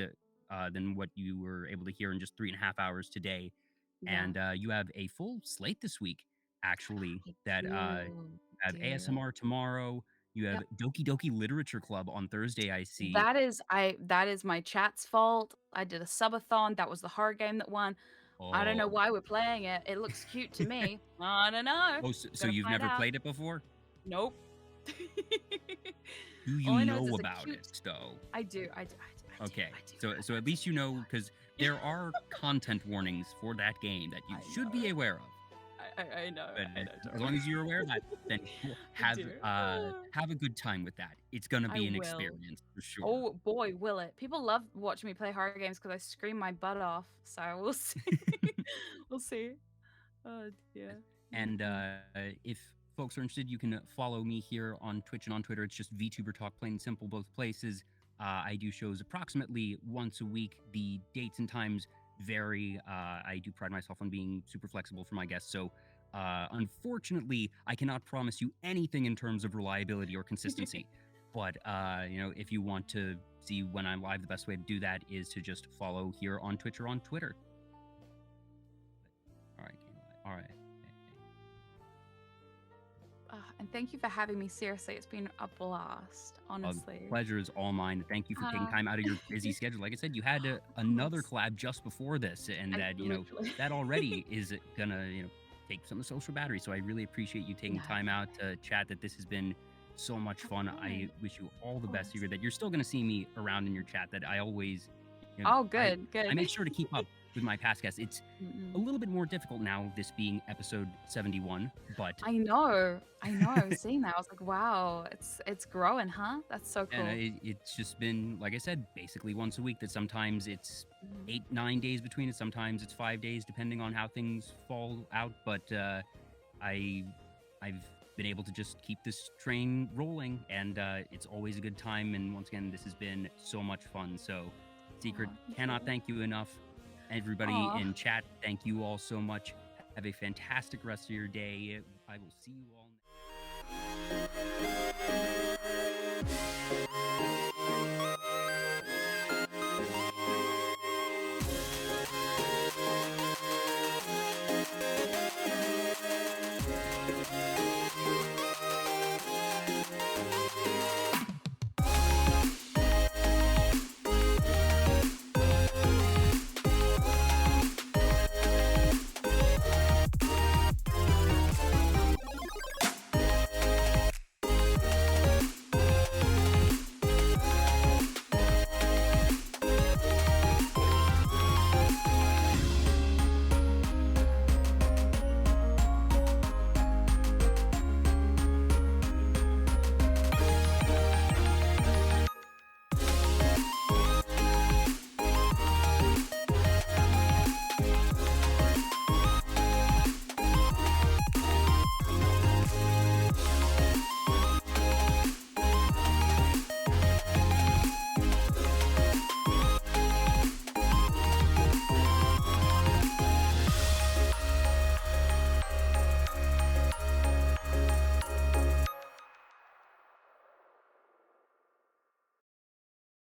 than what you were able to hear in just 3.5 hours today. Yeah. And you have a full slate this week, actually. That you have do. ASMR tomorrow. You have Doki Doki Literature Club on Thursday, I see. That is my chat's fault. I did a subathon. That was the horror game that won. I don't know Oh. why we're playing it. It looks cute to me. I don't know. Oh, so Gonna you've find never out. played it before? Nope. Do you All I know is know it's a about cute- it, though? I do. I do. Okay, I do. so at least you know, because there are content warnings for that game that you I should be know. aware of. I know. But I know. as long as you're aware of that, then have do. have a good time with that. It's gonna be I an will. experience for sure. Oh boy, will it! People love watching me play horror games because I scream my butt off. So we'll see. We'll see. Oh dear. And if folks are interested, you can follow me here on Twitch and on Twitter. It's just Vtuber Talk, plain and simple, both places. I do shows approximately once a week. The dates and times vary. I do pride myself on being super flexible for my guests. So unfortunately, I cannot promise you anything in terms of reliability or consistency. But if you want to see when I'm live, the best way to do that is to just follow here on Twitch or on Twitter. All right. And thank you for having me. Seriously, it's been a blast. Honestly, pleasure is all mine. Thank you for taking time out of your busy schedule. Like I said, you had another collab just before this, and that that already is gonna take some of the social battery. So I really appreciate you taking time out to chat. That this has been so much fun. I wish you all the best. Here, that you're still gonna see me around in your chat. That I always. Good. I make sure to keep up with my past guests. It's a little bit more difficult now, this being episode 71, but I know. I was seeing that. I was like, wow, it's growing, huh? That's so cool. And it's just been, like I said, basically once a week. That sometimes it's 8-9 days between it, sometimes it's 5 days, depending on how things fall out. But I've been able to just keep this train rolling, and it's always a good time. And once again, this has been so much fun. So Secret, cannot thank you enough. Everybody in chat, thank you all so much. Have a fantastic rest of your day. I will see you all next